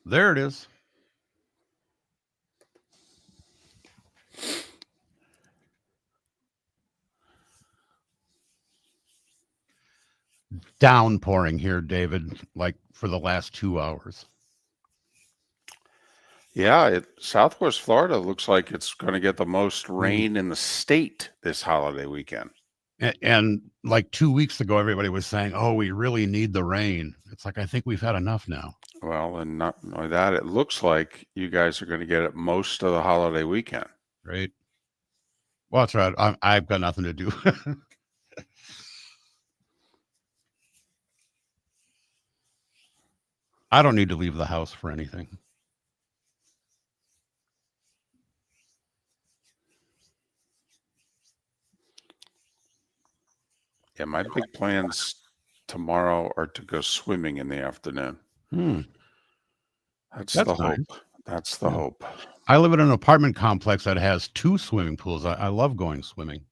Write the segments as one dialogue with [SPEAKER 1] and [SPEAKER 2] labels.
[SPEAKER 1] There it is. Downpouring here, David, like for the last 2 hours.
[SPEAKER 2] Yeah, Southwest Florida looks like it's going to get the most
[SPEAKER 1] Mm.
[SPEAKER 2] rain in the state this holiday weekend.
[SPEAKER 1] And like 2 weeks ago, everybody was saying, "Oh, we really need the rain." It's like I think we've had enough now,
[SPEAKER 2] Well, and not only that, it looks like you guys are going to get it most of the holiday weekend.
[SPEAKER 1] right? Well, that's right. I've got nothing to do. I don't need to leave the house for anything.
[SPEAKER 2] Yeah, my big plans tomorrow are to go swimming in the afternoon.
[SPEAKER 1] Hmm,
[SPEAKER 2] That's
[SPEAKER 1] that's
[SPEAKER 2] the
[SPEAKER 1] nice.
[SPEAKER 2] hope. That's the
[SPEAKER 1] Yeah.
[SPEAKER 2] hope.
[SPEAKER 1] I live in an apartment complex that has 2 swimming pools. I love going swimming.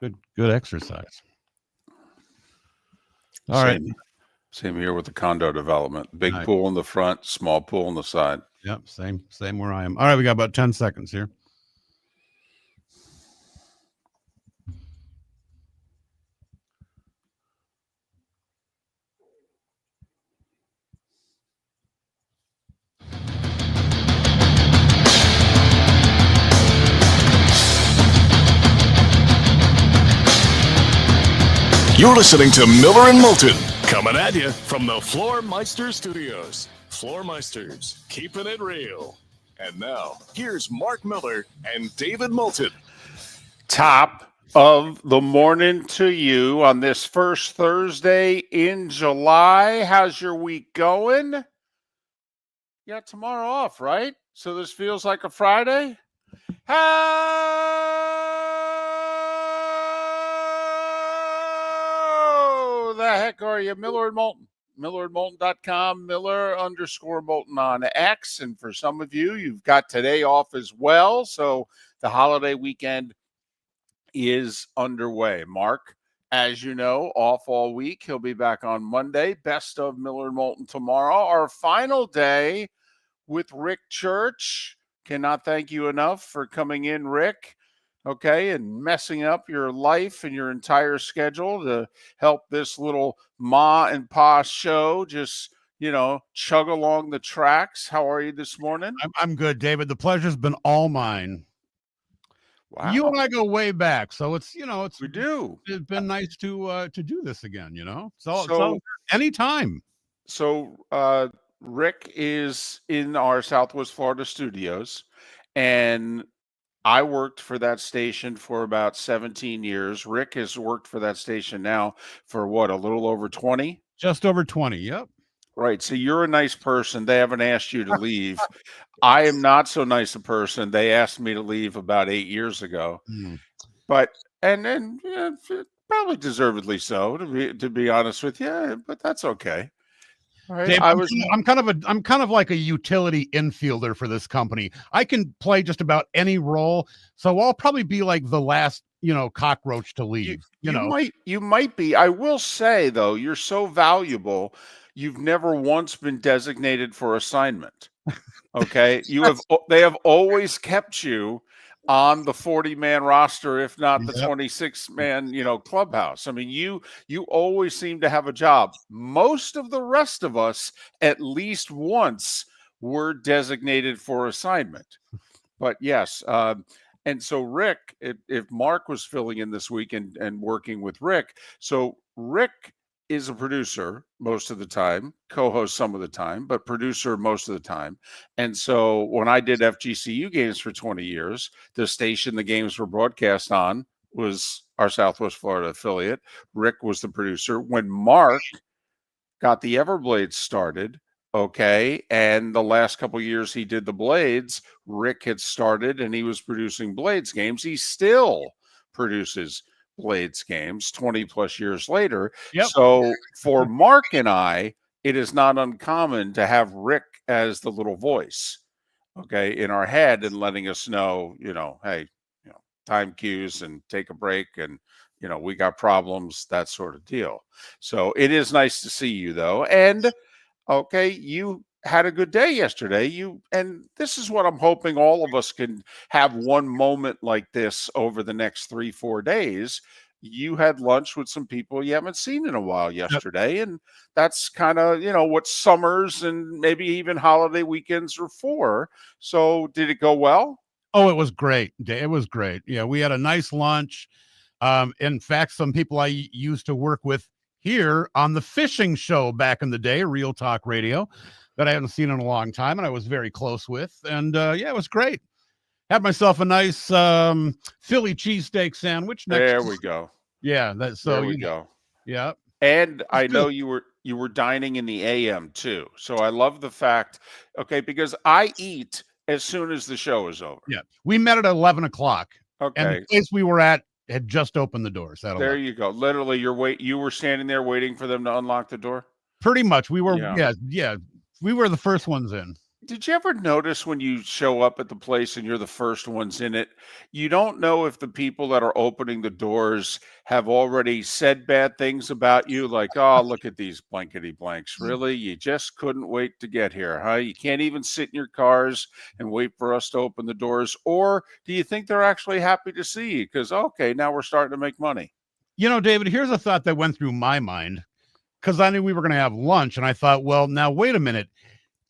[SPEAKER 1] Good exercise. All right.
[SPEAKER 2] Same here with the condo development. Big
[SPEAKER 1] Nice.
[SPEAKER 2] pool in the front, small pool on the side.
[SPEAKER 1] Yep. Same where I am. All right. We got about 10 seconds here.
[SPEAKER 3] You're listening to Miller and Moulton, coming at you from the Floormeister Studios. Floormeisters, keeping it real. And now, here's Mark Miller and David Moulton.
[SPEAKER 2] Top of the morning to you on this first Thursday in July. How's your week going? You got tomorrow off, right? So this feels like a Friday? How the heck are you? Miller and Moulton. MillerandMoulton.com, Miller_Moulton on X. And for some of you, you've got today off as well. So the holiday weekend is underway. Mark, as you know, off all week. He'll be back on Monday. Best of Miller and Moulton tomorrow. Our final day with Rick Church. Cannot thank you enough for coming in, Rick. Okay, and messing up your life and your entire schedule to help this little Ma and Pa show just, chug along the tracks. How are you this morning?
[SPEAKER 1] I'm good, David. The pleasure's been all mine. You
[SPEAKER 2] Wow,
[SPEAKER 1] and I go way back, so
[SPEAKER 2] we do.
[SPEAKER 1] it's been nice to do this again. So
[SPEAKER 2] So,
[SPEAKER 1] anytime.
[SPEAKER 2] Rick is in our Southwest Florida studios, and I worked for that station for about 17 years. Rick has worked for that station now for what, a little over 20?
[SPEAKER 1] Just over 20. Yep.
[SPEAKER 2] Right. So you're a nice person. They haven't asked you to leave. I am not so nice a person. They asked me to leave about 8 years ago.
[SPEAKER 1] Hmm.
[SPEAKER 2] But and yeah, probably deservedly so, to be honest with you, but that's okay. All right.
[SPEAKER 1] Dave,
[SPEAKER 2] I was
[SPEAKER 1] I'm kind of like a utility infielder for this company. I can play just about any role, so I'll probably be like the last, cockroach to
[SPEAKER 2] you
[SPEAKER 1] leave.
[SPEAKER 2] you might be. I will say though, you're so valuable, you've never once been designated for assignment. Okay? They have always kept you on the 40-man roster, if not the
[SPEAKER 1] Yep.
[SPEAKER 2] 26-man, clubhouse. I mean, you always seem to have a job. Most of the rest of us, at least once, were designated for assignment. But yes, and so Rick, if Mark was filling in this week and working with Rick, so Rick is a producer most of the time, co-host some of the time, but producer most of the time. And so when I did FGCU games for 20 years, the station the games were broadcast on was our Southwest Florida affiliate. Rick was the producer. When Mark got the Everblades started, okay, and the last couple of years he did the Blades, Rick had started and he was producing Blades games. He still produces Blades games 20 plus years later.
[SPEAKER 1] Yep.
[SPEAKER 2] So for Mark and I, it is not uncommon to have Rick as the little voice, okay, in our head and letting us know, hey, time cues and take a break and we got problems, that sort of deal. So it is nice to see you though. And okay, you had a good day yesterday. And this is what I'm hoping all of us can have one moment like this over the next 3-4 days. You had lunch with some people you haven't seen in a while yesterday, and that's kind of, what summers and maybe even holiday weekends are for. So did it go well?
[SPEAKER 1] Oh, it was great. It was great. Yeah, we had a nice lunch. In fact, some people I used to work with here on the fishing show back in the day, Real Talk Radio, that I haven't seen in a long time, and I was very close with. And yeah, it was great. Had myself a nice Philly cheesesteak sandwich.
[SPEAKER 2] There we go.
[SPEAKER 1] Yeah,
[SPEAKER 2] There we go.
[SPEAKER 1] Yeah.
[SPEAKER 2] And I know
[SPEAKER 1] good.
[SPEAKER 2] you were dining in the AM too. So I love the fact, okay, because I eat as soon as the show is over.
[SPEAKER 1] Yeah, we met at 11 o'clock, and the
[SPEAKER 2] Okay.
[SPEAKER 1] place we were at had just opened the doors at
[SPEAKER 2] There
[SPEAKER 1] 11.
[SPEAKER 2] you go. Literally, you were standing there waiting for them to unlock the door.
[SPEAKER 1] Pretty much, we were.
[SPEAKER 2] Yeah.
[SPEAKER 1] Yeah, we were the first ones in.
[SPEAKER 2] Did you ever notice when you show up at the place and you're the first ones in it, you don't know if the people that are opening the doors have already said bad things about you, like, oh, look at these blankety blanks. Really? You just couldn't wait to get here, huh? You can't even sit in your cars and wait for us to open the doors. Or do you think they're actually happy to see you? Because, okay, now we're starting to make money.
[SPEAKER 1] David, here's a thought that went through my mind, because I knew we were going to have lunch, and I thought, well, now wait a minute.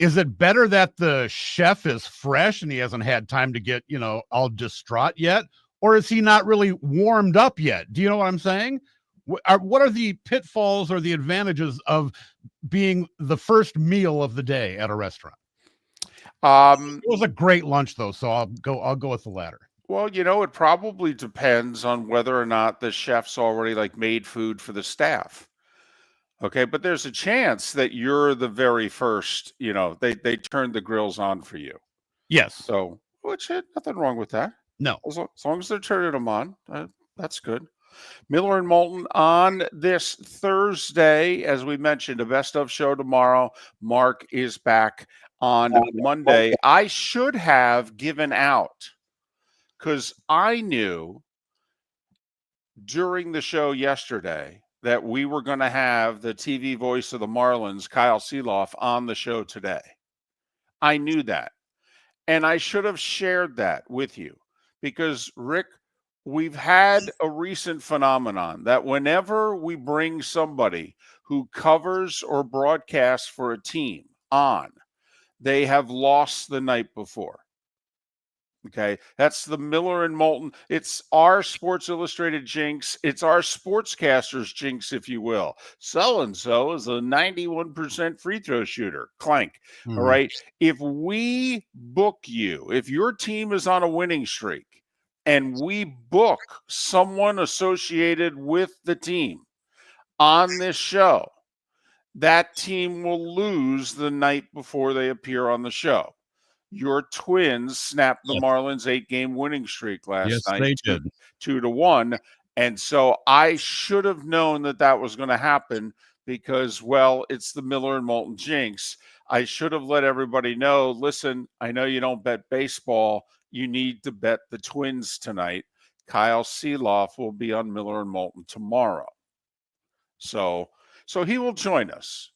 [SPEAKER 1] Is it better that the chef is fresh and he hasn't had time to get, all distraught yet? Or is he not really warmed up yet? Do you know what I'm saying? What are the pitfalls or the advantages of being the first meal of the day at a restaurant? It was a great lunch, though, so I'll go with the latter.
[SPEAKER 2] Well, it probably depends on whether or not the chef's already made food for the staff. Okay, but there's a chance that you're the very first, they turned the grills on for you.
[SPEAKER 1] Yes.
[SPEAKER 2] So, nothing wrong with that.
[SPEAKER 1] No.
[SPEAKER 2] As long as they're turning them on, that's good. Miller and Moulton on this Thursday, as we mentioned, a best of show tomorrow. Mark is back on Monday. I should have given out, because I knew during the show yesterday that we were going to have the TV voice of the Marlins, Kyle Seeloff, on the show today. I knew that. And I should have shared that with you because, Rick, we've had a recent phenomenon that whenever we bring somebody who covers or broadcasts for a team on, they have lost the night before. Okay, that's the Miller and Moulton. It's our Sports Illustrated jinx. It's our sportscasters jinx, if you will. So-and-so is a 91% free throw shooter. Clank. All right. If we book you, if your team is on a winning streak and we book someone associated with the team on this show, that team will lose the night before they appear on the show. Your Twins snapped the Marlins 8-game winning streak last night.
[SPEAKER 1] They did.
[SPEAKER 2] 2-1. And so I should have known that was going to happen because, well, it's the Miller and Moulton jinx. I should have let everybody know, listen, I know you don't bet baseball. You need to bet the Twins tonight. Kyle Seeloff will be on Miller and Moulton tomorrow. So he will join us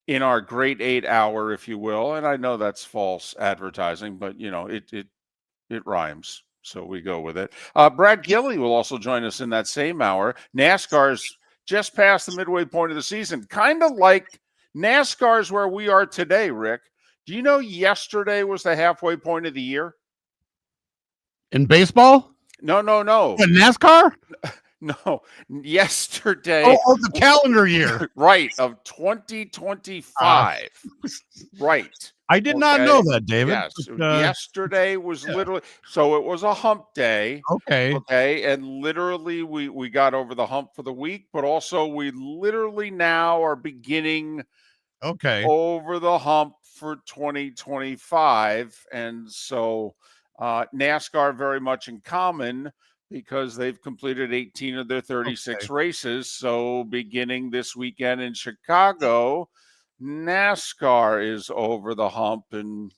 [SPEAKER 2] in our great 8 hour, if you will. And I know that's false advertising, but it rhymes. So we go with it. Brad Gilley will also join us in that same hour. NASCAR's just past the midway point of the season, kind of like NASCAR's where we are today, Rick. Do you know yesterday was the halfway point of the year?
[SPEAKER 1] In baseball?
[SPEAKER 2] No.
[SPEAKER 1] In NASCAR?
[SPEAKER 2] No, yesterday.
[SPEAKER 1] Oh, the calendar year.
[SPEAKER 2] Right, of 2025. Right.
[SPEAKER 1] I did not know that, David.
[SPEAKER 2] Yes. Yesterday was literally, so it was a hump day.
[SPEAKER 1] Okay.
[SPEAKER 2] And literally we got over the hump for the week, but also we literally now are beginning over the hump for 2025. And so NASCAR very much in common, because they've completed 18 of their 36 races. So beginning this weekend in Chicago, NASCAR is over the hump and,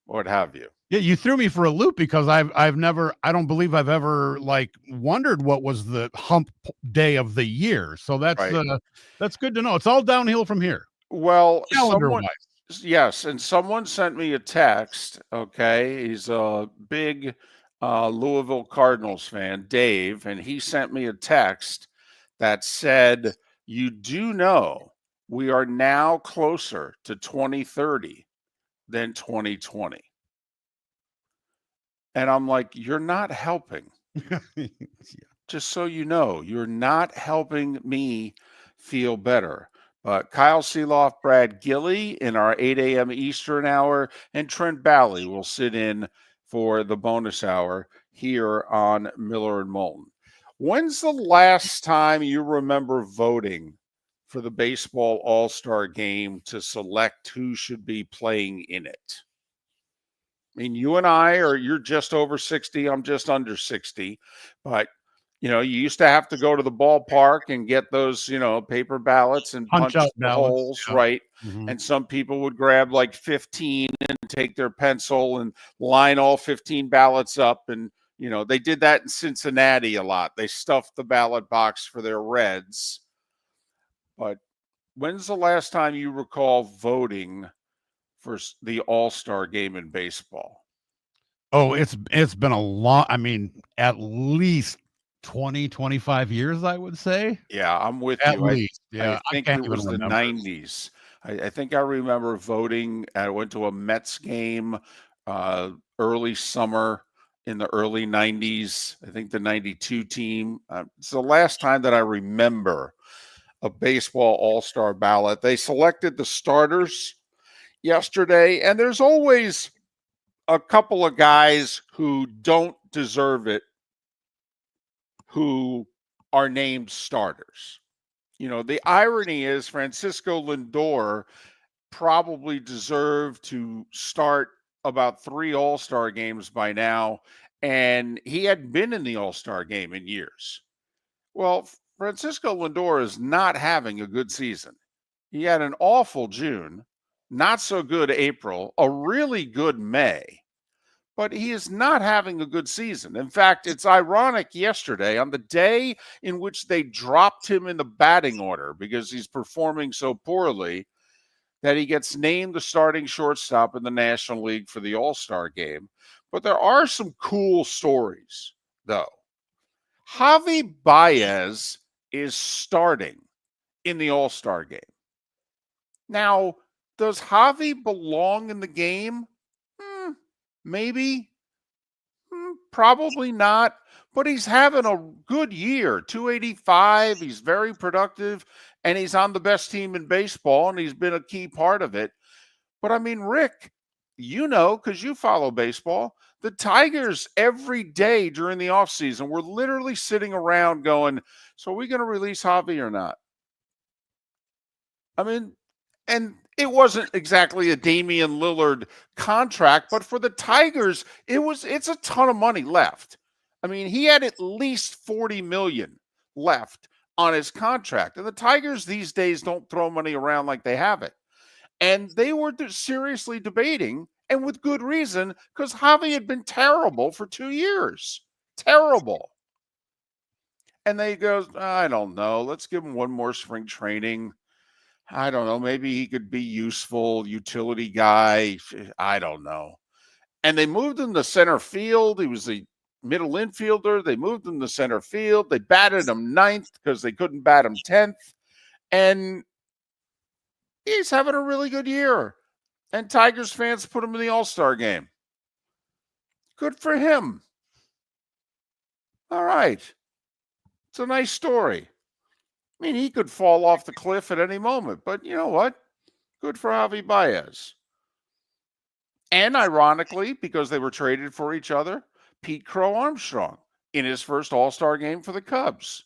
[SPEAKER 2] what have you.
[SPEAKER 1] Yeah, you threw me for a loop because I don't believe I've ever wondered what was the hump day of the year. So that's good to know. It's all downhill from here.
[SPEAKER 2] Well, Yes, and someone sent me a text. Okay, he's a big Louisville Cardinals fan, Dave, and he sent me a text that said, "You do know we are now closer to 2030 than 2020." And I'm like, "You're not helping. Just so you know, you're not helping me feel better." But Kyle Seeloff, Brad Gilly in our 8 a.m. Eastern hour, and Trent Bally will sit in for the bonus hour here on Miller and Moulton. When's the last time you remember voting for the baseball all-star game to select who should be playing in it? I mean, you and I you're just over 60, I'm just under 60, but you used to have to go to the ballpark and get those, paper ballots and
[SPEAKER 1] Punch
[SPEAKER 2] punch
[SPEAKER 1] out
[SPEAKER 2] the
[SPEAKER 1] ballots.
[SPEAKER 2] holes,
[SPEAKER 1] Yeah.
[SPEAKER 2] right?
[SPEAKER 1] Mhm.
[SPEAKER 2] And some people would grab like 15 and take their pencil and line all 15 ballots up. And, they did that in Cincinnati a lot. They stuffed the ballot box for their Reds. But when's the last time you recall voting for the All-Star game in baseball?
[SPEAKER 1] Oh, it's been a long, I mean, at least 20, 25 years, I would say.
[SPEAKER 2] Yeah, I'm with
[SPEAKER 1] At
[SPEAKER 2] you.
[SPEAKER 1] least.
[SPEAKER 2] I
[SPEAKER 1] Yeah, I
[SPEAKER 2] think
[SPEAKER 1] can't
[SPEAKER 2] it
[SPEAKER 1] even
[SPEAKER 2] was the
[SPEAKER 1] remember.
[SPEAKER 2] 90s. I think I remember voting. I went to a Mets game early summer in the early 90s. I think the 92 team. It's the last time that I remember a baseball all-star ballot. They selected the starters yesterday, and there's always a couple of guys who don't deserve it who are named starters. The irony is Francisco Lindor probably deserved to start about 3 All-Star games by now, and he hadn't been in the All-Star game in years. Well, Francisco Lindor is not having a good season. He had an awful June, not so good April, a really good May, but he is not having a good season. In fact, it's ironic yesterday, on the day in which they dropped him in the batting order because he's performing so poorly, that he gets named the starting shortstop in the National League for the All-Star game. But there are some cool stories, though. Javi Baez is starting in the All-Star game. Now, does Javi belong in the game? Maybe. Probably not. But he's having a good year. 285. He's very productive. And he's on the best team in baseball. And he's been a key part of it. But I mean, Rick, because you follow baseball, the Tigers every day during the offseason were literally sitting around going, so are we going to release Javi or not? I mean, and it wasn't exactly a Damian Lillard contract, but for the Tigers, it's a ton of money left. I mean, he had at least $40 million left on his contract. And the Tigers these days don't throw money around like they have it. And they were seriously debating, and with good reason, because Javi had been terrible for 2 years. Terrible. And they go, I don't know. Let's give him one more spring training. I don't know. Maybe he could be useful, utility guy. I don't know. And they moved him to center field. He was a middle infielder. They moved him to center field. They batted him 9th because they couldn't bat him 10th. And he's having a really good year. And Tigers fans put him in the All-Star game. Good for him. All right. It's a nice story. I mean, he could fall off the cliff at any moment, but you know what? Good for Javi Baez. And ironically, because they were traded for each other, Pete Crow Armstrong in his first All-Star game for the Cubs.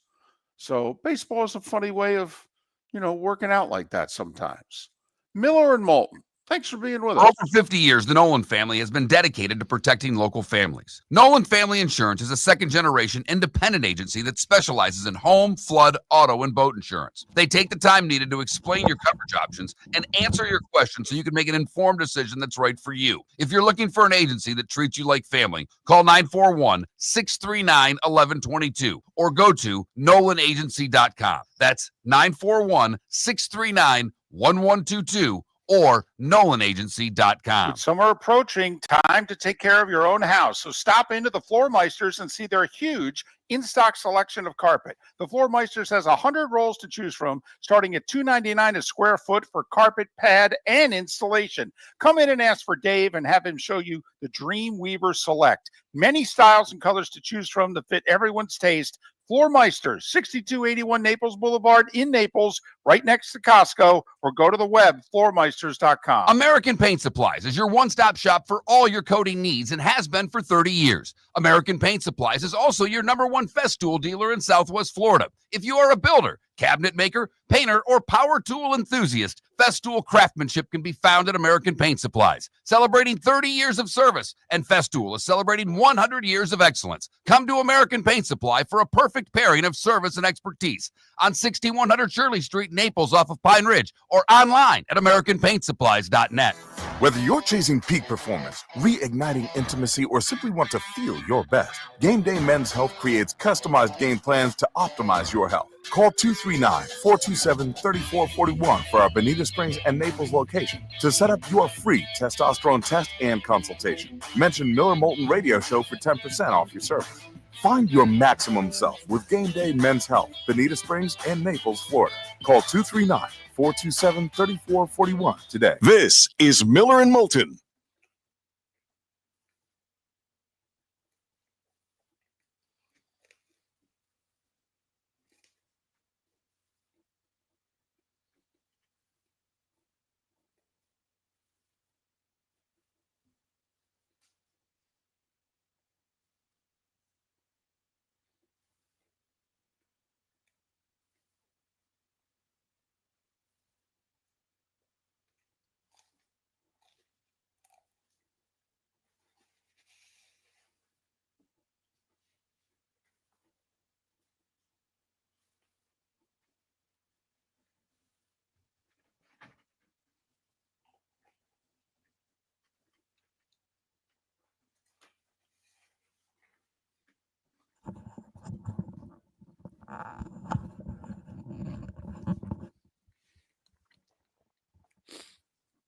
[SPEAKER 2] So baseball is a funny way of, working out like that sometimes. Miller and Moulton. Thanks for being with
[SPEAKER 4] For
[SPEAKER 2] us.
[SPEAKER 4] over 50 years, the Nolan family has been dedicated to protecting local families. Nolan Family Insurance is a second-generation independent agency that specializes in home, flood, auto, and boat insurance. They take the time needed to explain your coverage options and answer your questions so you can make an informed decision that's right for you. If you're looking for an agency that treats you like family, call 941-639-1122 or go to nolanagency.com. That's 941-639-1122. or NolanAgency.com.
[SPEAKER 2] With summer approaching, time to take care of your own house. So stop into the Floor Meisters and see their huge in-stock selection of carpet. The Floor Meisters has 100 rolls to choose from, starting at $2.99 a square foot for carpet, pad, and installation. Come in and ask for Dave and have him show you the Dream Weaver Select. Many styles and colors to choose from that fit everyone's taste. Floor Meisters, 6281 Naples Boulevard in Naples, right next to Costco, or go to the web, floormeisters.com.
[SPEAKER 4] American Paint Supplies is your one-stop shop for all your coating needs and has been for 30 years. American Paint Supplies is also your #1 Festool dealer in Southwest Florida. If you are a builder, cabinet maker, painter, or power tool enthusiast, Festool craftsmanship can be found at American Paint Supplies. Celebrating 30 years of service, and Festool is celebrating 100 years of excellence. Come to American Paint Supply for a perfect pairing of service and expertise on 6100 Shirley Street, Naples, off of Pine Ridge, or online at AmericanPaintSupplies.net.
[SPEAKER 5] Whether you're chasing peak performance, reigniting intimacy, or simply want to feel your best, Game Day Men's Health creates customized game plans to optimize your health. Call 239-427-3441 for our Bonita Springs and Naples location to set up your free testosterone test and consultation. Mention Miller Moulton Radio Show for 10% off your service. Find your maximum self with Game Day Men's Health, Bonita Springs and Naples, Florida. Call 239-427-3441 today.
[SPEAKER 3] This is Miller and Moulton.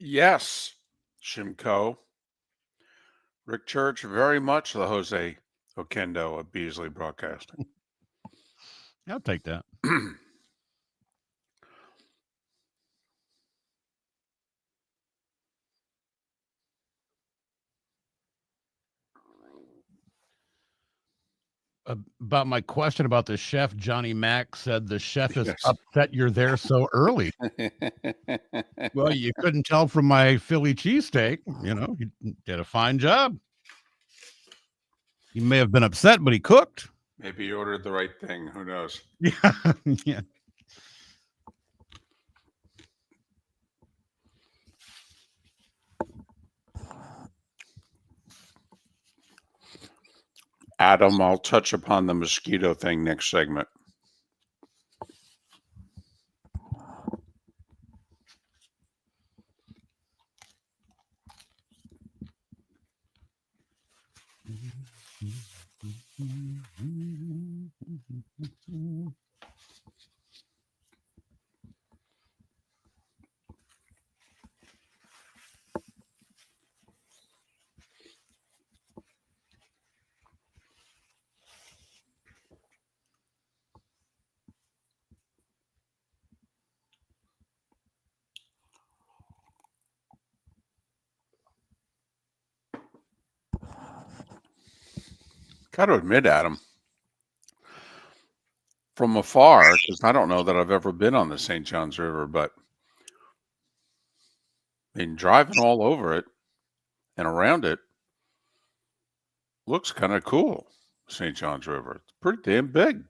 [SPEAKER 2] Yes, Shimko. Rick Church, very much the Jose Oquendo of Beasley Broadcasting.
[SPEAKER 1] I'll take that. About my question about the chef, Johnny Mack said the chef is
[SPEAKER 2] Yes.
[SPEAKER 1] upset you're there so early. Well, you couldn't tell from my Philly cheesesteak. You know, he did a fine job. He may have been upset, but he cooked.
[SPEAKER 2] Maybe you ordered the right thing. Who knows?
[SPEAKER 1] Yeah. Yeah.
[SPEAKER 2] Adam, I'll touch upon the mosquito thing next segment. Got to admit, Adam, from afar, because I don't know that I've ever been on the St. Johns River, but I mean, driving all over it and around it looks kind of cool. St. Johns River. It's pretty damn big.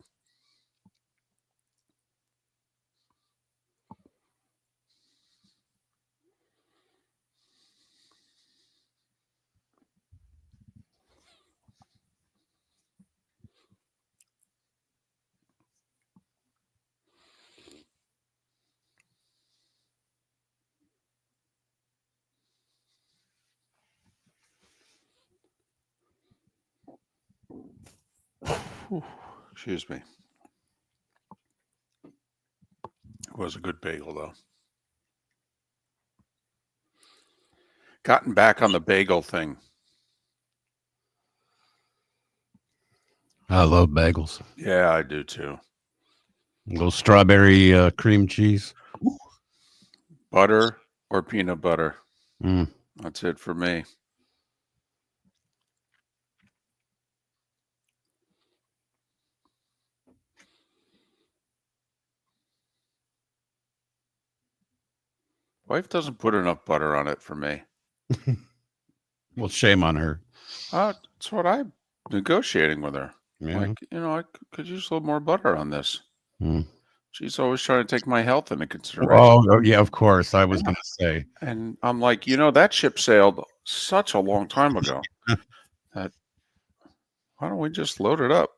[SPEAKER 2] Whew, excuse me. It was a good bagel, though. Gotten back on the bagel thing.
[SPEAKER 1] I love bagels.
[SPEAKER 2] Yeah, I do too.
[SPEAKER 1] Those strawberry cream cheese.
[SPEAKER 2] Butter or peanut butter.
[SPEAKER 1] Mm.
[SPEAKER 2] That's it for me. Wife doesn't put enough butter on it for me.
[SPEAKER 1] Well, shame on her.
[SPEAKER 2] That's what I'm negotiating with her.
[SPEAKER 1] Yeah.
[SPEAKER 2] Like, I could use a little more butter on this.
[SPEAKER 1] Mm.
[SPEAKER 2] She's always trying to take my health into consideration.
[SPEAKER 1] Oh, yeah, of course. I was going to say.
[SPEAKER 2] And I'm like, that ship sailed such a long time ago. That why don't we just load it up?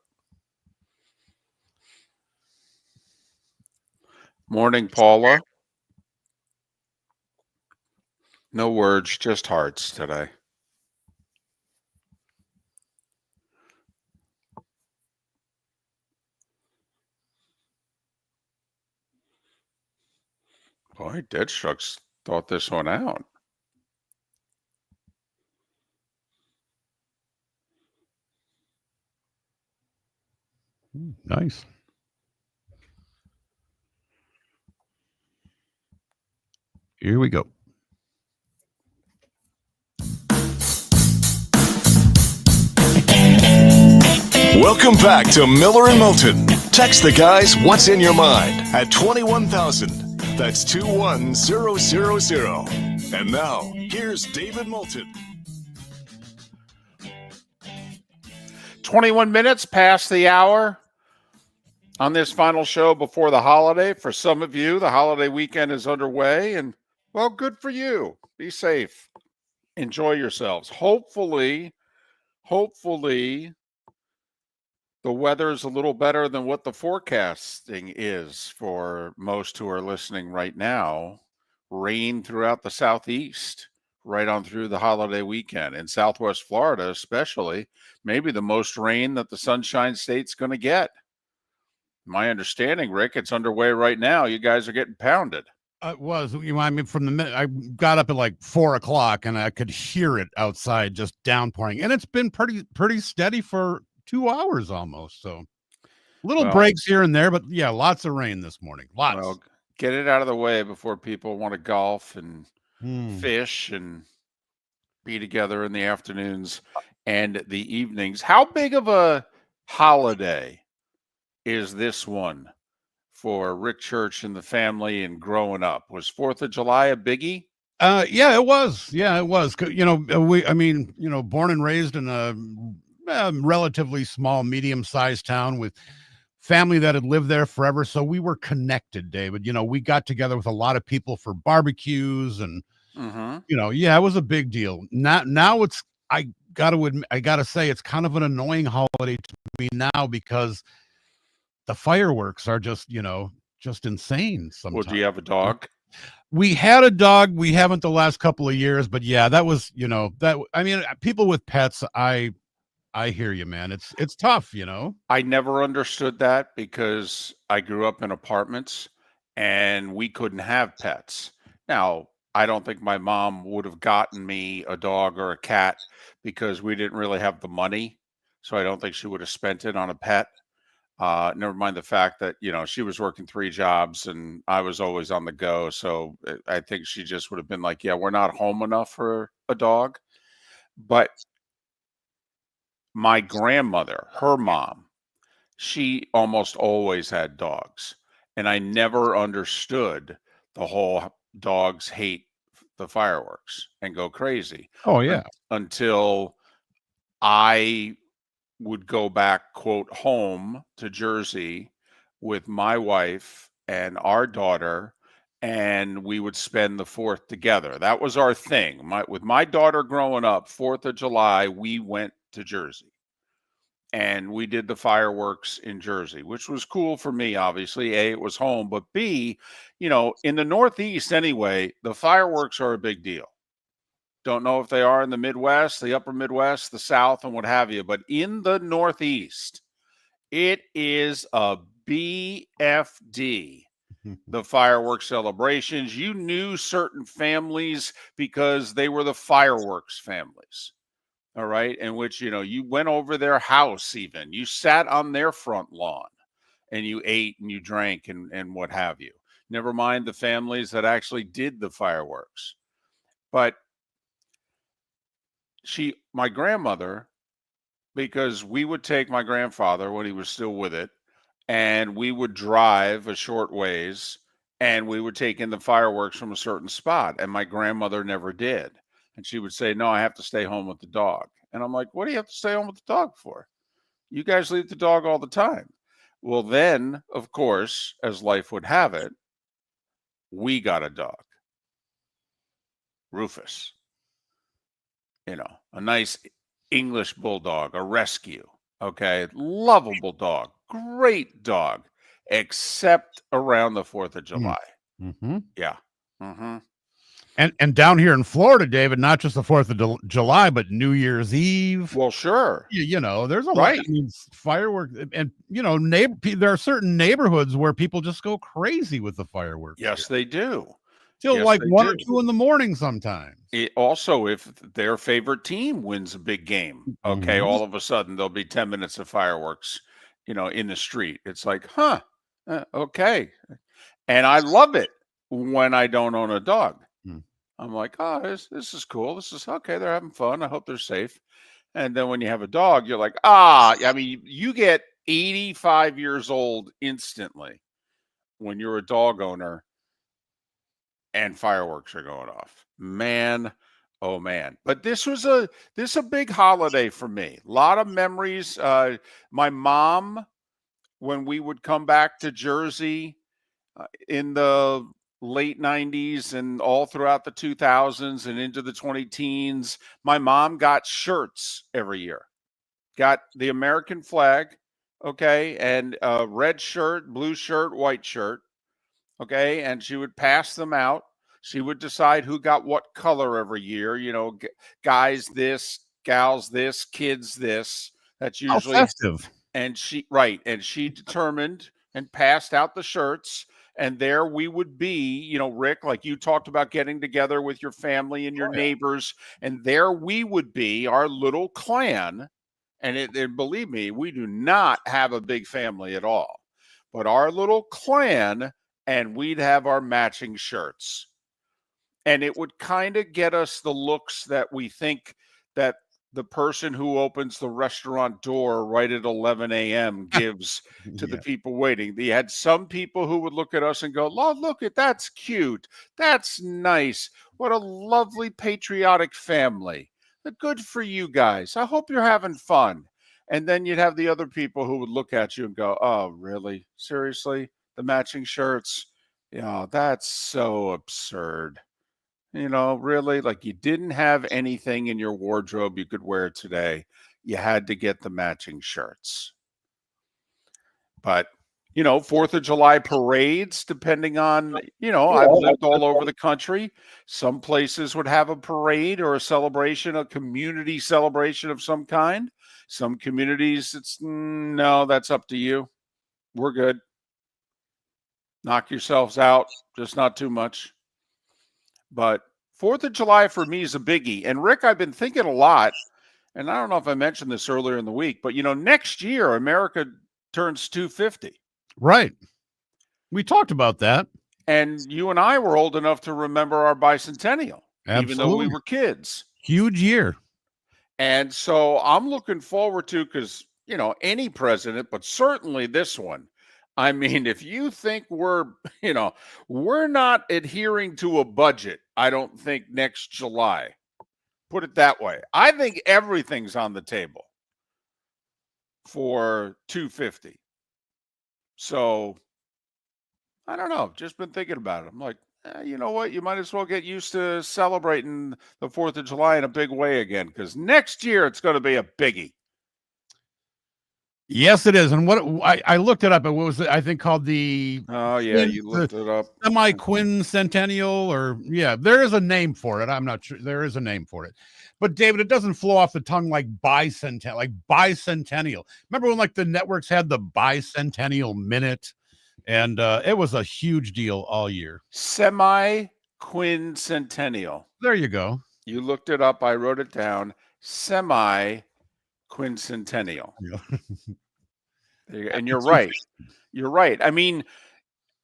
[SPEAKER 2] Morning, Paula. No words, just hearts today. Boy, Deadstruck's thought this one out.
[SPEAKER 1] Nice. Here we go.
[SPEAKER 3] Welcome back to Miller and Moulton. Text the guys what's in your mind at 21,000. That's 21000. And now, here's David Moulton.
[SPEAKER 2] 21 minutes past the hour on this final show before the holiday. For some of you, the holiday weekend is underway, and, well, good for you. Be safe. Enjoy yourselves. Hopefully, the weather is a little better than what the forecasting is for most who are listening right now. Rain throughout the southeast, right on through the holiday weekend. In Southwest Florida, especially, maybe the most rain that the Sunshine State's going to get. My understanding, Rick, it's underway right now. You guys are getting pounded.
[SPEAKER 1] It was. I mean, from the minute I got up at like 4:00 and I could hear it outside just downpouring. And it's been pretty steady for 2 hours almost. So little breaks here and there, but yeah, lots of rain this morning. Lots.
[SPEAKER 2] Well, get it out of the way before people want to golf and fish and be together in the afternoons and the evenings. How big of a holiday is this one for Rick Church and the family and growing up? Was 4th of July a biggie?
[SPEAKER 1] Yeah, it was. Yeah, it was. Born and raised in a relatively small, medium-sized town with family that had lived there forever. So we were connected, David. We got together with a lot of people for barbecues and, it was a big deal. Now it's, I gotta say, it's kind of an annoying holiday to me now because the fireworks are just insane sometimes.
[SPEAKER 2] Well, do you have a dog?
[SPEAKER 1] We had a dog. We haven't the last couple of years, but yeah, that was, people with pets, I hear you, man. It's tough,
[SPEAKER 2] I never understood that because I grew up in apartments and we couldn't have pets. Now, I don't think my mom would have gotten me a dog or a cat because we didn't really have the money. So I don't think she would have spent it on a pet. Never mind the fact that, she was working 3 jobs and I was always on the go. So I think she just would have been like, yeah, we're not home enough for a dog. But my grandmother, her mom, she almost always had dogs. And I never understood the whole dogs hate the fireworks and go crazy.
[SPEAKER 1] Oh, yeah.
[SPEAKER 2] Until I would go back, quote, home to Jersey with my wife and our daughter, and we would spend the 4th together. That was our thing. With my daughter growing up, 4th of July, we went to Jersey. And we did the fireworks in Jersey, which was cool for me, obviously. A, it was home. But B, in the Northeast anyway, the fireworks are a big deal. Don't know if they are in the Midwest, the upper Midwest, the South, and what have you. But in the Northeast, it is a BFD the fireworks celebrations. You knew certain families because they were the fireworks families. All right. In which, you went over their house, even you sat on their front lawn and you ate and you drank and what have you. Never mind the families that actually did the fireworks. But my grandmother, because we would take my grandfather when he was still with it, and we would drive a short ways and we would take in the fireworks from a certain spot. And my grandmother never did. And she would say, no, I have to stay home with the dog. And I'm like, what do you have to stay home with the dog for? You guys leave the dog all the time. Well, then, of course, as life would have it, we got a dog, Rufus, a nice English bulldog, a rescue. Okay. Lovable dog, great dog, except around the 4th of July.
[SPEAKER 1] Mm-hmm.
[SPEAKER 2] Yeah. Mm-hmm.
[SPEAKER 1] And down here in Florida, David, not just the 4th of July, but New Year's Eve.
[SPEAKER 2] Well, sure.
[SPEAKER 1] There's a lot. I mean, fireworks, and there are certain neighborhoods where people just go crazy with the fireworks.
[SPEAKER 2] Yes, they do.
[SPEAKER 1] Till
[SPEAKER 2] Yes,
[SPEAKER 1] like
[SPEAKER 2] they
[SPEAKER 1] 1 or
[SPEAKER 2] do.
[SPEAKER 1] 2 in the morning sometimes.
[SPEAKER 2] Also, if their favorite team wins a big game, okay,
[SPEAKER 1] Mhm.
[SPEAKER 2] all of a sudden there'll be 10 minutes of fireworks, in the street. It's like, okay. And I love it when I don't own a dog.
[SPEAKER 1] Hmm.
[SPEAKER 2] I'm like, oh, this is cool. This is okay. They're having fun. I hope they're safe. And then when you have a dog, you're like, I mean, you get 85 years old instantly when you're a dog owner and fireworks are going off. Man, oh man. But this a big holiday for me. A lot of memories. My mom, when we would come back to Jersey in the late 90s and all throughout the 2000s and into the 20 teens, my mom got shirts every year. Got the American flag, okay, and a red shirt, blue shirt, white shirt. Okay. And she would pass them out. She would decide who got what color every year, guys this, gals this, kids this. That's usually
[SPEAKER 1] festive.
[SPEAKER 2] And she determined and passed out the shirts. And there we would be, Rick, like you talked about getting together with your family and your neighbors. And there we would be, our little clan. And believe me, we do not have a big family at all, but our little clan, and we'd have our matching shirts. And it would kind of get us the looks that we think that the person who opens the restaurant door right at 11 a.m. gives to the people waiting. You had some people who would look at us and go, oh, look at that's cute. That's nice. What a lovely patriotic family. Good for you guys. I hope you're having fun. And then you'd have the other people who would look at you and go, oh, really? Seriously? The matching shirts? That's so absurd. Really, like you didn't have anything in your wardrobe you could wear today. You had to get the matching shirts. But, 4th of July parades, depending on, I've lived all over the country. Some places would have a parade or a celebration, a community celebration of some kind. Some communities, no, that's up to you. We're good. Knock yourselves out, just not too much. But 4th of July for me is a biggie. And Rick, I've been thinking a lot, and I don't know if I mentioned this earlier in the week, but next year America turns 250.
[SPEAKER 1] Right. We talked about that.
[SPEAKER 2] And you and I were old enough to remember our bicentennial, even though we were kids.
[SPEAKER 1] Huge year.
[SPEAKER 2] And so I'm looking forward to, because, any president, but certainly this one. I mean, if you think we're not adhering to a budget, I don't think next July. Put it that way. I think everything's on the table for 250. So I don't know. Just been thinking about it. I'm like, you know what? You might as well get used to celebrating the 4th of July in a big way again, because next year it's going to be a biggie.
[SPEAKER 1] Yes, it is. And what I looked it up, and what was it? I think called the
[SPEAKER 2] you looked it up.
[SPEAKER 1] Semi-quincentennial, or there is a name for it. I'm not sure. There is a name for it. But David, it doesn't flow off the tongue like bicentennial. Remember when like the networks had the bicentennial minute? And it was a huge deal all year.
[SPEAKER 2] Semi-quincentennial.
[SPEAKER 1] There you go.
[SPEAKER 2] You looked it up. I wrote it down. Semi-quincentennial.
[SPEAKER 1] Yeah.
[SPEAKER 2] And you're right. You're right. I mean,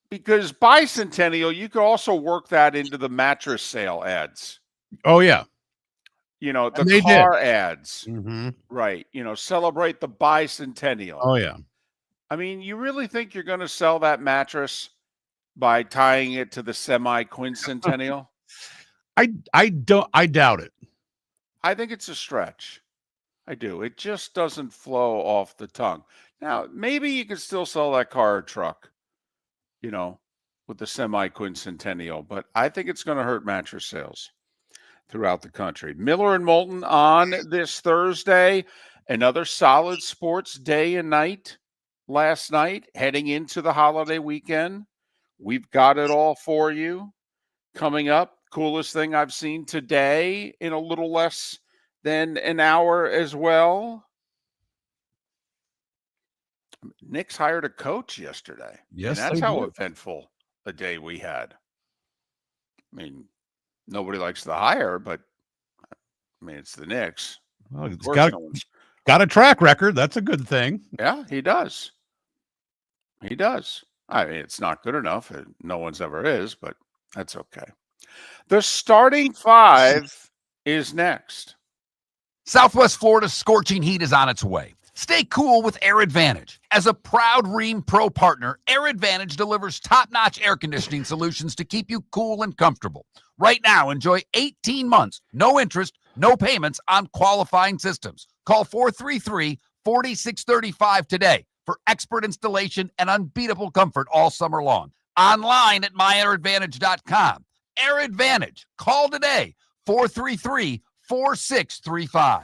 [SPEAKER 2] because bicentennial, you could also work that into the mattress sale ads.
[SPEAKER 1] Oh, yeah.
[SPEAKER 2] You know, the
[SPEAKER 1] And they
[SPEAKER 2] car ads.
[SPEAKER 1] Mm-hmm.
[SPEAKER 2] Right. You know, celebrate the bicentennial.
[SPEAKER 1] Oh, yeah.
[SPEAKER 2] I mean, you really think you're going to sell that mattress by tying it to the semi-quincentennial?
[SPEAKER 1] I doubt it.
[SPEAKER 2] I think it's a stretch. I do. It just doesn't flow off the tongue. Now, maybe you can still sell that car or truck, you know, with the semi-quincentennial, but I think it's going to hurt mattress sales throughout the country. Miller and Moulton on this Thursday. Another solid sports day and night last night, heading into the holiday weekend. We've got it all for you coming up. Coolest thing I've seen today in a little less than an hour as well. Knicks hired a coach yesterday.
[SPEAKER 1] Yes,
[SPEAKER 2] and that's
[SPEAKER 1] they
[SPEAKER 2] how
[SPEAKER 1] did.
[SPEAKER 2] eventful a day we had. I mean, nobody likes the hire, but I mean, it's the Knicks.
[SPEAKER 1] Well,
[SPEAKER 2] Of
[SPEAKER 1] it's
[SPEAKER 2] course no one's-
[SPEAKER 1] got a track record. That's a good thing.
[SPEAKER 2] Yeah, he does. He does. I mean, it's not good enough. No one's ever is, but that's okay. The starting five is next.
[SPEAKER 4] Southwest Florida's scorching heat is on its way. Stay cool with Air Advantage. As a proud Rheem Pro partner, Air Advantage delivers top-notch air conditioning solutions to keep you cool and comfortable. Right now, enjoy 18 months, no interest, no payments on qualifying systems. Call 433-4635 today for expert installation and unbeatable comfort all summer long. Online at myairadvantage.com. Air Advantage. Call today, 433-4635.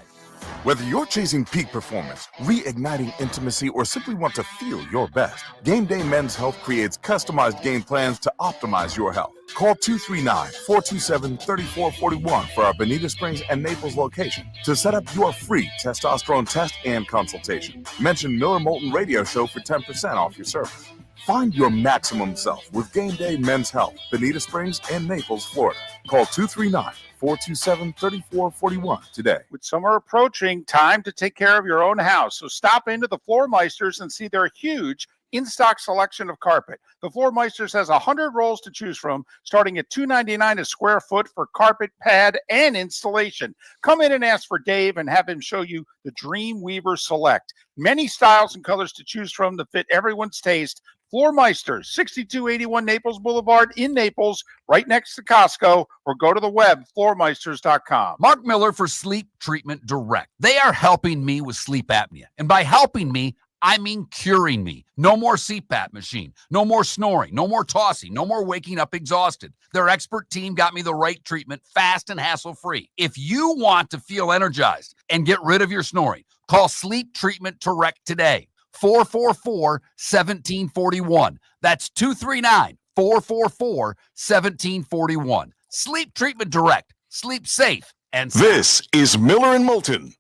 [SPEAKER 5] Whether you're chasing peak performance, reigniting intimacy, or simply want to feel your best, Game Day Men's Health creates customized game plans to optimize your health. Call 239-427-3441 for our Bonita Springs and Naples location to set up your free testosterone test and consultation. Mention Miller Moulton Radio Show for 10% off your service. Find your maximum self with Game Day Men's Health, Bonita Springs and Naples, Florida. Call 239-427-3441 today.
[SPEAKER 2] With summer approaching, time to take care of your own house. So stop into the Floor Meisters and see their huge in-stock selection of carpet. The Floor Meisters has 100 rolls to choose from, starting at $2.99 a square foot for carpet, pad, and installation. Come in and ask for Dave and have him show you the Dream Weaver Select. Many styles and colors to choose from to fit everyone's taste. Floor Meisters, 6281 Naples Boulevard in Naples, right next to Costco, or go to the web, floormeisters.com.
[SPEAKER 4] Mark Miller for Sleep Treatment Direct. They are helping me with sleep apnea. And by helping me, I mean curing me. No more CPAP machine. No more snoring. No more tossing. No more waking up exhausted. Their expert team got me the right treatment, fast and hassle-free. If you want to feel energized and get rid of your snoring, call Sleep Treatment Direct today. 444-1741. That's 239-444-1741. Sleep Treatment Direct. Sleep safe and sound.
[SPEAKER 3] This is Miller and Moulton.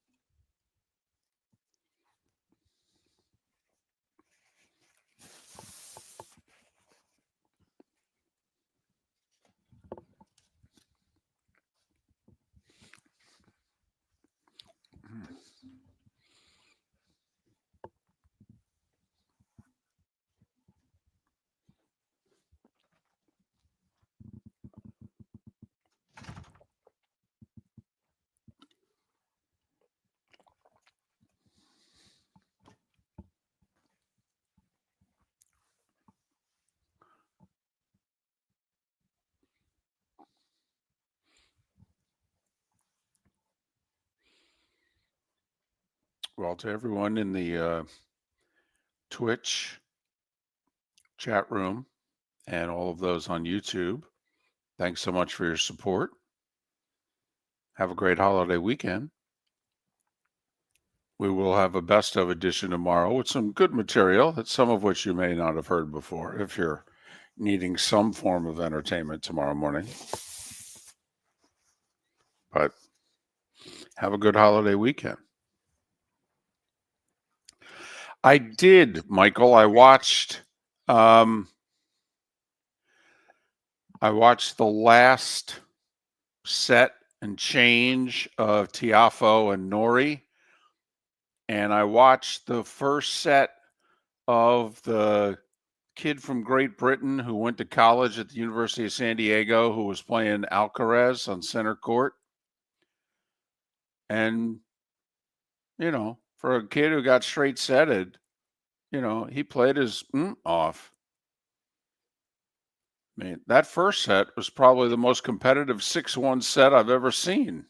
[SPEAKER 2] Well, to everyone in the Twitch chat room and all of those on YouTube, thanks so much for your support. Have a great holiday weekend. We will have a best of edition tomorrow with some good material, that some of which you may not have heard before if you're needing some form of entertainment tomorrow morning. But have a good holiday weekend. I did, Michael. I watched I watched the last set and change of Tiafo and Nori, and I watched the first set of the kid from Great Britain who went to college at the University of San Diego who was playing Alcaraz on center court. And, for a kid who got straight setted, he played his off. I mean, that first set was probably the most competitive 6-1 set I've ever seen.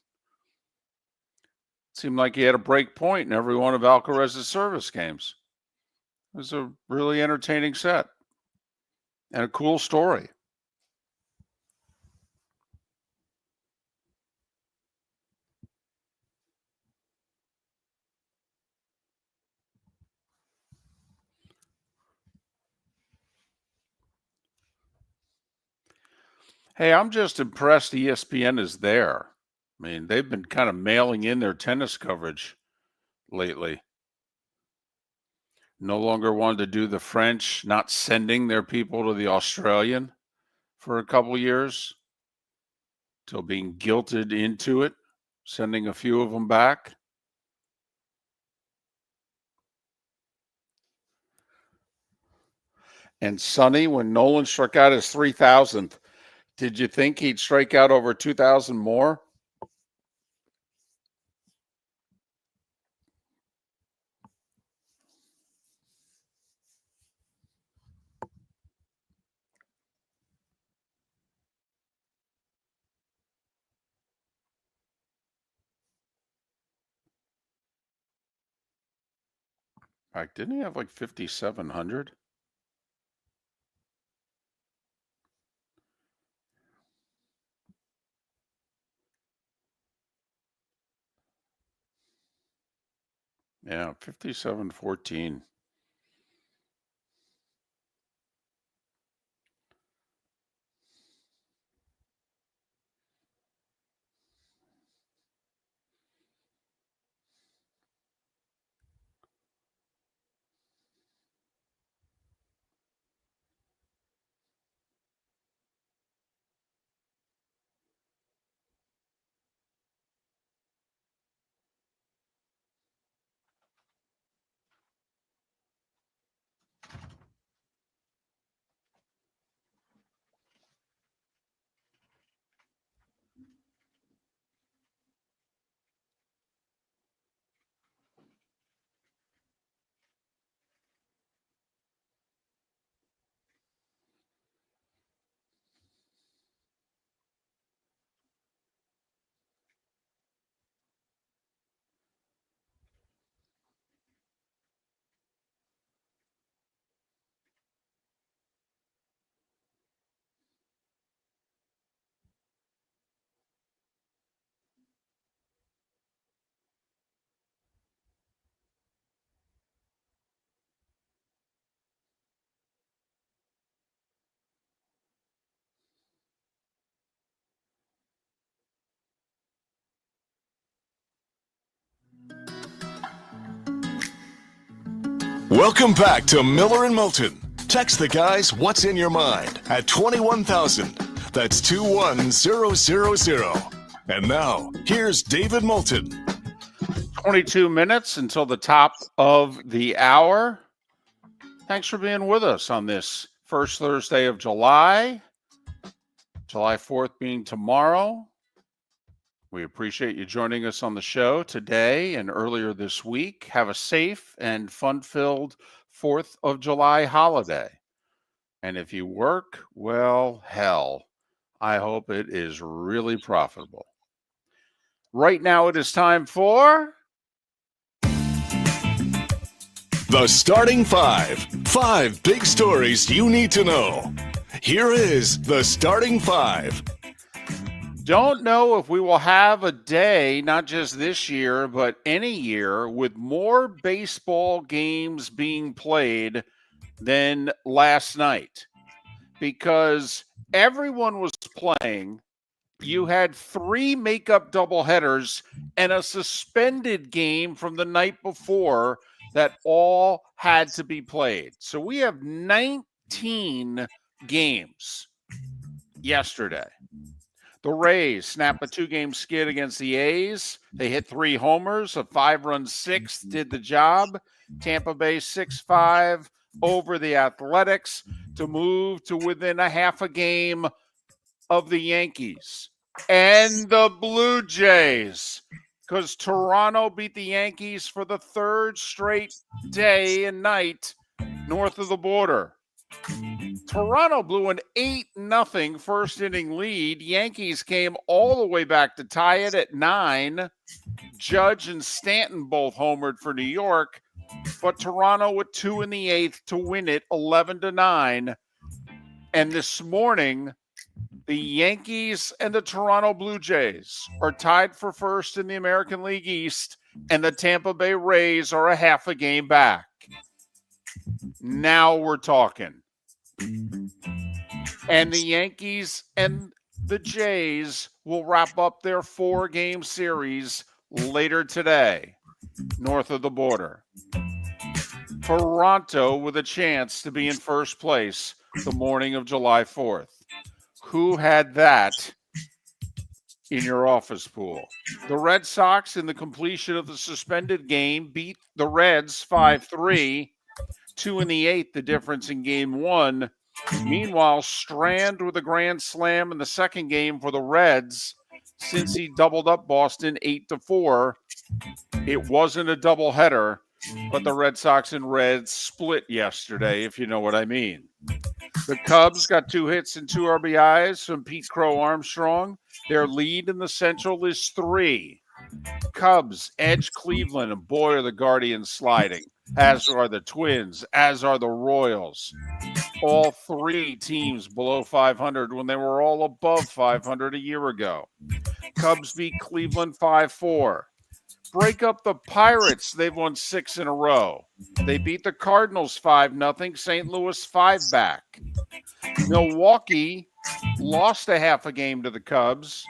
[SPEAKER 2] It seemed like he had a break point in every one of Alcaraz's service games. It was a really entertaining set and a cool story. Hey, I'm just impressed ESPN is there. I mean, they've been kind of mailing in their tennis coverage lately. No longer wanted to do the French, not sending their people to the Australian for a couple years, till being guilted into it, sending a few of them back. And Sonny, when Nolan struck out his 3,000th, did you think he'd strike out over 2,000 more? In fact, didn't he have like 5,700? Yeah, 5714.
[SPEAKER 3] Welcome back to Miller and Moulton. Text the guys what's in your mind at 21,000. That's 21000. And now, here's David Moulton.
[SPEAKER 2] 22 minutes until the top of the hour. Thanks for being with us on this first Thursday of July. July 4th being tomorrow. We appreciate you joining us on the show today and earlier this week. Have a safe and fun-filled 4th of July holiday. And if you work, well, hell, I hope it is really profitable. Right now it is time for
[SPEAKER 3] The Starting Five. 5 big stories you need to know. Here is The Starting Five.
[SPEAKER 2] Don't know if we will have a day, not just this year, but any year, with more baseball games being played than last night. Because everyone was playing. You had 3 makeup doubleheaders and a suspended game from the night before that all had to be played. So we have 19 18 games yesterday. The Rays snapped a 2-game skid against the A's. They hit 3 homers. A 5-run sixth did the job. Tampa Bay 6-5 over the Athletics to move to within a half a game of the Yankees and the Blue Jays, because Toronto beat the Yankees for the 3rd straight day and night north of the border. Toronto blew an 8-0 first inning lead. Yankees came all the way back to tie it at 9. Judge and Stanton both homered for New York, but Toronto with 2 in the 8th to win it 11-9. And this morning, the Yankees and the Toronto Blue Jays are tied for first in the American League East, and the Tampa Bay Rays are a half a game back. Now we're talking. And the Yankees and the Jays will wrap up their 4-game series later today, north of the border. Toronto with a chance to be in first place the morning of July 4th. Who had that in your office pool? The Red Sox, in the completion of the suspended game, beat the Reds 5-3. 2 in the 8th, the difference in game 1. Meanwhile, Strand with a grand slam in the second game for the Reds, since he doubled up Boston 8-4. It wasn't a doubleheader, but the Red Sox and Reds split yesterday, if you know what I mean. The Cubs got 2 hits and 2 RBIs from Pete Crow Armstrong. Their lead in the Central is 3. Cubs edge Cleveland, and boy, are the Guardians sliding, as are the Twins, as are the Royals. All 3 teams below 500 when they were all above 500 a year ago. Cubs beat Cleveland 5-4. Break up the Pirates. They've won 6 in a row. They beat the Cardinals 5-0. St. Louis 5 back. Milwaukee lost a half a game to the Cubs.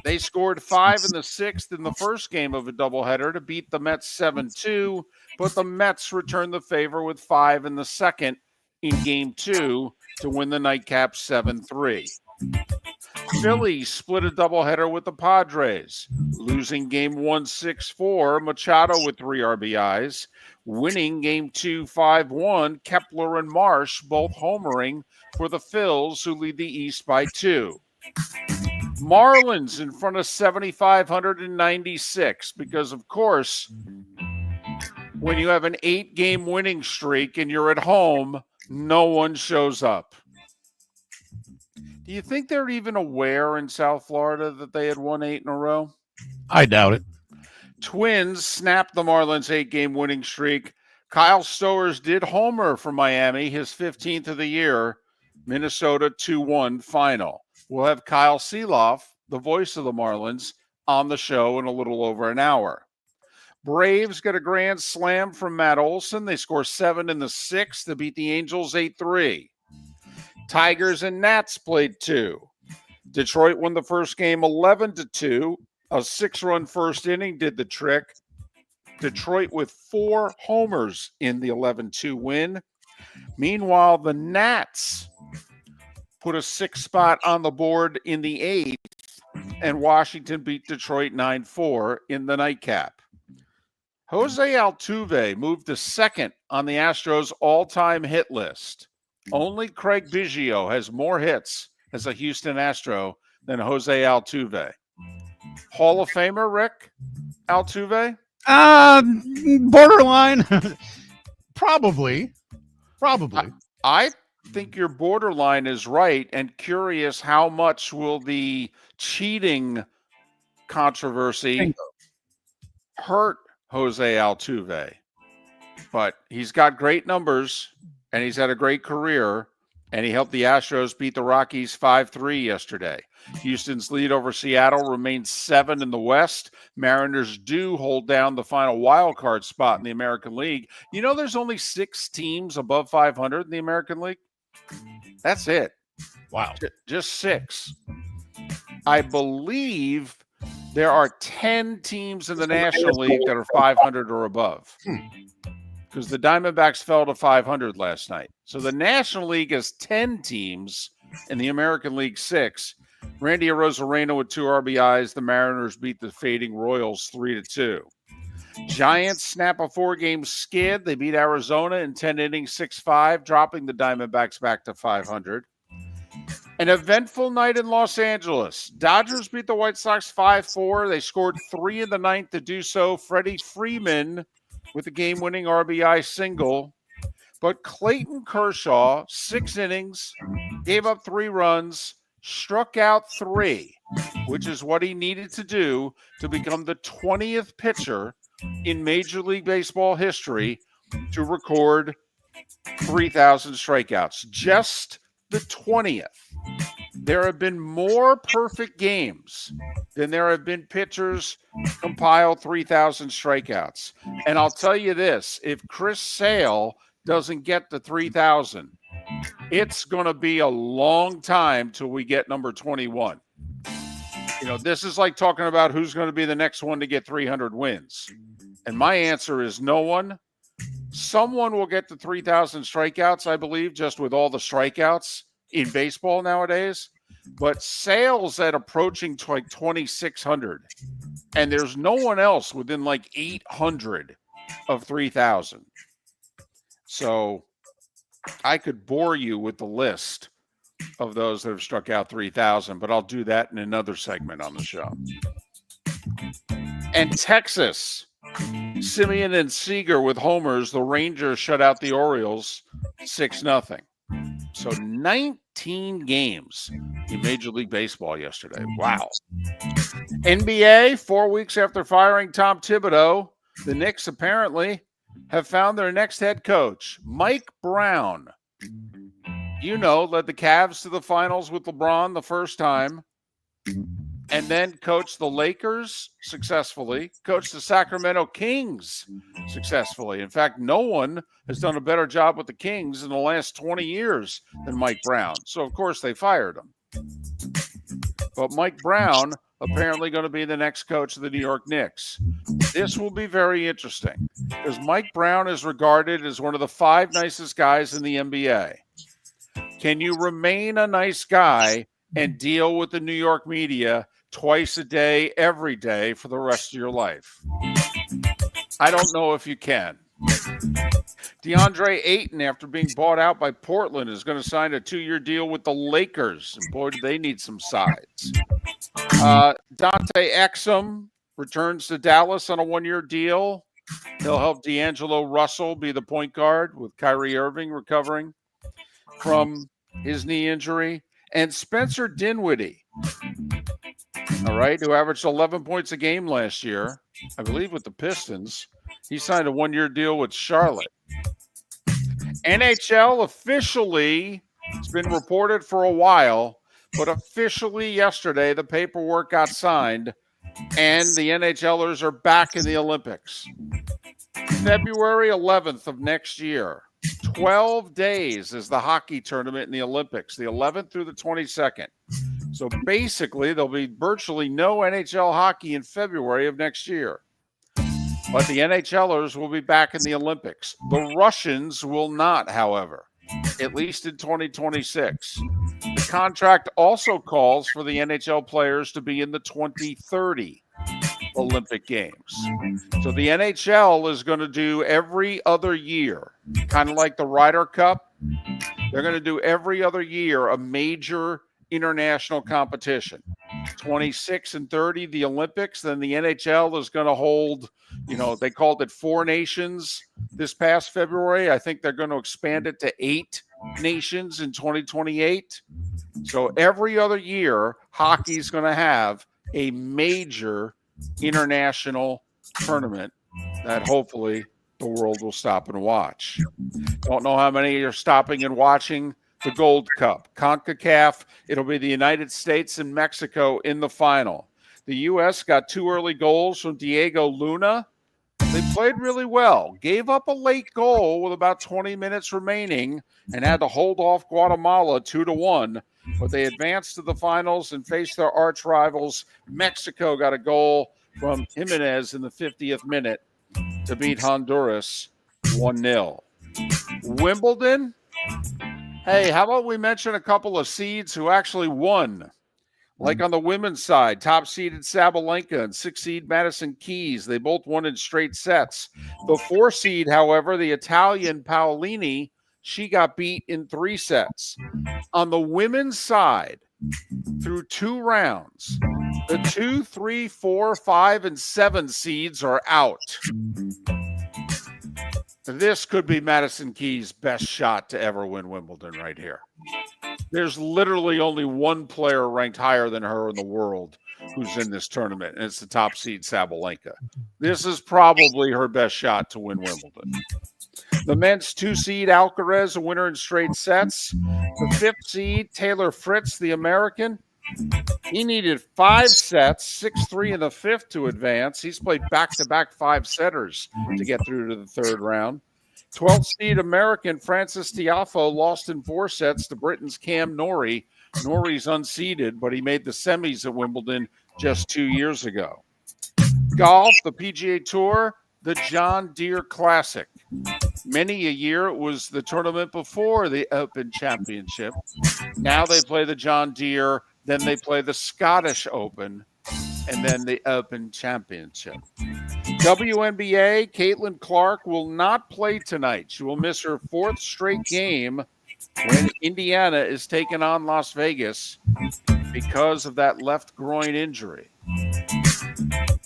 [SPEAKER 2] They scored 5 in the 6th in the first game of a doubleheader to beat the Mets 7-2, but the Mets returned the favor with 5 in the second in game 2 to win the nightcap 7-3. Philly split a doubleheader with the Padres, losing game 1 6-4, Machado with 3 RBIs, winning game 2 5-1, Kepler and Marsh both homering for the Phils, who lead the East by 2. Marlins in front of 7,596, because, of course, when you have an 8-game winning streak and you're at home, no one shows up. Do you think they're even aware in South Florida that they had won 8 in a row?
[SPEAKER 1] I doubt it.
[SPEAKER 2] Twins snapped the Marlins' 8-game winning streak. Kyle Stowers did homer for Miami, his 15th of the year. Minnesota 2-1 final. We'll have Kyle Seeloff, the voice of the Marlins, on the show in a little over an hour. Braves get a grand slam from Matt Olson. They score 7 in the 6th to beat the Angels 8-3. Tigers and Nats played 2. Detroit won the first game 11-2. A 6-run first inning did the trick. Detroit with 4 homers in the 11-2 win. Meanwhile, the Nats put a 6 spot on the board in the 8th, and Washington beat Detroit 9-4 in the nightcap. Jose Altuve moved to 2nd on the Astros all-time hit list. Only Craig Biggio has more hits as a Houston Astro than Jose Altuve. Hall of Famer, Rick Altuve?
[SPEAKER 1] Borderline. Probably.
[SPEAKER 2] I think your borderline is right, and curious how much will the cheating controversy hurt Jose Altuve. But he's got great numbers, and he's had a great career, and he helped the Astros beat the Rockies 5-3 yesterday. Houston's lead over Seattle remains 7 in the West. Mariners do hold down the final wild card spot in the American League. You know, there's only 6 teams above 500 in the American League. That's it.
[SPEAKER 1] Wow.
[SPEAKER 2] Just 6. I believe there are 10 teams in the National League that are 500 or above. because the Diamondbacks fell to 500 last night. So the National League has 10 teams and the American League 6. Randy Arozarena with 2 RBIs. The Mariners beat the fading Royals 3-2. Giants snap a 4-game skid. They beat Arizona in 10 innings, 6-5, dropping the Diamondbacks back to 500. An eventful night in Los Angeles. Dodgers beat the White Sox 5-4. They scored 3 in the ninth to do so. Freddie Freeman with a game-winning RBI single. But Clayton Kershaw, 6 innings, gave up 3 runs, struck out 3, which is what he needed to do to become the 20th pitcher in Major League Baseball history to record 3,000 strikeouts. Just the 20th. There have been more perfect games than there have been pitchers compile 3,000 strikeouts. And I'll tell you this, if Chris Sale doesn't get to 3,000, it's going to be a long time till we get number 21. You know, this is like talking about who's going to be the next one to get 300 wins. And my answer is no one. Someone will get to 3,000 strikeouts, I believe, just with all the strikeouts in baseball nowadays. But Sale's at approaching like 2,600. And there's no one else within like 800 of 3,000. So I could bore you with the list of those that have struck out 3,000, but I'll do that in another segment on the show. And Texas, Simeon and Seager with homers. The Rangers shut out the Orioles 6-0. So 19 games in Major League Baseball yesterday. Wow. NBA, 4 weeks after firing Tom Thibodeau, the Knicks apparently have found their next head coach, Mike Brown. You know, led the Cavs to the finals with LeBron the first time, and then coached the Lakers successfully, coached the Sacramento Kings successfully. In fact, no one has done a better job with the Kings in the last 20 years than Mike Brown. So, of course, they fired him. But Mike Brown apparently going to be the next coach of the New York Knicks. This will be very interesting because Mike Brown is regarded as one of the 5 nicest guys in the NBA. Can you remain a nice guy and deal with the New York media twice a day, every day for the rest of your life? I don't know if you can. DeAndre Ayton, after being bought out by Portland, is going to sign a 2-year deal with the Lakers. And boy, do they need some sides. Dante Exum returns to Dallas on a 1-year deal. He'll help D'Angelo Russell be the point guard with Kyrie Irving recovering from his knee injury. And Spencer Dinwiddie, all right, who averaged 11 points a game last year, I believe with the Pistons. He signed a 1-year deal with Charlotte. NHL officially, it's been reported for a while, but officially yesterday the paperwork got signed and the NHLers are back in the Olympics. February 11th of next year. 12 days is the hockey tournament in the Olympics, the 11th through the 22nd. So basically, there'll be virtually no NHL hockey in February of next year. But the NHLers will be back in the Olympics. The Russians will not, however, at least in 2026. The contract also calls for the NHL players to be in the 2030 Olympic Games. So the NHL is going to do every other year, kind of like the Ryder Cup. They're going to do every other year a major international competition. 26 and 30, the Olympics. Then the NHL is going to hold, you know, they called it 4 nations this past February. I think they're going to expand it to 8 nations in 2028. So every other year, hockey is going to have a major international tournament that hopefully the world will stop and watch. Don't know how many are stopping and watching the Gold Cup. CONCACAF, it'll be the United States and Mexico in the final. The U.S. got 2 early goals from Diego Luna. They played really well, gave up a late goal with about 20 minutes remaining and had to hold off Guatemala 2-1, but they advanced to the finals and faced their arch rivals. Mexico got a goal from Jimenez in the 50th minute to beat Honduras 1-0. Wimbledon. Hey, how about we mention a couple of seeds who actually won? Like on the women's side, top seeded Sabalenka and 6 seed Madison Keys. They both won in straight sets. The 4 seed, however, the Italian Paolini, she got beat in 3 sets. On the women's side, through 2 rounds, the 2, 3, 4, 5, and 7 seeds are out. This could be Madison Keys' best shot to ever win Wimbledon right here. There's literally only one player ranked higher than her in the world who's in this tournament, and it's the top seed Sabalenka. This is probably her best shot to win Wimbledon. The men's 2 seed Alcaraz, a winner in straight sets. The 5th seed Taylor Fritz, the American. He needed 5 sets, 6-3 in the 5th to advance. He's played back-to-back 5-setters to get through to the 3rd round. 12th seed American Francis Tiafoe lost in 4 sets to Britain's Cam Norrie. Norrie's unseeded, but he made the semis at Wimbledon just 2 years ago. Golf, the PGA Tour, the John Deere Classic. Many a year it was the tournament before the Open Championship. Now they play the John Deere, then they play the Scottish Open, and then the Open Championship. WNBA, Caitlin Clark will not play tonight. She will miss her 4th straight game when Indiana is taking on Las Vegas because of that left groin injury.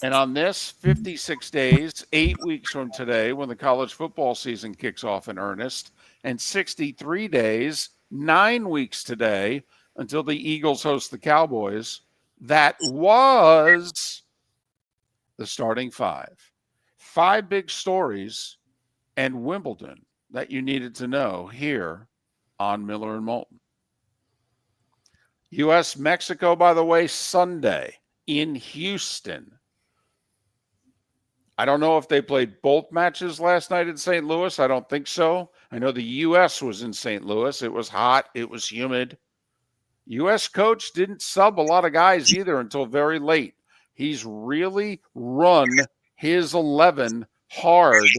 [SPEAKER 2] And on this 56 days, 8 weeks from today, when the college football season kicks off in earnest, and 63 days, 9 weeks today, until the Eagles host the Cowboys, that was the starting 5. 5 big stories and Wimbledon that you needed to know here on Miller and Moulton. U.S.-Mexico, by the way, Sunday in Houston. I don't know if they played both matches last night in St. Louis. I don't think so. I know the U.S. was in St. Louis. It was hot. It was humid. U.S. coach didn't sub a lot of guys either until very late. He's really run his 11 hard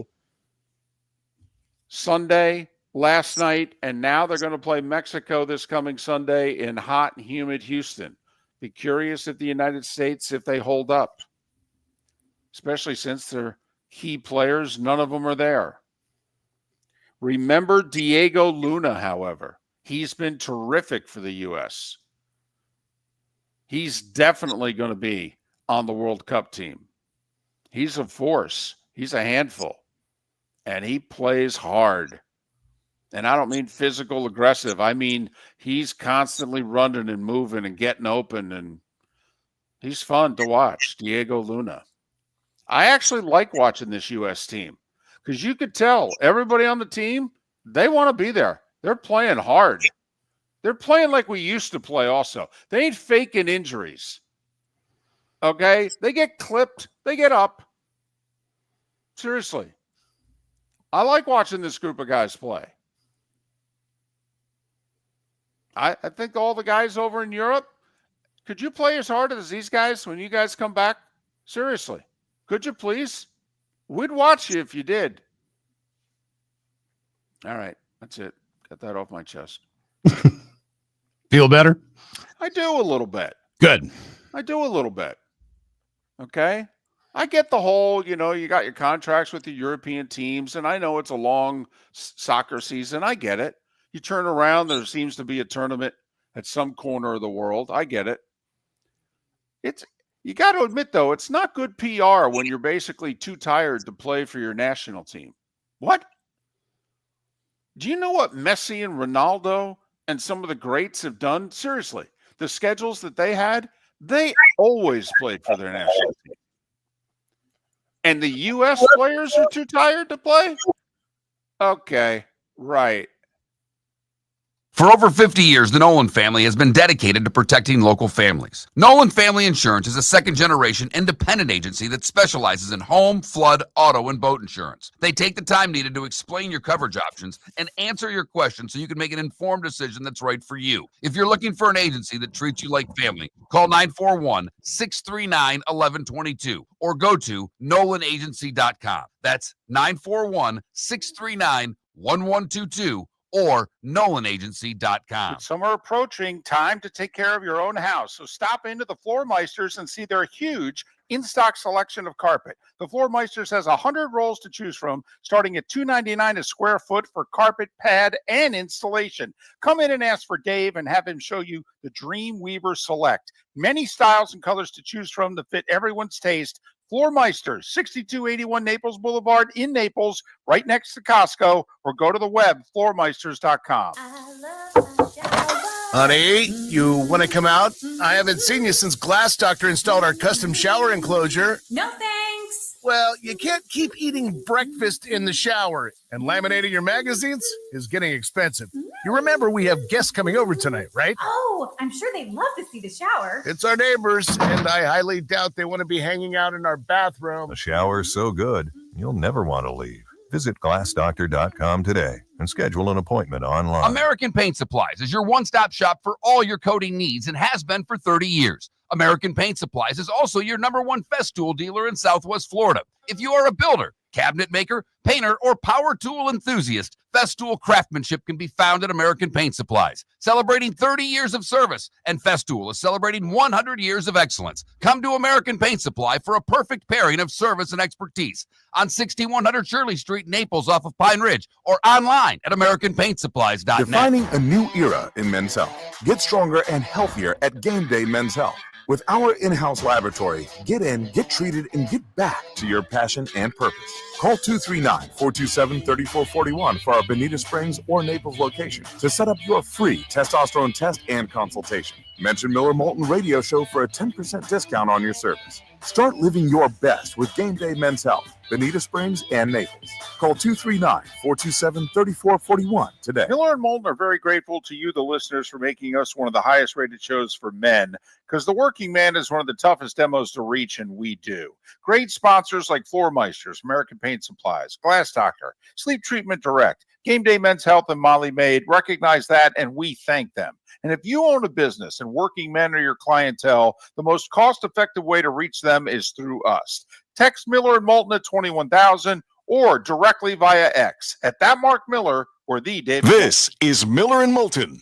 [SPEAKER 2] Sunday, last night, and now they're going to play Mexico this coming Sunday in hot and humid Houston. Be curious at the United States if they hold up, especially since their key players, none of them are there. Remember Diego Luna, however. He's been terrific for the U.S. He's definitely going to be on the World Cup team. He's a force. He's a handful. And he plays hard. And I don't mean physical aggressive. I mean he's constantly running and moving and getting open, and he's fun to watch, Diego Luna. I actually like watching this U.S. team because you could tell everybody on the team, they want to be there. They're playing hard. They're playing like we used to play also. They ain't faking injuries. Okay? They get clipped. They get up. Seriously. I like watching this group of guys play. I think all the guys over in Europe, could you play as hard as these guys when you guys come back? Seriously. Could you please? We'd watch you if you did. All right. That's it. Get that off my chest.
[SPEAKER 1] Feel better?
[SPEAKER 2] I do a little bit.
[SPEAKER 1] Good.
[SPEAKER 2] I do a little bit. Okay? I get the whole, you got your contracts with the European teams, and I know it's a long soccer season. I get it. You turn around, there seems to be a tournament at some corner of the world. I get it. You got to admit, though, it's not good PR when you're basically too tired to play for your national team. What? Do you know what Messi and Ronaldo and some of the greats have done? Seriously, the schedules that they had, they always played for their national team. And the U.S. players are too tired to play? Okay, right.
[SPEAKER 4] For over 50 years, the Nolan family has been dedicated to protecting local families. Nolan Family Insurance is a second-generation independent agency that specializes in home, flood, auto, and boat insurance. They take the time needed to explain your coverage options and answer your questions so you can make an informed decision that's right for you. If you're looking for an agency that treats you like family, call 941-639-1122 or go to nolanagency.com. That's 941-639-1122 or nolanagency.com.
[SPEAKER 2] With summer approaching, time to take care of your own house. So stop into the Floor Meisters and see their huge in-stock selection of carpet. The Floor Meisters has 100 rolls to choose from, starting at $2.99 a square foot for carpet, pad, and installation. Come in and ask for Dave and have him show you the Dream Weaver Select. Many styles and colors to choose from to fit everyone's taste. Floor Meisters, 6281 Naples Boulevard in Naples, right next to Costco, or go to the web, floormeisters.com.
[SPEAKER 6] Honey, you want to come out? I haven't seen you since Glass Doctor installed our custom shower enclosure.
[SPEAKER 7] No thanks.
[SPEAKER 6] Well, you can't keep eating breakfast in the shower, and laminating your magazines is getting expensive. You remember we have guests coming over tonight, right?
[SPEAKER 7] Oh, I'm sure they'd love to see the shower.
[SPEAKER 6] It's our neighbors, and I highly doubt they want to be hanging out in our bathroom.
[SPEAKER 8] The shower's so good, you'll never want to leave. Visit glassdoctor.com today and schedule an appointment online.
[SPEAKER 4] American Paint Supplies is your one-stop shop for all your coating needs and has been for 30 years. American Paint Supplies is also your #1 Festool dealer in Southwest Florida. If you are a builder, cabinet maker, painter, or power tool enthusiast, Festool craftsmanship can be found at American Paint Supplies. Celebrating 30 years of service, and Festool is celebrating 100 years of excellence. Come to American Paint Supply for a perfect pairing of service and expertise on 6100 Shirley Street, Naples, off of Pine Ridge, or online at AmericanPaintSupplies.net.
[SPEAKER 5] Defining a new era in men's health. Get stronger and healthier at Game Day Men's Health. With our in-house laboratory, get in, get treated, and get back to your passion and purpose. Call 239-427-3441 for our Bonita Springs or Naples location to set up your free testosterone test and consultation. Mention Miller Moulton Radio Show for a 10% discount on your service. Start living your best with Game Day Men's Health, Bonita Springs and Naples. Call 239-427-3441 today.
[SPEAKER 2] Miller and Moulton are very grateful to you, the listeners, for making us one of the highest rated shows for men, because the working man is one of the toughest demos to reach, and we do. Great sponsors like Floor Meisters, American Paint Supplies, Glass Doctor, Sleep Treatment Direct, Game Day Men's Health, and Molly Maid recognize that, and we thank them. And if you own a business and working men are your clientele, the most cost-effective way to reach them is through us. Text Miller and Moulton at 21,000 or directly via X at that Mark Miller or the David.
[SPEAKER 3] This is Miller and Moulton.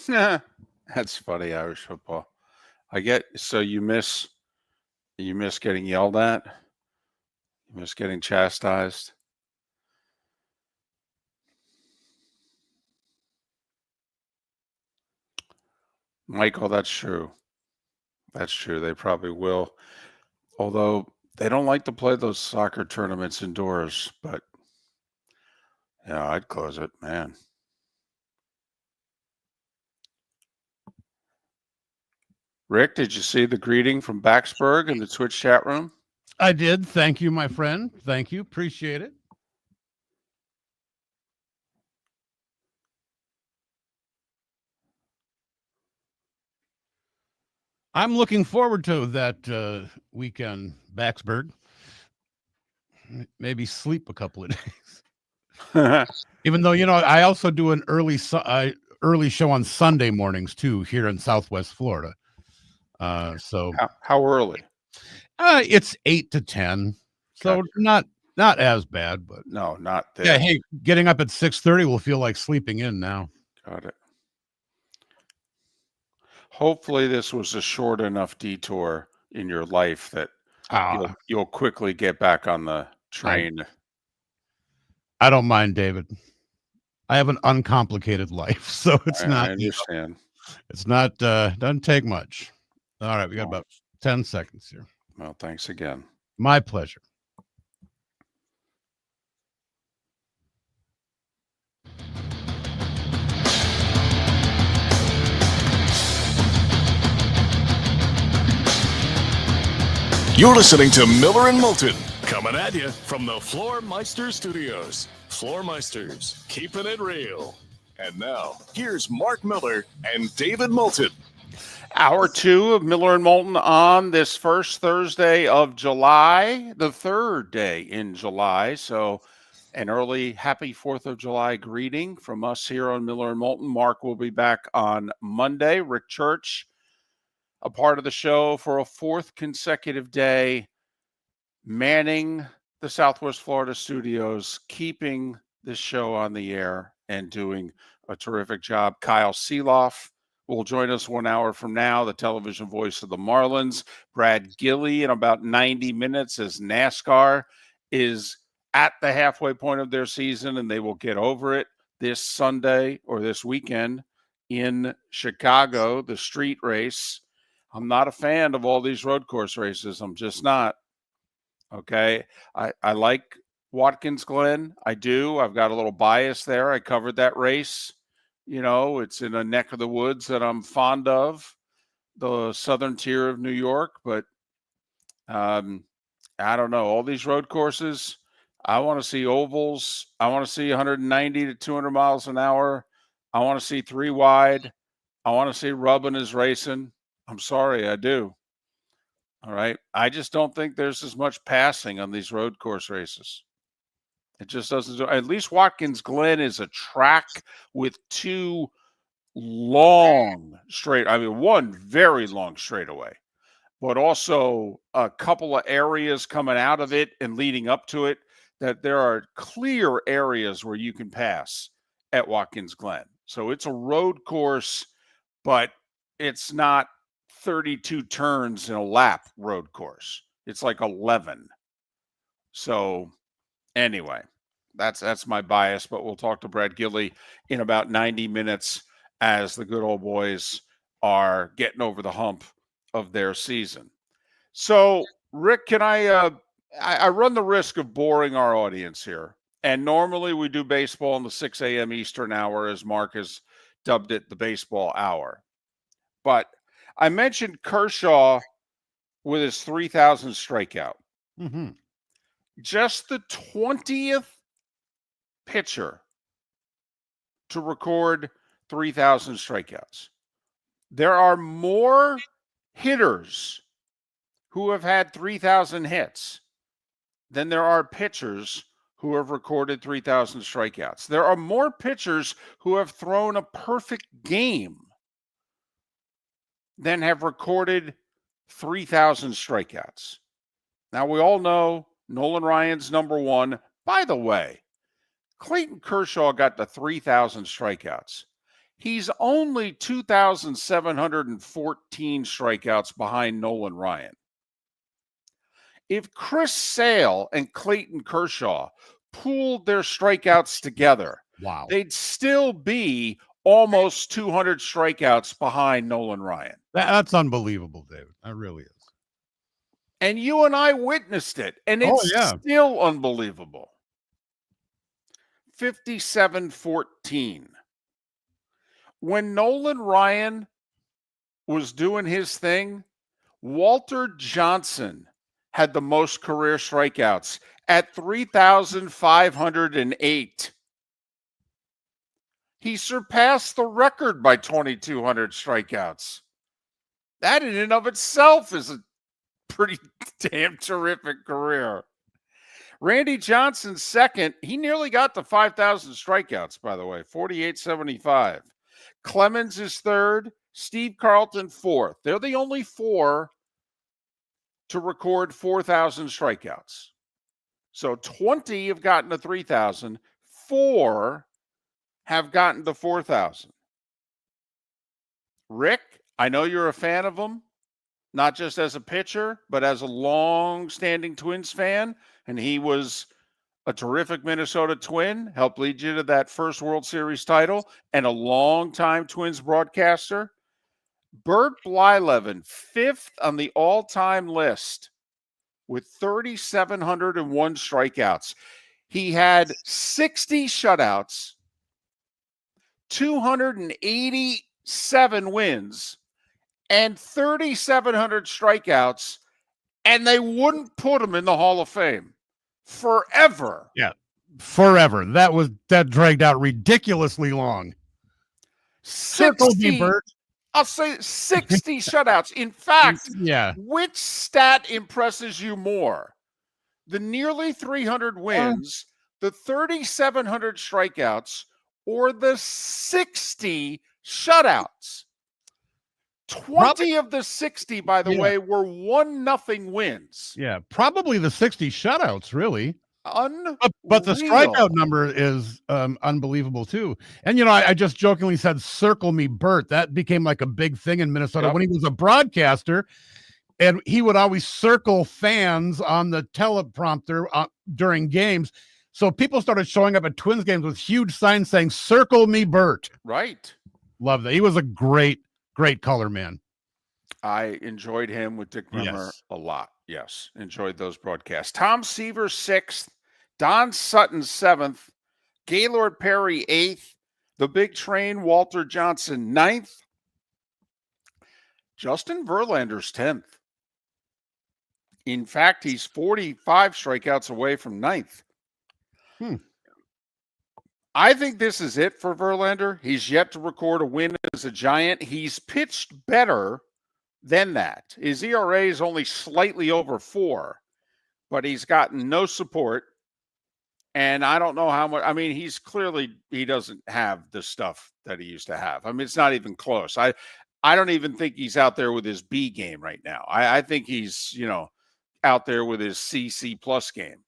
[SPEAKER 2] That's funny, Irish football. I get so you miss getting yelled at, you miss getting chastised. Michael, that's true. That's true. They probably will. Although they don't like to play those soccer tournaments indoors, but yeah, I'd close it, man. Rick, did you see the greeting from Backsburg in the Twitch chat room?
[SPEAKER 1] I did. Thank you, my friend. Thank you. Appreciate it. I'm looking forward to that weekend, Backsburg. Maybe sleep a couple of days. Even though, I also do an early show on Sunday mornings too here in Southwest Florida. So
[SPEAKER 2] how early?
[SPEAKER 1] It's 8 to 10, so not as bad, but
[SPEAKER 2] no, not there.
[SPEAKER 1] Yeah, hey, getting up at 6:30 will feel like sleeping in now.
[SPEAKER 2] Got it. Hopefully, this was a short enough detour in your life that you'll quickly get back on the train.
[SPEAKER 1] I don't mind, David. I have an uncomplicated life, so it's not.
[SPEAKER 2] I understand.
[SPEAKER 1] It's not. Doesn't take much. All right, we got about 10 seconds here.
[SPEAKER 2] Well, thanks again.
[SPEAKER 1] My pleasure.
[SPEAKER 3] You're listening to Miller and Moulton, coming at you from the Floor Meister Studios. Floor Meisters, keeping it real. And now, here's Mark Miller and David Moulton.
[SPEAKER 2] Hour 2 of Miller and Moulton on this first Thursday of July, the third day in July. So an early happy 4th of July greeting from us here on Miller and Moulton. Mark will be back on Monday. Rick Church, a part of the show for a fourth consecutive day, manning the Southwest Florida studios, keeping this show on the air and doing a terrific job. Kyle Seeloff will join us 1 hour from now, the television voice of the Marlins. Brad Gilley in about 90 minutes as NASCAR is at the halfway point of their season, and they will get over it this Sunday or this weekend in Chicago, the street race. I'm not a fan of all these road course races. I'm just not. Okay. I like Watkins Glen. I do. I've got a little bias there. I covered that race. It's in a neck of the woods that I'm fond of, the southern tier of New York. But I don't know. All these road courses, I want to see ovals. I want to see 190 to 200 miles an hour. I want to see 3 wide. I want to see rubbing is racing. I'm sorry, I do. All right. I just don't think there's as much passing on these road course races. It just doesn't. At least Watkins Glen is a track with 2 long one very long straightaway, but also a couple of areas coming out of it and leading up to it that there are clear areas where you can pass at Watkins Glen. So it's a road course, but it's not 32 turns in a lap road course. It's like 11. So anyway, that's my bias, but we'll talk to Brad Gilley in about 90 minutes as the good old boys are getting over the hump of their season. So, Rick, can I run the risk of boring our audience here. And normally we do baseball in the 6 a.m. Eastern hour, as Mark has dubbed it, the baseball hour. But I mentioned Kershaw with his 3,000 strikeout.
[SPEAKER 1] Mm-hmm.
[SPEAKER 2] Just the 20th pitcher to record 3,000 strikeouts. There are more hitters who have had 3,000 hits than there are pitchers who have recorded 3,000 strikeouts. There are more pitchers who have thrown a perfect game than have recorded 3,000 strikeouts. Now, we all know Nolan Ryan's number 1. By the way, Clayton Kershaw got to 3,000 strikeouts. He's only 2,714 strikeouts behind Nolan Ryan. If Chris Sale and Clayton Kershaw pooled their strikeouts together,
[SPEAKER 1] Wow.
[SPEAKER 2] they'd still be almost 200 strikeouts behind Nolan Ryan.
[SPEAKER 1] That's unbelievable, David. That really is.
[SPEAKER 2] And you and I witnessed it, and
[SPEAKER 1] Oh,
[SPEAKER 2] it's
[SPEAKER 1] yeah.
[SPEAKER 2] still unbelievable. 57-14. When Nolan Ryan was doing his thing, Walter Johnson had the most career strikeouts at 3,508. He surpassed the record by 2,200 strikeouts. That in and of itself is a pretty damn terrific career. Randy Johnson second. He nearly got to 5,000 strikeouts, by the way, 4,875. Clemens is third. Steve Carlton fourth. They're the only four to record 4,000 strikeouts. So 20 have gotten to 3,000. 4 have gotten to 4,000. Rick, I know you're a fan of him, not just as a pitcher, but as a long-standing Twins fan, and he was a terrific Minnesota Twin, helped lead you to that first World Series title, and a long-time Twins broadcaster. Bert Blyleven, 5th on the all-time list with 3,701 strikeouts. He had 60 shutouts, 287 wins, and 3,700 strikeouts, and they wouldn't put him in the Hall of Fame forever.
[SPEAKER 1] Yeah, forever. That dragged out ridiculously long.
[SPEAKER 2] 60,
[SPEAKER 1] Bert.
[SPEAKER 2] I'll say 60 shutouts. In fact,
[SPEAKER 1] Yeah.
[SPEAKER 2] which stat impresses you more? The nearly 300 wins, the 3,700 strikeouts, or the 60 shutouts? 20 of the 60, by the way, were 1-0 wins.
[SPEAKER 1] Yeah, probably the 60 shutouts, really.
[SPEAKER 2] Unreal.
[SPEAKER 1] But the strikeout number is unbelievable, too. And, I just jokingly said, circle me, Bert. That became like a big thing in Minnesota when he was a broadcaster. And he would always circle fans on the teleprompter during games. So people started showing up at Twins games with huge signs saying, circle me, Bert.
[SPEAKER 2] Right.
[SPEAKER 1] Love that. He was a great color man.
[SPEAKER 2] I enjoyed him with Dick Bremer a lot. Yes, enjoyed those broadcasts. Tom Seaver 6th, Don Sutton 7th, Gaylord Perry 8th, the Big Train Walter Johnson 9th, Justin Verlander's 10th. In fact, he's 45 strikeouts away from 9th. I think this is it for Verlander. He's yet to record a win as a Giant. He's pitched better than that. His ERA is only slightly over 4, but he's gotten no support. And I don't know how much. I mean, he doesn't have the stuff that he used to have. I mean, it's not even close. I don't even think he's out there with his B game right now. I think he's, out there with his C plus game.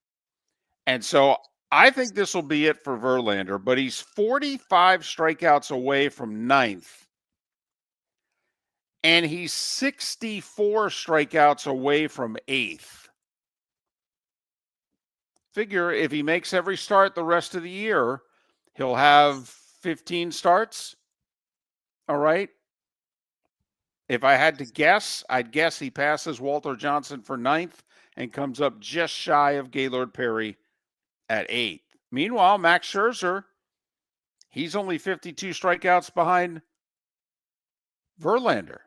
[SPEAKER 2] And so I think this will be it for Verlander, but he's 45 strikeouts away from 9th. And he's 64 strikeouts away from 8th. Figure if he makes every start the rest of the year, he'll have 15 starts. All right. If I had to guess, I'd guess he passes Walter Johnson for 9th and comes up just shy of Gaylord Perry at 8th. Meanwhile, Max Scherzer, he's only 52 strikeouts behind Verlander.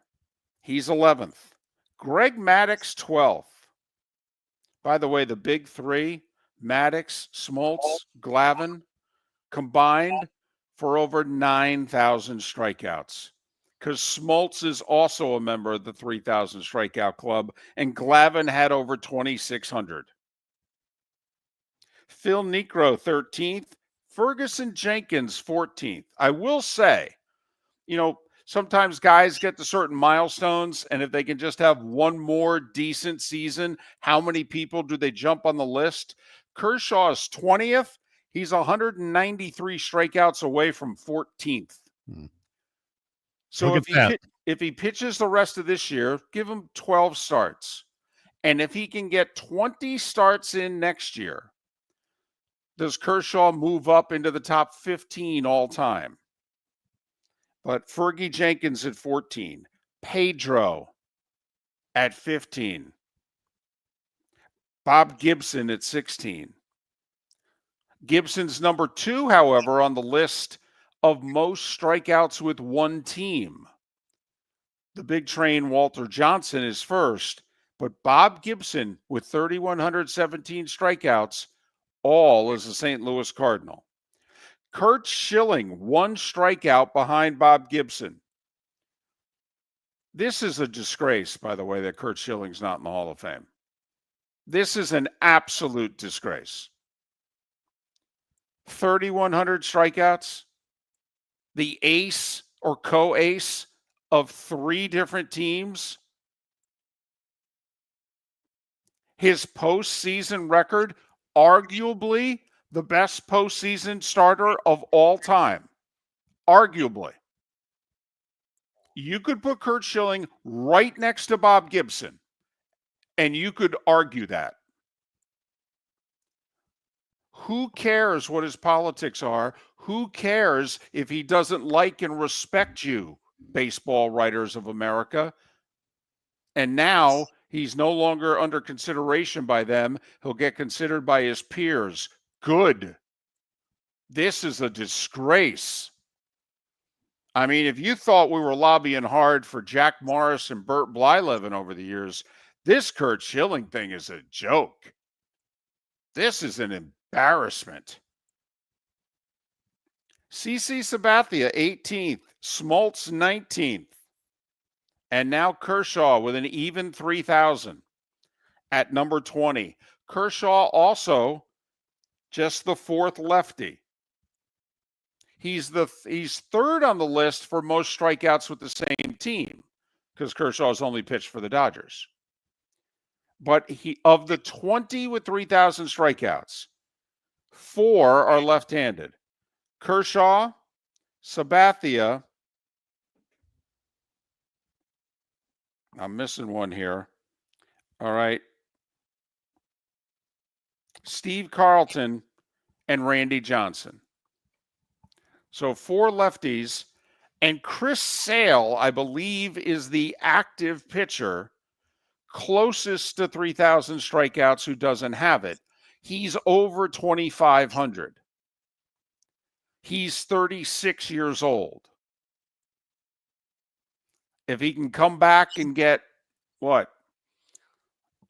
[SPEAKER 2] He's 11th. Greg Maddux, 12th. By the way, the big three, Maddux, Smoltz, Glavine, combined for over 9,000 strikeouts. Because Smoltz is also a member of the 3,000 strikeout club, and Glavine had over 2,600. Phil Niekro, 13th. Ferguson Jenkins, 14th. I will say, sometimes guys get to certain milestones, and if they can just have one more decent season, how many people do they jump on the list? Kershaw is 20th. He's 193 strikeouts away from 14th. So
[SPEAKER 1] Look at that.
[SPEAKER 2] if he pitches the rest of this year, give him 12 starts. And if he can get 20 starts in next year, does Kershaw move up into the top 15 all time? But Fergie Jenkins at 14, Pedro at 15, Bob Gibson at 16. Gibson's number 2, however, on the list of most strikeouts with one team. The big train, Walter Johnson, is first, but Bob Gibson with 3,117 strikeouts, all as a St. Louis Cardinal. Curt Schilling, 1 strikeout behind Bob Gibson. This is a disgrace, by the way, that Curt Schilling's not in the Hall of Fame. This is an absolute disgrace. 3,100 strikeouts, the ace or co-ace of 3 different teams. His postseason record, arguably the best postseason starter of all time. Arguably. You could put Curt Schilling right next to Bob Gibson, and you could argue that. Who cares what his politics are? Who cares if he doesn't like and respect you, baseball writers of America? And now he's no longer under consideration by them. He'll get considered by his peers. Good. This is a disgrace. I mean, if you thought we were lobbying hard for Jack Morris and Burt Blyleven over the years, this Curt Schilling thing is a joke. This is an embarrassment. CC Sabathia, 18th. Smoltz, 19th. And now Kershaw with an even 3,000 at number 20. Kershaw also just the 4th lefty. He's third on the list for most strikeouts with the same team because Kershaw's only pitched for the Dodgers. But of the 20 with 3,000 strikeouts, 4 are left-handed. Kershaw, Sabathia. I'm missing one here. All right. Steve Carlton and Randy Johnson. So 4 lefties. And Chris Sale, I believe, is the active pitcher closest to 3,000 strikeouts who doesn't have it. He's over 2,500. He's 36 years old. If he can come back and get,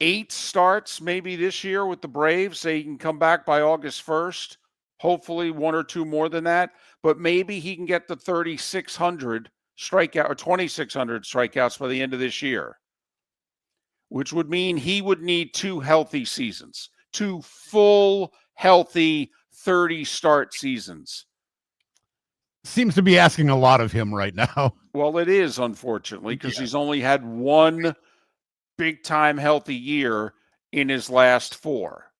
[SPEAKER 2] 8 starts maybe this year with the Braves, say he can come back by August 1st, hopefully 1 or 2 more than that, but maybe he can get to 3,600 strikeout or 2,600 strikeouts by the end of this year, which would mean he would need 2 healthy seasons, 2 full, healthy 30-start seasons.
[SPEAKER 1] Seems to be asking a lot of him right now.
[SPEAKER 2] Well, it is, unfortunately, because he's only had 1 big-time healthy year in his last 4.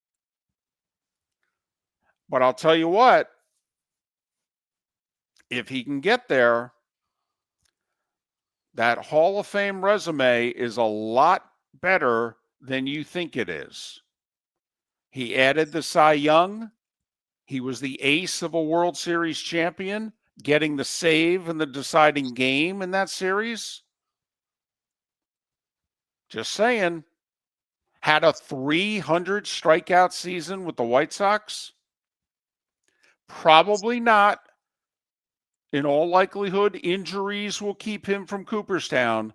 [SPEAKER 2] But I'll tell you what, if he can get there, that Hall of Fame resume is a lot better than you think it is. He added the Cy Young. He was the ace of a World Series champion, getting the save in the deciding game in that series. Just saying. Had a 300 strikeout season with the White Sox. Probably not. In all likelihood, injuries will keep him from Cooperstown.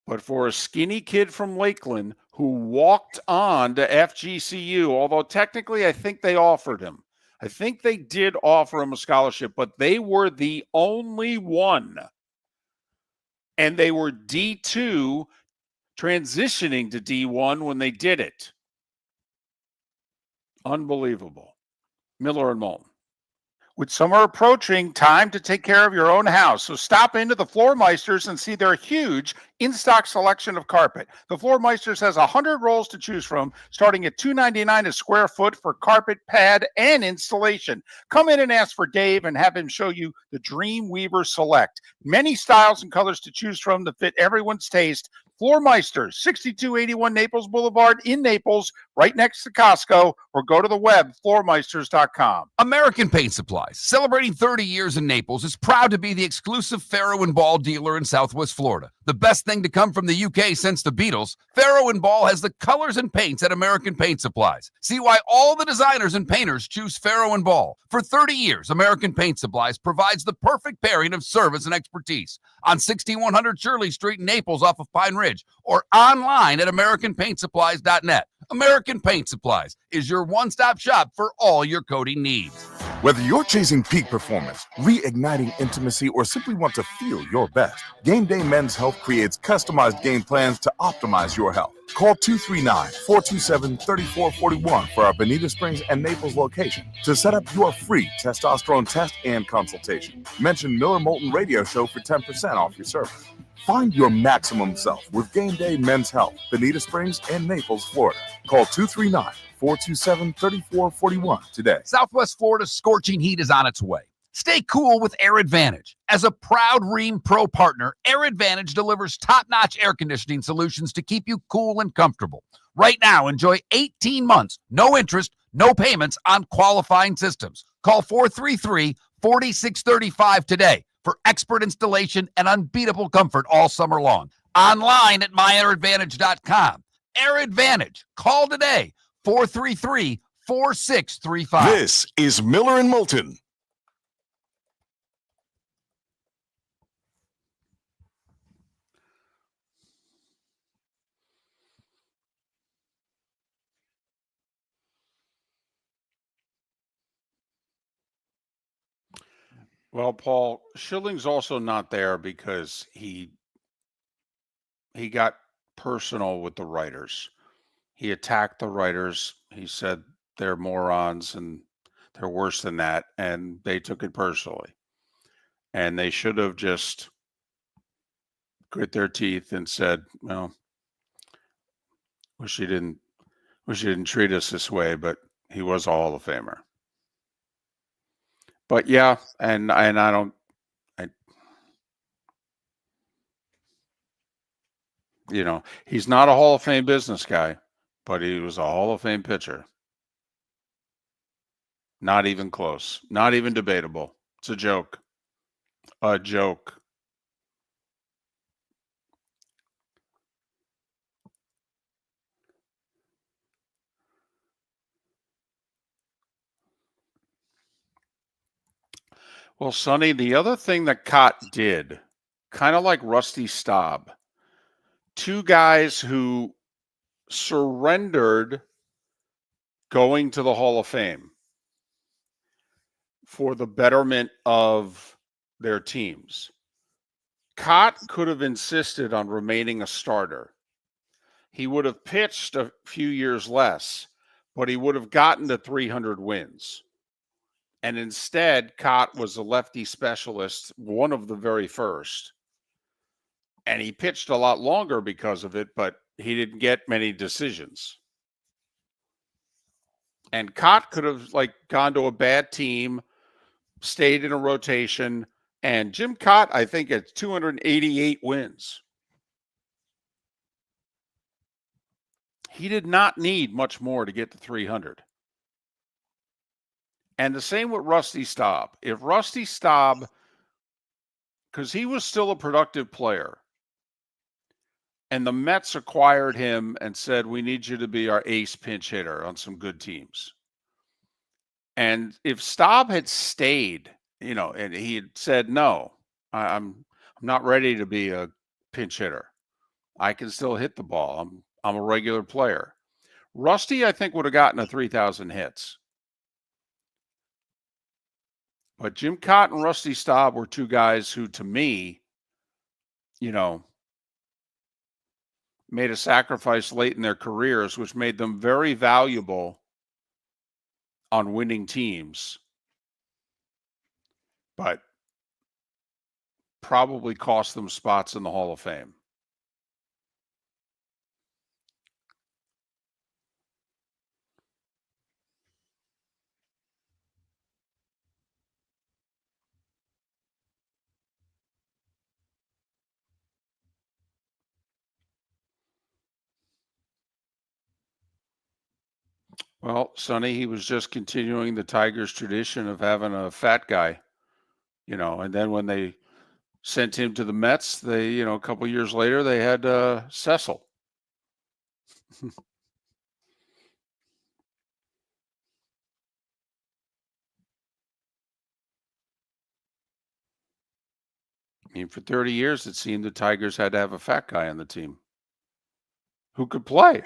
[SPEAKER 2] But for a skinny kid from Lakeland who walked on to FGCU, although technically I think they offered him. I think they did offer him a scholarship, but they were the only one. And they were D2 transitioning to D1 when they did it. Unbelievable. Miller and Moulton. With summer approaching, time to take care of your own house. So stop into the Floor Meisters and see their huge in-stock selection of carpet. The Floor Meisters has 100 rolls to choose from, starting at $2.99 a square foot for carpet, pad, and installation. Come in and ask for Dave and have him show you the Dream Weaver Select. Many styles and colors to choose from to fit everyone's taste. Floor Meisters, 6281 Naples Boulevard in Naples, right next to Costco, or go to the web, floormeisters.com.
[SPEAKER 4] American Paint Supplies, celebrating 30 years in Naples, is proud to be the exclusive Farrow & Ball dealer in Southwest Florida. The best thing to come from the UK since the Beatles, Farrow & Ball has the colors and paints at American Paint Supplies. See why all the designers and painters choose Farrow & Ball. For 30 years, American Paint Supplies provides the perfect pairing of service and expertise on 6100 Shirley Street in Naples off of Pine Ridge, or online at AmericanPaintSupplies.net. American Paint Supplies is your one-stop shop for all your coating needs.
[SPEAKER 5] Whether you're chasing peak performance, reigniting intimacy, or simply want to feel your best, Game Day Men's Health creates customized game plans to optimize your health. Call 239-427-3441 for our Bonita Springs and Naples location to set up your free testosterone test and consultation. Mention Miller Moulton Radio Show for 10% off your service. Find your maximum self with Game Day Men's Health, Bonita Springs and Naples, Florida. Call 239-427-3441 today.
[SPEAKER 4] Southwest Florida's scorching heat is on its way. Stay cool with Air Advantage. As a proud Rheem Pro partner, Air Advantage delivers top-notch air conditioning solutions to keep you cool and comfortable. Right now, enjoy 18 months, no interest, no payments on qualifying systems. Call 433-4635 today for expert installation and unbeatable comfort all summer long. Online at myairadvantage.com. Air Advantage. Call today, 433-4635.
[SPEAKER 3] This is Miller and Moulton.
[SPEAKER 2] Well, Paul, Schilling's also not there because he got personal with the writers. He attacked the writers. He said they're morons and they're worse than that, and they took it personally. And they should have just grit their teeth and said, "Well, wish you didn't treat us this way, but he was a Hall of Famer." But yeah, and I don't, he's not a Hall of Fame business guy, but he was a Hall of Fame pitcher. Not even close. Not even debatable. It's a joke. A joke. Well, Sonny, the other thing that Cott did, kind of like Rusty Staub, two guys who surrendered going to the Hall of Fame for the betterment of their teams. Cott could have insisted on remaining a starter. He would have pitched a few years less, but he would have gotten to 300 wins. And instead, Cott was a lefty specialist, one of the very first. And he pitched a lot longer because of it, but he didn't get many decisions. And Cott could have gone to a bad team, stayed in a rotation, and Jim Cott, I think, at 288 wins. He did not need much more to get to 300. And the same with Rusty Staub. If Rusty Staub, because he was still a productive player, and the Mets acquired him and said, "We need you to be our ace pinch hitter on some good teams." And if Staub had stayed, and he had said, "No, I'm not ready to be a pinch hitter. I can still hit the ball. I'm a regular player." Rusty, I think, would have gotten 3,000 hits. But Jim Cott and Rusty Staub were two guys who, to me, made a sacrifice late in their careers, which made them very valuable on winning teams. but probably cost them spots in the Hall of Fame. Well, Sonny, he was just continuing the Tigers' tradition of having a fat guy, and then when they sent him to the Mets, they, a couple years later, they had Cecil. I mean, for 30 years, it seemed the Tigers had to have a fat guy on the team who could play.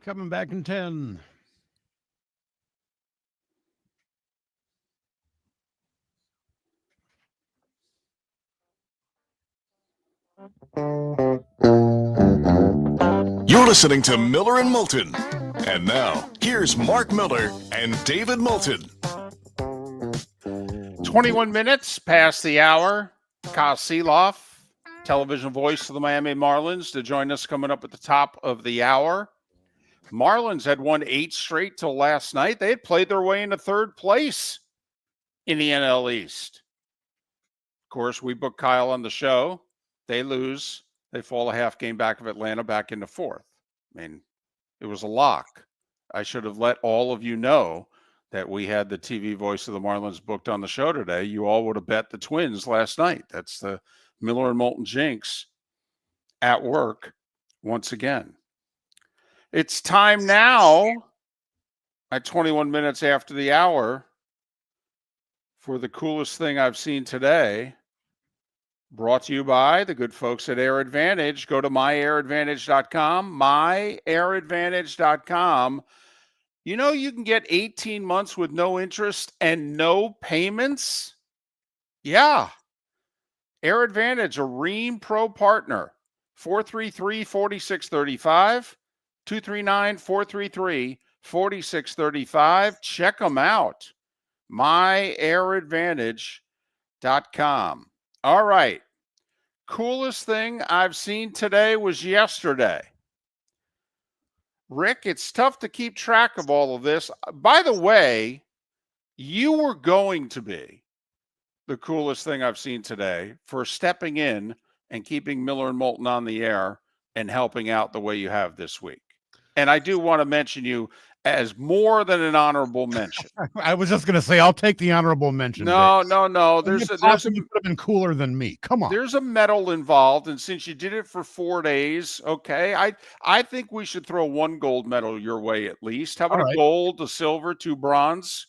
[SPEAKER 1] Coming back in 10.
[SPEAKER 3] You're listening to Miller and Moulton. And now, here's Mark Miller and David Moulton.
[SPEAKER 2] 21 minutes past the hour. Kyle Seeloff, television voice of the Miami Marlins, to join us coming up at the top of the hour. Marlins had won 8 straight till last night. They had played their way into third place in the NL East. Of course, we booked Kyle on the show. They lose. They fall a half game back of Atlanta back into fourth. I mean, it was a lock. I should have let all of you know that we had the TV voice of the Marlins booked on the show today. You all would have bet the Twins last night. That's the Miller and Moulton jinx at work once again. It's time now, at 21 minutes after the hour, for the coolest thing I've seen today. Brought to you by the good folks at Air Advantage. Go to myairadvantage.com, myairadvantage.com. You can get 18 months with no interest and no payments. Yeah. Air Advantage, a Ream Pro partner. 433-4635, 239-433-4635. Check them out. myairadvantage.com. All right. Coolest thing I've seen today was yesterday. Rick, it's tough to keep track of all of this. By the way, you were going to be the coolest thing I've seen today for stepping in and keeping Miller and Moulton on the air and helping out the way you have this week. And I do want to mention you as more than an honorable mention.
[SPEAKER 1] I was just going to say, I'll take the honorable mention.
[SPEAKER 2] No.
[SPEAKER 1] You could have been cooler than me. Come on.
[SPEAKER 2] There's a medal involved, and since you did it for 4 days, okay, I think we should throw 1 gold medal your way at least. How about a gold, a silver, 2 bronze?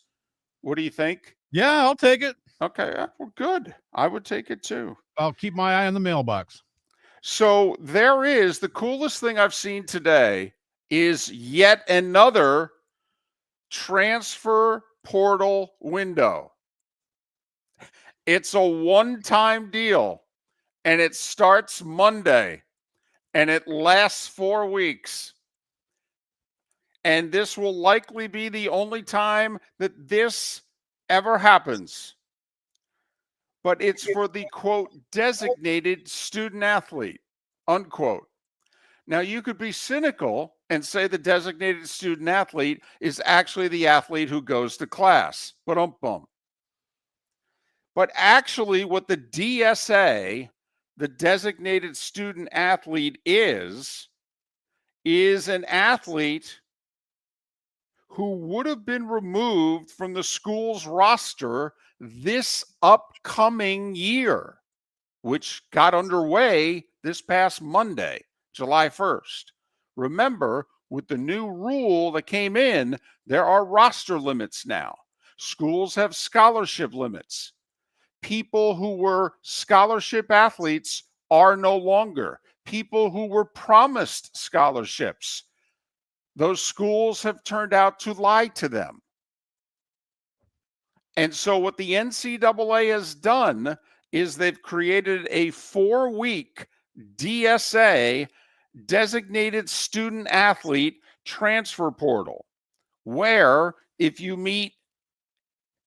[SPEAKER 2] What do you think?
[SPEAKER 1] Yeah, I'll take it.
[SPEAKER 2] Okay, well, good. I would take it too.
[SPEAKER 1] I'll keep my eye on the mailbox.
[SPEAKER 2] So there is the coolest thing I've seen today is yet another transfer portal window. It's a one-time deal, and it starts Monday, and it lasts 4 weeks. And this will likely be the only time that this ever happens. But it's for the, quote, designated student athlete, unquote. Now, you could be cynical and say the designated student athlete is actually the athlete who goes to class. But actually, what the DSA the designated student athlete is an athlete who would have been removed from the school's roster this upcoming year, which got underway this past Monday, July 1st. Remember, with the new rule that came in, there are roster limits now. Schools have scholarship limits. People who were scholarship athletes are no longer. People who were promised scholarships, those schools have turned out to lie to them. And so what the NCAA has done is they've created a 4-week DSA, designated student athlete transfer portal, where if you meet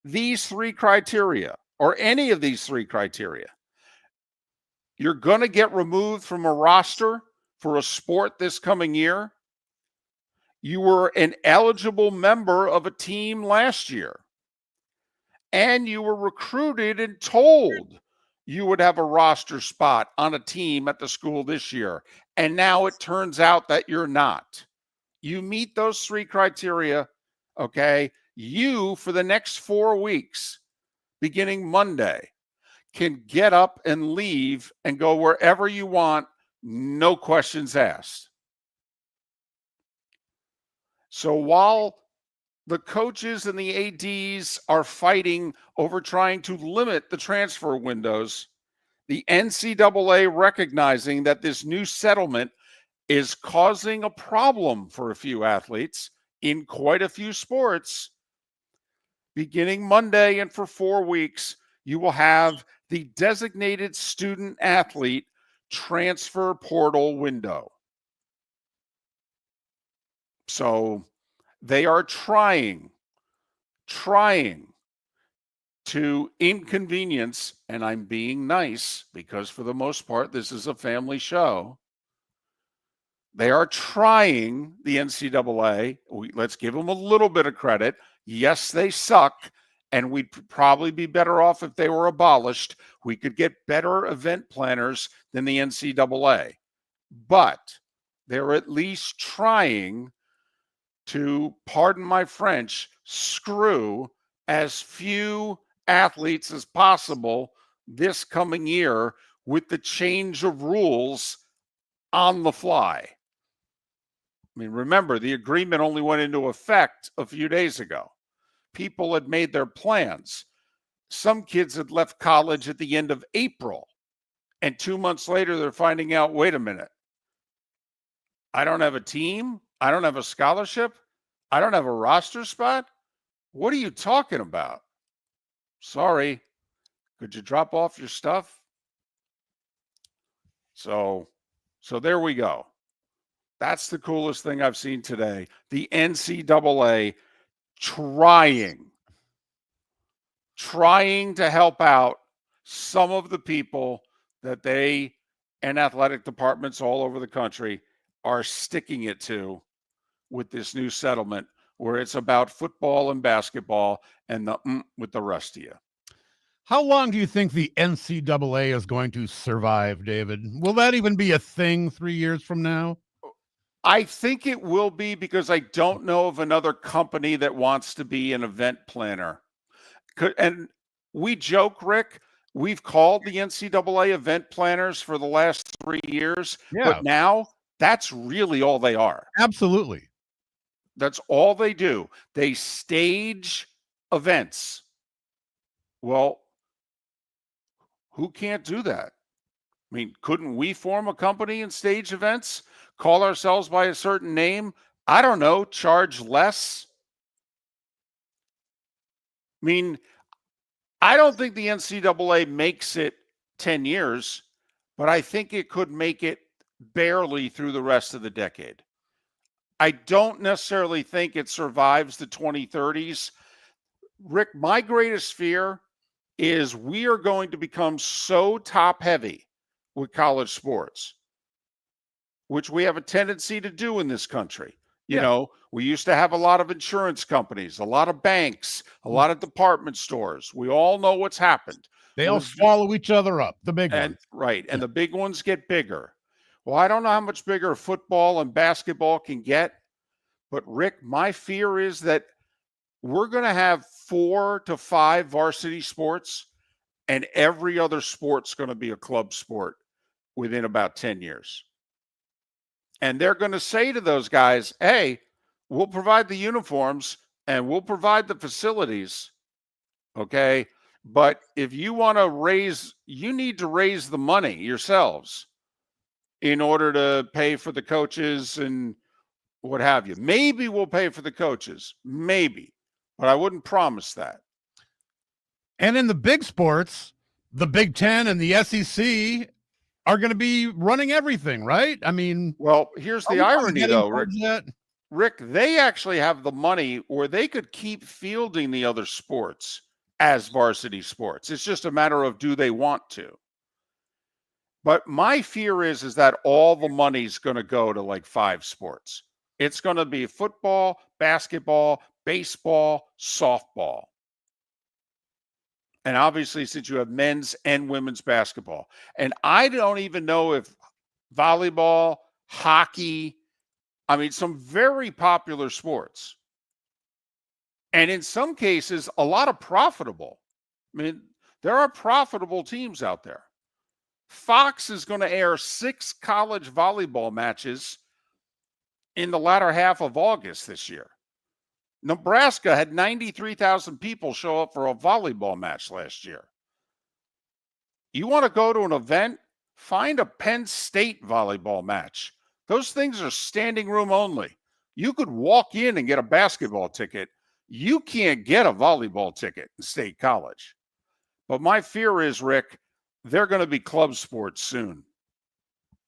[SPEAKER 2] these 3 criteria or any of these 3 criteria, you're going to get removed from a roster for a sport this coming year. You were an eligible member of a team last year, and you were recruited and told you would have a roster spot on a team at the school this year, and now it turns out that you're not. You meet those 3 criteria, okay? You, for the next 4 weeks, beginning Monday, can get up and leave and go wherever you want, no questions asked. So while the coaches and the ADs are fighting over trying to limit the transfer windows, the NCAA, recognizing that this new settlement is causing a problem for a few athletes in quite a few sports, beginning Monday and for 4 weeks, you will have the designated student athlete transfer portal window. So they are trying to inconvenience, and I'm being nice because for the most part, this is a family show. They are trying, the NCAA, let's give them a little bit of credit. Yes, they suck, and we'd probably be better off if they were abolished. We could get better event planners than the NCAA. But they're at least trying to, pardon my French, screw as few athletes as possible this coming year with the change of rules on the fly. I mean, remember, the agreement only went into effect a few days ago. People had made their plans. Some kids had left college at the end of April, and 2 months later, they're finding out, wait a minute, I don't have a team. I don't have a scholarship. I don't have a roster spot. What are you talking about? Sorry. Could you drop off your stuff? So there we go. That's the coolest thing I've seen today. The NCAA trying to help out some of the people that they and athletic departments all over the country are sticking it to with this new settlement, where it's about football and basketball and with the rest of you.
[SPEAKER 1] How long do you think the NCAA is going to survive, David? Will that even be a thing 3 years from now?
[SPEAKER 2] I think it will be, because I don't know of another company that wants to be an event planner. And we joke, Rick, we've called the NCAA event planners for the last 3 years, but now that's really all they are.
[SPEAKER 1] Absolutely.
[SPEAKER 2] That's all they do. They stage events. Well, who can't do that? I mean, couldn't we form a company and stage events? Call ourselves by a certain name? I don't know, charge less? I mean, I don't think the NCAA makes it 10 years, but I think it could make it barely through the rest of the decade. I don't necessarily think it survives the 2030s. Rick, my greatest fear is we are going to become so top heavy with college sports, which we have a tendency to do in this country. You
[SPEAKER 1] Yeah.
[SPEAKER 2] know, we used to have a lot of insurance companies, a lot of banks, a lot of department stores. We all know what's happened.
[SPEAKER 1] They
[SPEAKER 2] It
[SPEAKER 1] all
[SPEAKER 2] was
[SPEAKER 1] swallow each other up, the big
[SPEAKER 2] and
[SPEAKER 1] ones.
[SPEAKER 2] right, and
[SPEAKER 1] Yeah.
[SPEAKER 2] the big ones get bigger. Well, I don't know how much bigger football and basketball can get, but Rick, my fear is that we're going to have 4 to 5 varsity sports, and every other sport's going to be a club sport within about 10 years. And they're going to say to those guys, hey, we'll provide the uniforms and we'll provide the facilities. Okay. But if you want to raise, you need to raise the money yourselves in order to pay for the coaches and what have you. Maybe we'll pay for the coaches, maybe, but I wouldn't promise that.
[SPEAKER 1] And in the big sports, the Big Ten and the SEC are going to be running everything, right? I mean,
[SPEAKER 2] well, here's the
[SPEAKER 1] are we not
[SPEAKER 2] irony,
[SPEAKER 1] heading
[SPEAKER 2] though, Rick.
[SPEAKER 1] towards that?
[SPEAKER 2] Rick, they actually have the money where they could keep fielding the other sports as varsity sports. It's just a matter of do they want to. But my fear is that all the money's going to go to like 5 sports. It's going to be football, basketball, baseball, softball. And obviously, since you have men's and women's basketball. And I don't even know if volleyball, hockey, I mean, some very popular sports. And in some cases, a lot of profitable. I mean, there are profitable teams out there. Fox is going to air 6 college volleyball matches in the latter half of August this year. Nebraska had 93,000 people show up for a volleyball match last year. You want to go to an event? Find a Penn State volleyball match. Those things are standing room only. You could walk in and get a basketball ticket. You can't get a volleyball ticket in State College. But my fear is, Rick, they're going to be club sports soon.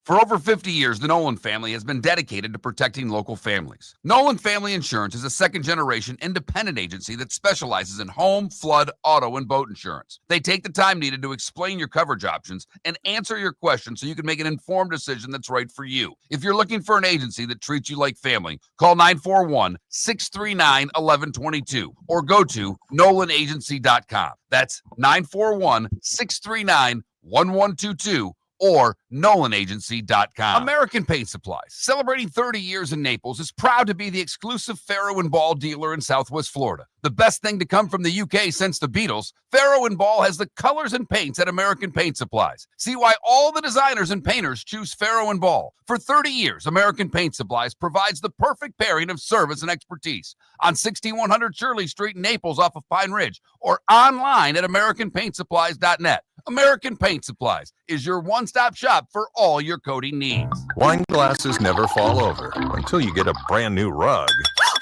[SPEAKER 4] For over 50 years, the Nolan family has been dedicated to protecting local families. Nolan Family Insurance is a second-generation independent agency that specializes in home, flood, auto, and boat insurance. They take the time needed to explain your coverage options and answer your questions so you can make an informed decision that's right for you. If you're looking for an agency that treats you like family, call 941-639-1122 or go to nolanagency.com. That's 941-639-1122 or NolanAgency.com. American Paint Supplies, celebrating 30 years in Naples, is proud to be the exclusive Farrow & Ball dealer in Southwest Florida. The best thing to come from the UK since the Beatles, Farrow & Ball has the colors and paints at American Paint Supplies. See why all the designers and painters choose Farrow & Ball. For 30 years, American Paint Supplies provides the perfect pairing of service and expertise on 6100 Shirley Street in Naples off of Pine Ridge or online at AmericanPaintSupplies.net. American Paint Supplies is your one-stop shop for all your coating needs.
[SPEAKER 8] Wine glasses never fall over until you get a brand new rug.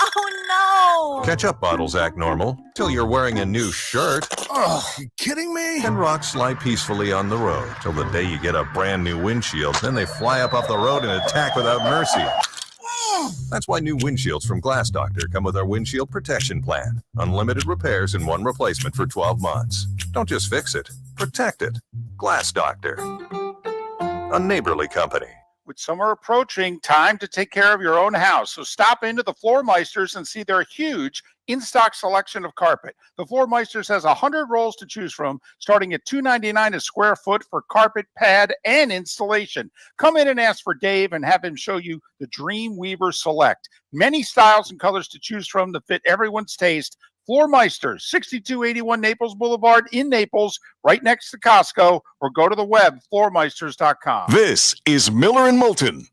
[SPEAKER 9] Oh, no!
[SPEAKER 8] Ketchup bottles act normal till you're wearing a new shirt.
[SPEAKER 6] Oh, you kidding me?
[SPEAKER 8] And rocks slide peacefully on the road till the day you get a brand new windshield. Then they fly up off the road and attack without mercy. That's why new windshields from Glass Doctor come with our windshield protection plan. Unlimited repairs and 1 replacement for 12 months. Don't just fix it, protect it. Glass Doctor, a neighborly company.
[SPEAKER 2] With summer approaching, time to take care of your own house. So stop into the Floormeisters and see their huge in-stock selection of carpet. The Floormeisters has 100 rolls to choose from, starting at $2.99 a square foot for carpet, pad, and installation. Come in and ask for Dave and have him show you the Dream Weaver Select. Many styles and colors to choose from to fit everyone's taste. Floormeisters, 6281 Naples Boulevard in Naples, right next to Costco, or go to the web, floormeisters.com.
[SPEAKER 3] This is Miller and Moulton.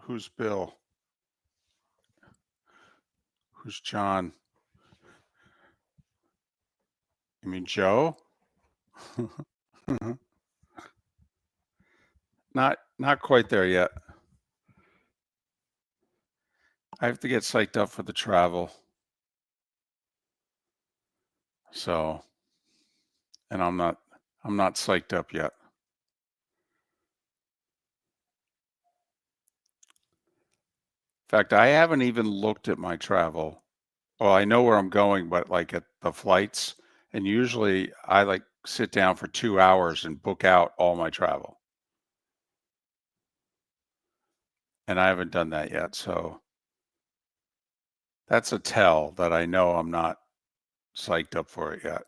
[SPEAKER 2] Who's Bill? Who's John? You mean Joe? Not quite there yet. I have to get psyched up for the travel. So, and I'm not psyched up yet. In fact, I haven't even looked at my travel. Well, I know where I'm going, but like at the flights, and usually I like sit down for 2 hours and book out all my travel. And I haven't done that yet. So that's a tell that I know I'm not psyched up for it yet.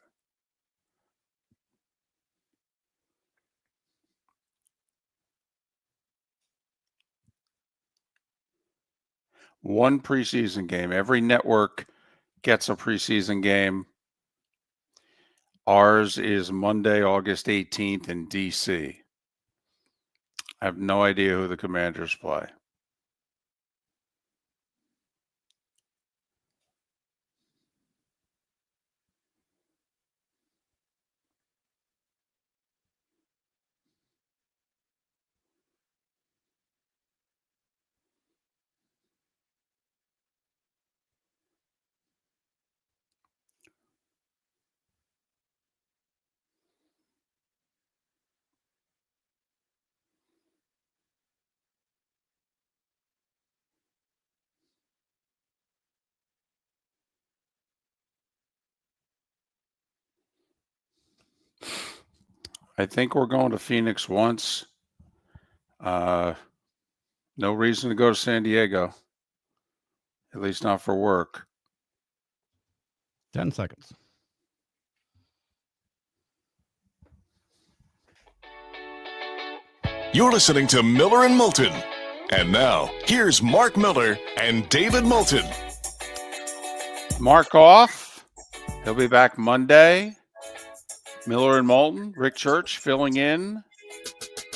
[SPEAKER 2] One preseason game. Every network gets a preseason game. Ours is Monday, August 18th in DC. I have no idea who the Commanders play. I think we're going to Phoenix once. No reason to go to San Diego, at least not for work.
[SPEAKER 1] 10 seconds.
[SPEAKER 3] You're listening to Miller and Moulton. And now, here's Mark Miller and David Moulton.
[SPEAKER 2] Mark off. He'll be back Monday. Miller and Moulton, Rick Church filling in.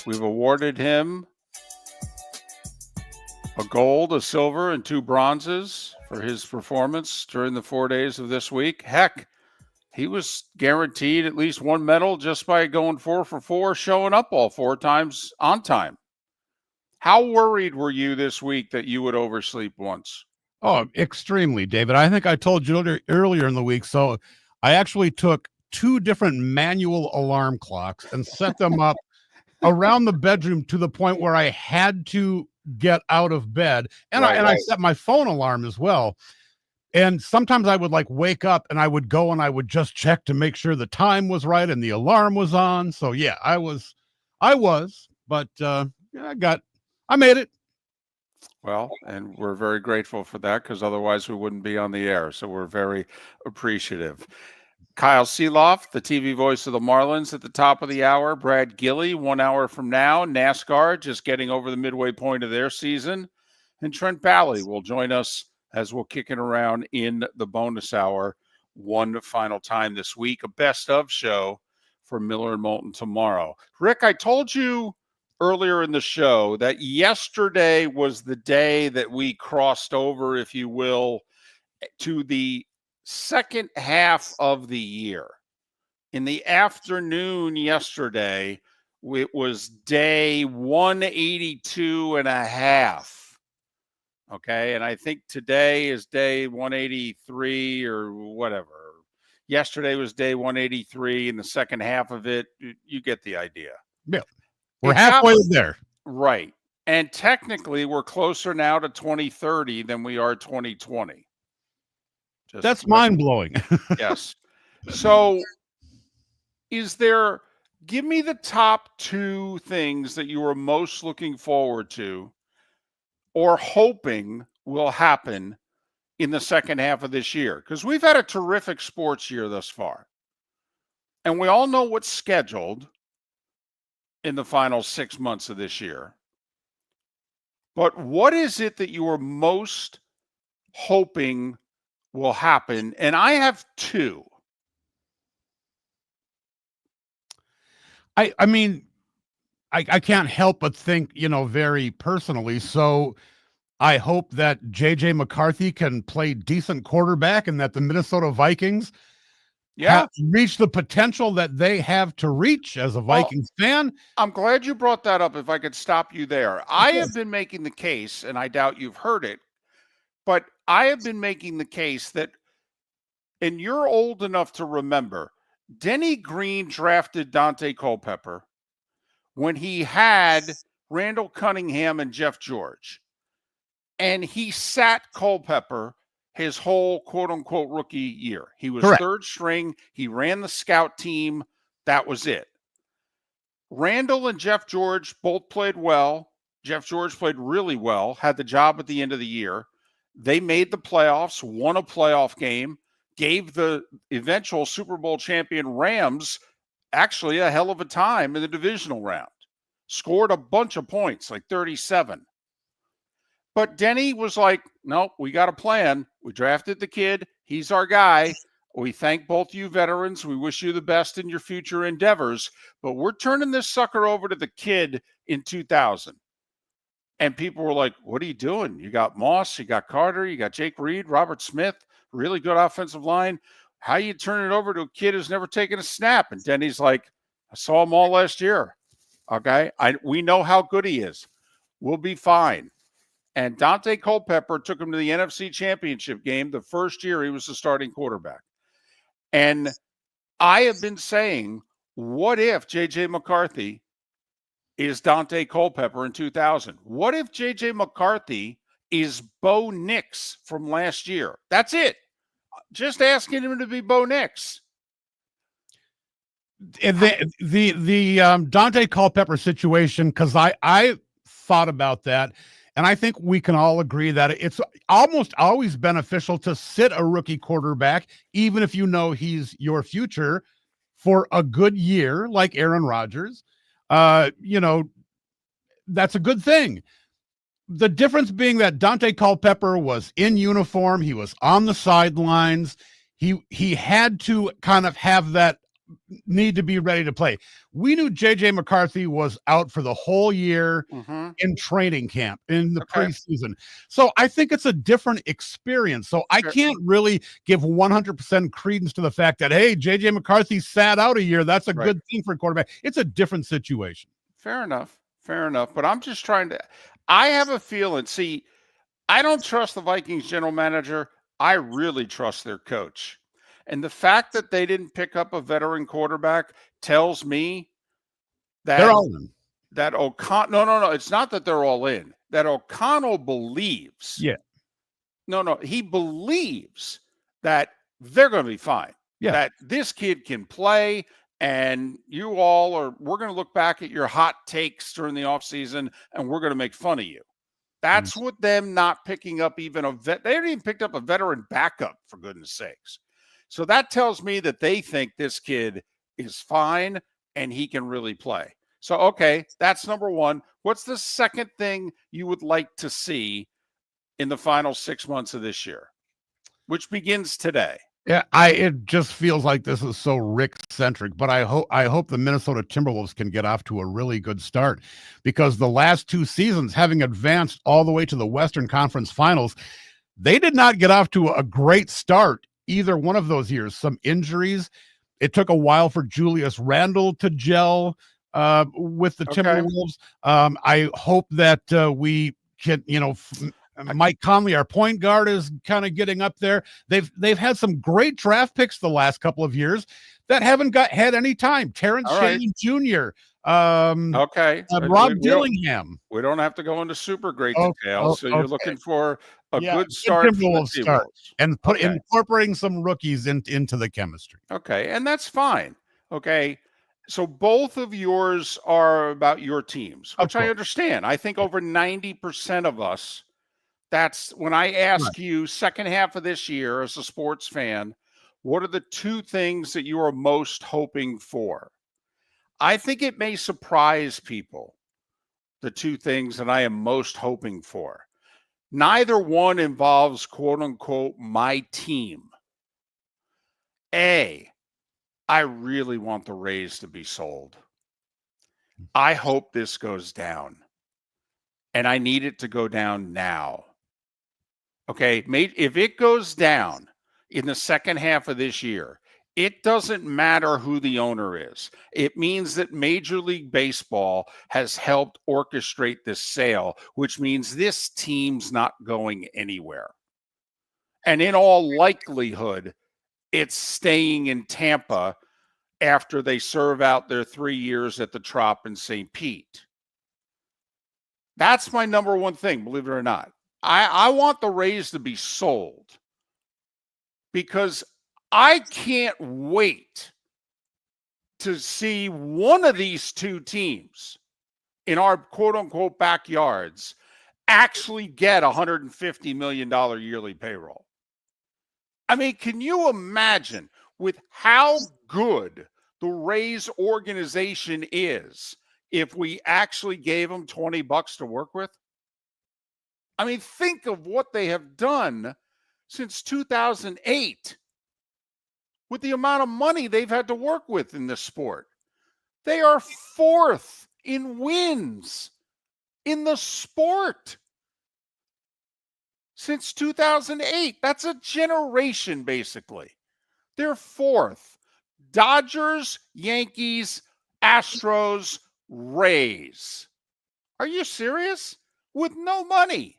[SPEAKER 2] We've awarded him a gold, a silver, and 2 bronzes for his performance during the 4 days of this week. Heck, he was guaranteed at least 1 medal just by going 4 for 4, showing up all 4 times on time. How worried were you this week that you would oversleep once?
[SPEAKER 1] Oh, extremely, David. I think I told you earlier in the week. So I actually took 2 different manual alarm clocks and set them up around the bedroom to the point where I had to get out of bed. And I set my phone alarm as well. And sometimes I would like wake up and I would go and I would just check to make sure the time was right and the alarm was on. So yeah, I was, but I made it.
[SPEAKER 2] Well, and we're very grateful for that because otherwise we wouldn't be on the air. So we're very appreciative. Kyle Seeloff, the TV voice of the Marlins at the top of the hour. Brad Gilley, 1 hour from now. NASCAR just getting over the midway point of their season. And Trent Bally will join us as we'll kick it around in the bonus hour one final time this week. A best of show for Miller and Moulton tomorrow. Rick, I told you earlier in the show that yesterday was the day that we crossed over, if you will, to the second half of the year. In the afternoon yesterday, it was day 182 and a half. Okay. And I think today is day 183 or whatever. Yesterday was day 183 and the second half of it. You get the idea.
[SPEAKER 1] Yeah. We're halfway there.
[SPEAKER 2] Right. And technically, we're closer now to 2030 than we are 2020.
[SPEAKER 1] That's mind-blowing.
[SPEAKER 2] Yes. So give me the top 2 things that you are most looking forward to or hoping will happen in the second half of this year? Because we've had a terrific sports year thus far. And we all know what's scheduled in the final 6 months of this year. But what is it that you are most hoping will happen? And I have 2.
[SPEAKER 1] I mean, I can't help but think, very personally. So I hope that JJ McCarthy can play decent quarterback and that the Minnesota Vikings
[SPEAKER 2] Yeah.
[SPEAKER 1] reach the potential that they have to reach as a Vikings fan.
[SPEAKER 2] I'm glad you brought that up. If I could stop you there, I have been making the case, and I doubt you've heard it, but I have been making the case that, and you're old enough to remember, Denny Green drafted Dante Culpepper when he had Randall Cunningham and Jeff George. And he sat Culpepper his whole quote-unquote rookie year. He was
[SPEAKER 1] Correct.
[SPEAKER 2] third string. He ran the scout team. That was it. Randall and Jeff George both played well. Jeff George played really well, had the job at the end of the year. They made the playoffs, won a playoff game, gave the eventual Super Bowl champion Rams actually a hell of a time in the divisional round. Scored a bunch of points, like 37. But Denny was like, nope, we got a plan. We drafted the kid. He's our guy. We thank both you veterans. We wish you the best in your future endeavors. But we're turning this sucker over to the kid in 2000. And people were like, what are you doing? You got Moss, you got Carter, you got Jake Reed, Robert Smith, really good offensive line. How you turn it over to a kid who's never taken a snap? And Denny's like, I saw him all last year. Okay, we know how good he is. We'll be fine. And Dante Culpepper took him to the NFC Championship game the first year he was the starting quarterback. And I have been saying, what if J.J. McCarthy is Dante Culpepper in 2000? What if J.J. McCarthy is Bo Nix from last year? That's it. Just asking him to be Bo Nix.
[SPEAKER 1] The Dante Culpepper situation, because I thought about that, and I think we can all agree that it's almost always beneficial to sit a rookie quarterback, even if you know he's your future, for a good year, like Aaron Rodgers. That's a good thing. The difference being that Dante Culpepper was in uniform, he was on the sidelines, he had to kind of have that need to be ready to play. We knew JJ McCarthy was out for the whole year in training camp, in the preseason. So I think it's a different experience. So I can't really give 100% credence to the fact that, hey, JJ McCarthy sat out a year. That's a good thing for a quarterback. It's a different situation.
[SPEAKER 2] Fair enough. But I'm just trying to, I have a feeling, see, I don't trust the Vikings general manager. I really trust their coach. And the fact that they didn't pick up a veteran quarterback tells me that
[SPEAKER 1] they're all in.
[SPEAKER 2] That O'Connell, no. It's not that they're all in. That O'Connell believes.
[SPEAKER 1] Yeah.
[SPEAKER 2] No. He believes that they're going to be fine.
[SPEAKER 1] Yeah.
[SPEAKER 2] That this kid can play, and we're going to look back at your hot takes during the offseason, and we're going to make fun of you. That's what them not picking up even they haven't even picked up a veteran backup, for goodness sakes. So that tells me that they think this kid is fine and he can really play. So, okay, that's number one. What's the second thing you would like to see in the final 6 months of this year, which begins today?
[SPEAKER 1] Yeah, it just feels like this is so Rick-centric, but I hope the Minnesota Timberwolves can get off to a really good start, because the last two seasons, having advanced all the way to the Western Conference Finals, they did not get off to a great start either one of those years. Some injuries. It took a while for Julius Randle to gel with the Timberwolves. I hope that we can, Mike Conley, our point guard, is kind of getting up there. They've had some great draft picks the last couple of years that haven't had any time. Terrence Shannon Jr. Rob Dillingham.
[SPEAKER 2] We don't have to go into super great detail. So you're looking for a good start for the Timberwolves.
[SPEAKER 1] And incorporating some rookies into the chemistry.
[SPEAKER 2] Okay, and that's fine. Okay, so both of yours are about your teams, which I understand. I think over 90% of us, that's when I ask you second half of this year as a sports fan, what are the two things that you are most hoping for? I think it may surprise people, the two things that I am most hoping for. Neither one involves, quote unquote, my team. I really want the Rays to be sold. I hope this goes down. And I need it to go down now. Okay, if it goes down in the second half of this year, it doesn't matter who the owner is. It means that Major League Baseball has helped orchestrate this sale, which means this team's not going anywhere. And in all likelihood, it's staying in Tampa after they serve out their 3 years at the Trop in St. Pete. That's my number one thing, believe it or not. I want the Rays to be sold because I can't wait to see one of these two teams in our quote-unquote backyards actually get $150 million yearly payroll. I mean, can you imagine with how good the Rays organization is if we actually gave them $20 to work with? I mean, think of what they have done since 2008 with the amount of money they've had to work with in this sport. They are fourth in wins in the sport since 2008. That's a generation, basically. They're fourth. Dodgers, Yankees, Astros, Rays. Are you serious? With no money.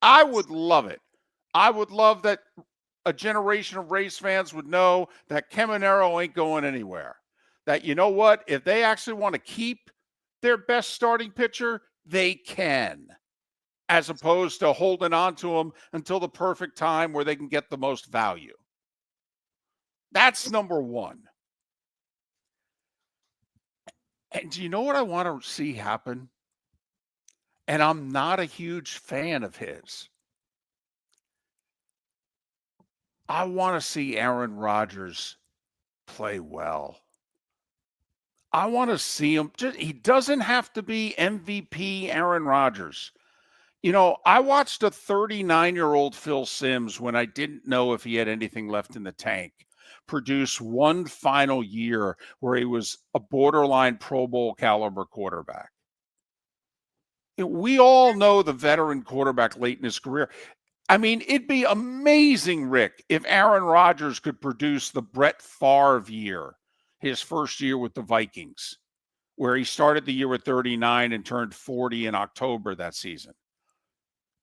[SPEAKER 2] I would love it. I would love that a generation of Rays fans would know that Caminero ain't going anywhere. That, you know what? If they actually want to keep their best starting pitcher, they can, as opposed to holding on to him until the perfect time where they can get the most value. That's number one. And do you know what I want to see happen? And I'm not a huge fan of his. I want to see Aaron Rodgers play well. I want to see him. He doesn't have to be MVP Aaron Rodgers. You know, I watched a 39-year-old Phil Simms when I didn't know if he had anything left in the tank produce one final year where he was a borderline Pro Bowl caliber quarterback. We all know the veteran quarterback late in his career. I mean, it'd be amazing, Rick, if Aaron Rodgers could produce the Brett Favre year, his first year with the Vikings, where he started the year with 39 and turned 40 in October that season.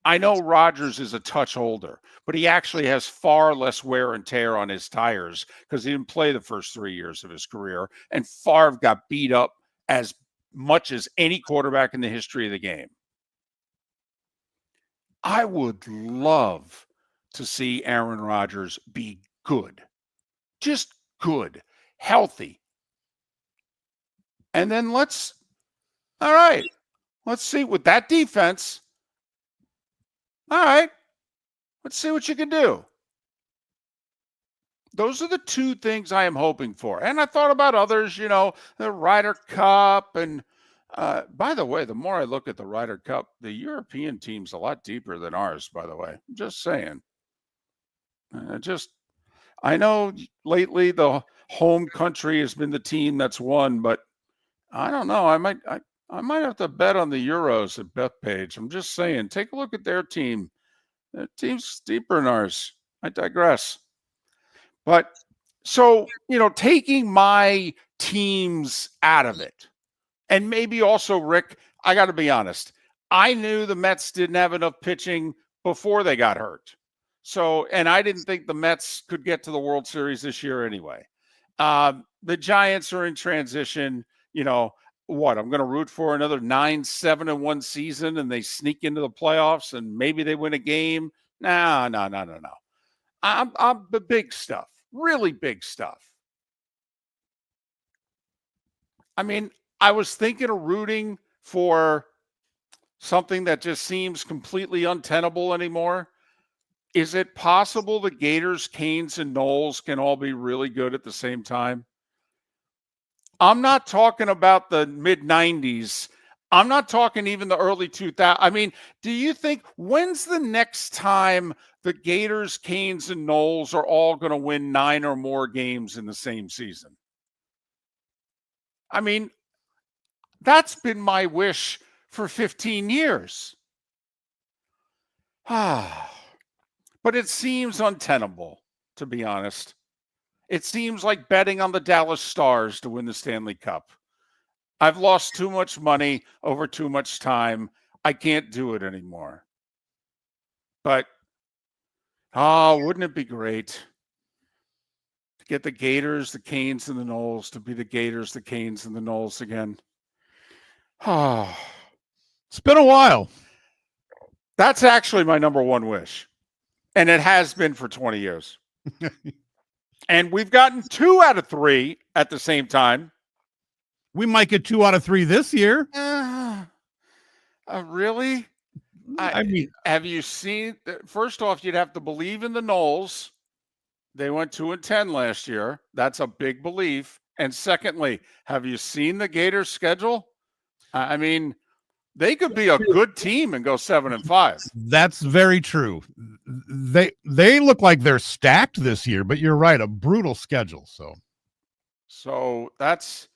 [SPEAKER 2] I know Rodgers is a touch older, but he actually has far less wear and tear on his tires because he didn't play the first 3 years of his career, and Favre got beat up as much as any quarterback in the history of the game. I would love to see Aaron Rodgers be good, just good, healthy. And then let's see with that defense. All right, let's see what you can do. Those are the two things I am hoping for. And I thought about others, you know, the Ryder Cup. And by the way, the more I look at the Ryder Cup, the European team's a lot deeper than ours, by the way. Just saying. I know lately the home country has been the team that's won, but I don't know. I might have to bet on the Euros at Bethpage. I'm just saying, take a look at their team. Their team's deeper than ours. I digress. But so, you know, taking my teams out of it, and maybe also, Rick, I got to be honest, I knew the Mets didn't have enough pitching before they got hurt. So, and I didn't think the Mets could get to the World Series this year anyway. The Giants are in transition. You know, what, I'm going to root for another 9-7-1 season and they sneak into the playoffs and maybe they win a game. No. I'm the big stuff, really big stuff. I mean, I was thinking of rooting for something that just seems completely untenable anymore. Is it possible the Gators, Canes, and Knowles can all be really good at the same time? I'm not talking about the mid-90s. I'm not talking even the early 2000s. I mean, do you think, when's the next time the Gators, Canes, and Knowles are all going to win 9 or more games in the same season? I mean, That's been my wish for 15 years. But it seems untenable, to be honest. It seems like betting on the Dallas Stars to win the Stanley Cup. I've lost too much money over too much time. I can't do it anymore. But, wouldn't it be great to get the Gators, the Canes, and the Knowles to be the Gators, the Canes, and the Knowles again?
[SPEAKER 1] It's been a while.
[SPEAKER 2] That's actually my number one wish. And it has been for 20 years. And we've gotten 2 out of 3 at the same time.
[SPEAKER 1] We might get 2 out of 3 this year.
[SPEAKER 2] Really?
[SPEAKER 1] I mean,
[SPEAKER 2] have you seen? First off, you'd have to believe in the Knowles. They went 2-10 last year. That's a big belief. And secondly, have you seen the Gators' schedule? I mean, they could be a good team and go 7-5.
[SPEAKER 1] That's very true. They look like they're stacked this year, but you're right, a brutal schedule.
[SPEAKER 2] So that's,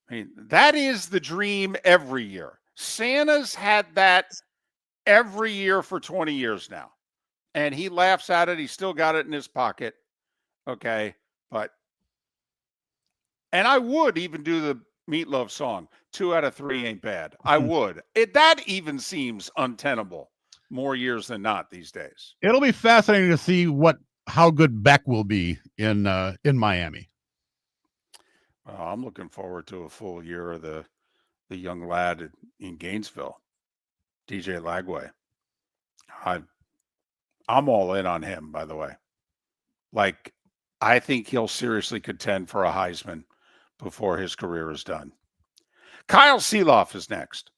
[SPEAKER 2] I mean, that is the dream every year. Santa's had that every year for 20 years now. And he laughs at it. He's still got it in his pocket. Okay. And I would even do the Meatloaf song. 2 out of 3 ain't bad. I would. That even seems untenable more years than not these days.
[SPEAKER 1] It'll be fascinating to see how good Beck will be in Miami.
[SPEAKER 2] Well, I'm looking forward to a full year of the young lad in Gainesville, DJ Lagway. I'm all in on him, by the way. Like, I think he'll seriously contend for a Heisman before his career is done. Kyle Seeloff is next.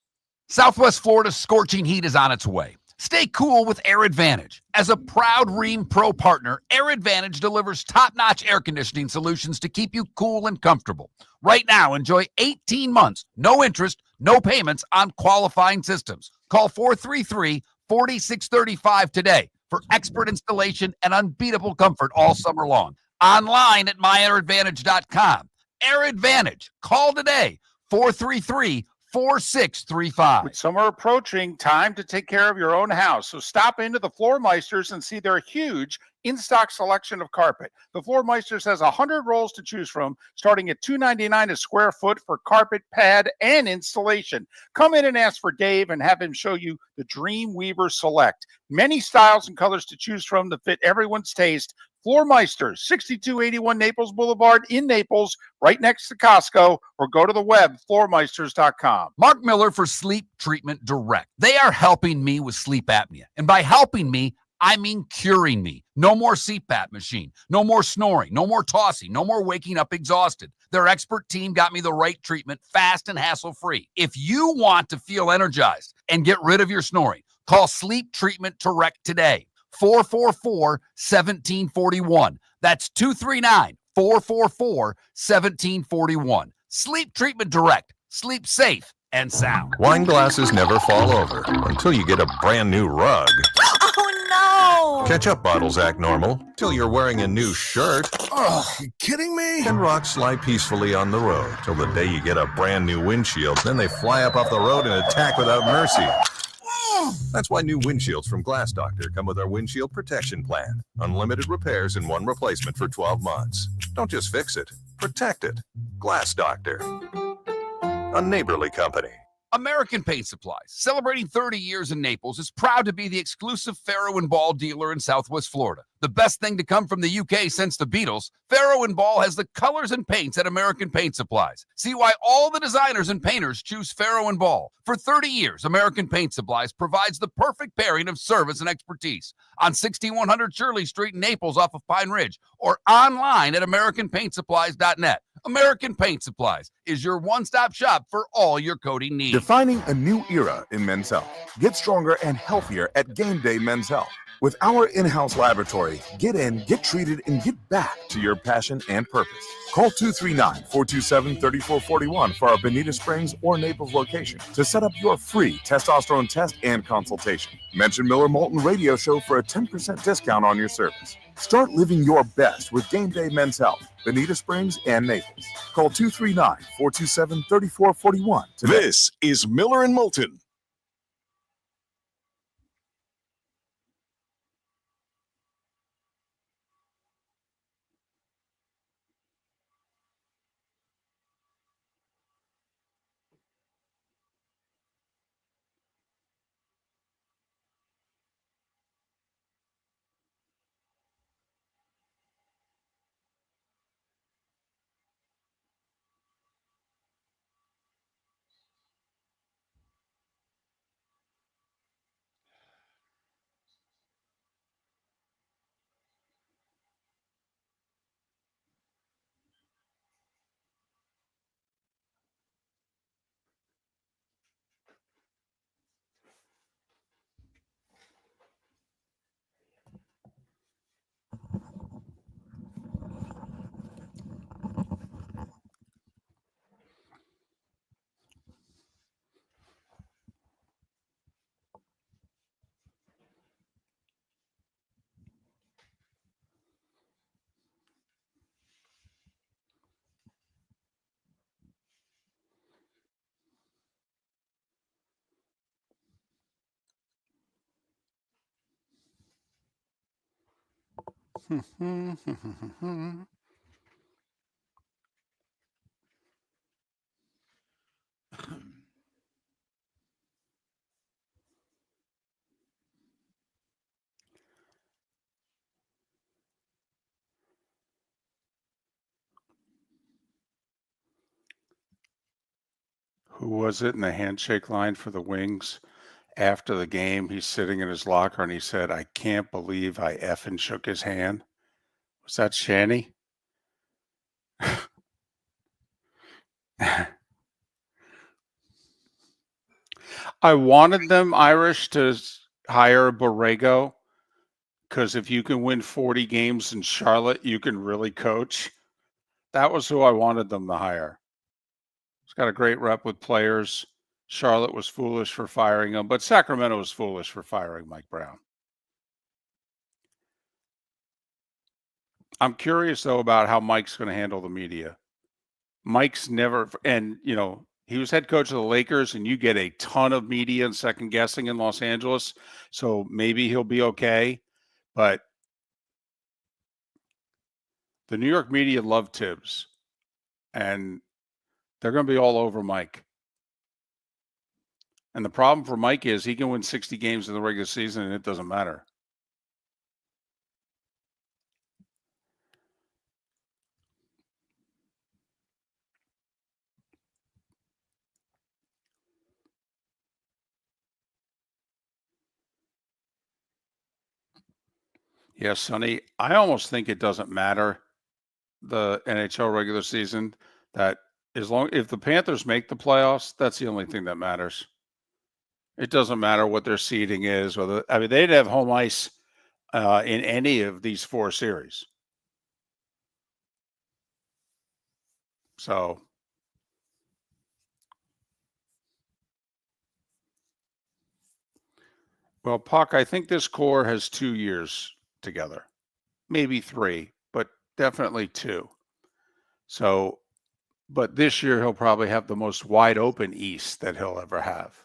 [SPEAKER 4] Southwest Florida's scorching heat is on its way. Stay cool with Air Advantage. As a proud Rheem Pro partner, Air Advantage delivers top-notch air conditioning solutions to keep you cool and comfortable. Right now, enjoy 18 months, no interest, no payments on qualifying systems. Call 433-4635 today for expert installation and unbeatable comfort all summer long. Online at myairadvantage.com. Air Advantage. Call today, 433-4635.
[SPEAKER 2] With summer approaching, time to take care of your own house. So stop into the Floor Meisters and see their huge in-stock selection of carpet. The Floor Meisters has 100 rolls to choose from, starting at $2.99 a square foot for carpet, pad, and installation. Come in and ask for Dave and have him show you the Dream Weaver Select. Many styles and colors to choose from that fit everyone's taste. Floor Meisters, 6281 Naples Boulevard in Naples, right next to Costco, or go to the web, floormeisters.com.
[SPEAKER 4] Mark Miller for Sleep Treatment Direct. They are helping me with sleep apnea. And by helping me, I mean curing me. No more CPAP machine, no more snoring, no more tossing, no more waking up exhausted. Their expert team got me the right treatment, fast and hassle-free. If you want to feel energized and get rid of your snoring, call Sleep Treatment Direct today. 444-1741. That's 239-444-1741. Sleep Treatment Direct. Sleep safe and sound.
[SPEAKER 8] Wine glasses never fall over until you get a brand new rug.
[SPEAKER 9] Oh, no!
[SPEAKER 8] Ketchup bottles act normal till you're wearing a new shirt.
[SPEAKER 6] Oh, you kidding me?
[SPEAKER 8] And rocks slide peacefully on the road till the day you get a brand new windshield. Then they fly up off the road and attack without mercy. That's why new windshields from Glass Doctor come with our windshield protection plan. Unlimited repairs and 1 replacement for 12 months. Don't just fix it, protect it. Glass Doctor. A neighborly company.
[SPEAKER 4] American Paint Supplies, celebrating 30 years in Naples, is proud to be the exclusive Faro and Ball dealer in Southwest Florida. The best thing to come from the UK since the Beatles, Faro and Ball has the colors and paints at American Paint Supplies. See why all the designers and painters choose Faro and Ball. For 30 years, American Paint Supplies provides the perfect pairing of service and expertise on 6100 Shirley Street in Naples off of Pine Ridge, or online at AmericanPaintSupplies.net. American Paint Supplies is your one-stop shop for all your coating needs.
[SPEAKER 5] Defining a new era in men's health. Get stronger and healthier at Game Day Men's Health. With our in-house laboratory, get in, get treated, and get back to your passion and purpose. Call 239-427-3441 for our Bonita Springs or Naples location to set up your free testosterone test and consultation. Mention Miller Moulton Radio Show for a 10% discount on your service. Start living your best with Game Day Men's Health, Bonita Springs and Naples. Call 239-427-3441 today.
[SPEAKER 3] This is Miller and Moulton.
[SPEAKER 2] Who was it in the handshake line for the Wings? After the game, he's sitting in his locker and he said, "I can't believe I effing shook his hand." Was that Shanny? I wanted them, Irish, to hire Borrego because if you can win 40 games in Charlotte, you can really coach. That was who I wanted them to hire. He's got a great rep with players. Charlotte was foolish for firing him, but Sacramento was foolish for firing Mike Brown. I'm curious, though, about how Mike's going to handle the media. Mike's never, and, you know, he was head coach of the Lakers, and you get a ton of media and second guessing in Los Angeles, so maybe he'll be okay. But the New York media love Tibbs, and they're going to be all over Mike. And the problem for Mike is he can win 60 games in the regular season, and it doesn't matter. Yes, Sonny, I almost think it doesn't matter, the NHL regular season, that if the Panthers make the playoffs, that's the only thing that matters. It doesn't matter what their seeding is, they'd have home ice in any of these four series. So, well, Puck, I think this core has 2 years together, maybe 3, but definitely 2. So, but this year he'll probably have the most wide open East that he'll ever have.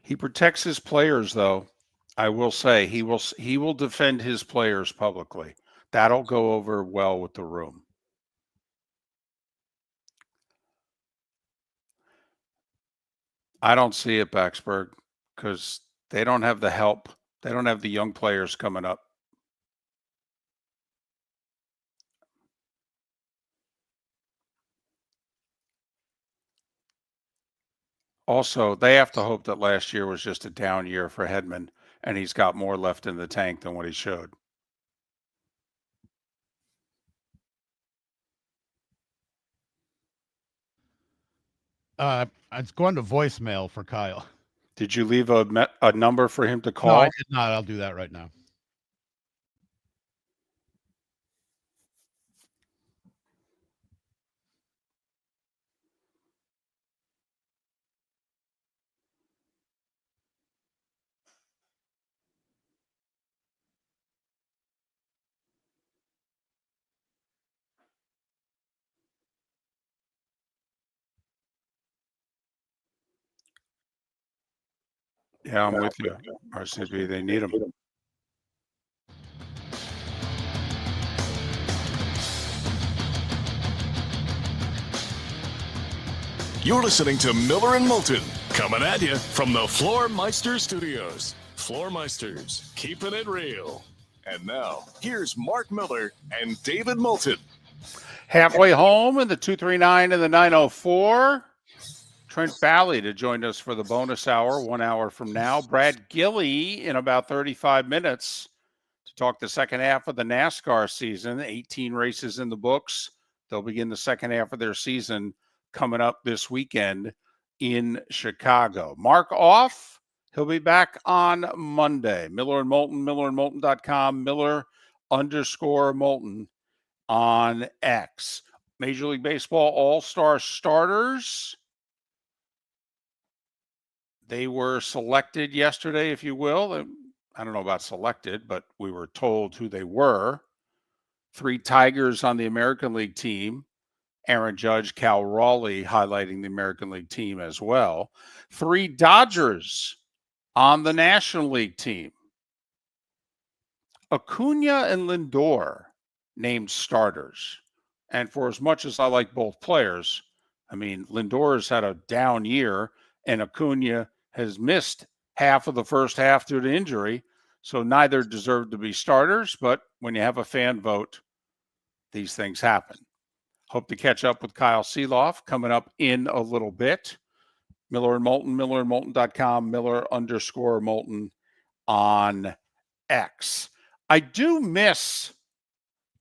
[SPEAKER 2] He protects his players, though. I will say he will defend his players publicly. That'll go over well with the room. I don't see it, Baxberg, because they don't have the help. They don't have the young players coming up. Also, they have to hope that last year was just a down year for Hedman, and he's got more left in the tank than what he showed.
[SPEAKER 1] It's going to voicemail for Kyle.
[SPEAKER 2] Did you leave a number for him to call?
[SPEAKER 1] No, I did not. I'll do that right now.
[SPEAKER 2] Yeah, I'm with you. RCB, they need him.
[SPEAKER 3] You're listening to Miller and Moulton, coming at you from the Floor Meister Studios. Floor Meisters, keeping it real. And now, here's Mark Miller and David Moulton.
[SPEAKER 2] Halfway home in the 239 and the 904. Trent Bally to join us for the bonus hour, 1 hour from now. Brad Gilley in about 35 minutes to talk the second half of the NASCAR season. 18 races in the books. They'll begin the second half of their season coming up this weekend in Chicago. Mark off. He'll be back on Monday. Miller and Moulton, millerandmoulton.com, Miller_Moulton on X. Major League Baseball All-Star starters. They were selected yesterday, if you will. I don't know about selected, but we were told who they were. 3 Tigers on the American League team. Aaron Judge, Cal Raleigh highlighting the American League team as well. 3 Dodgers on the National League team. Acuna and Lindor named starters. And for as much as I like both players, I mean, Lindor has had a down year, and Acuna has missed half of the first half due to injury. So neither deserve to be starters, but when you have a fan vote, these things happen. Hope to catch up with Kyle Seeloff coming up in a little bit. Miller and Moulton, millerandmoulton.com, Miller_Moulton on X. I do miss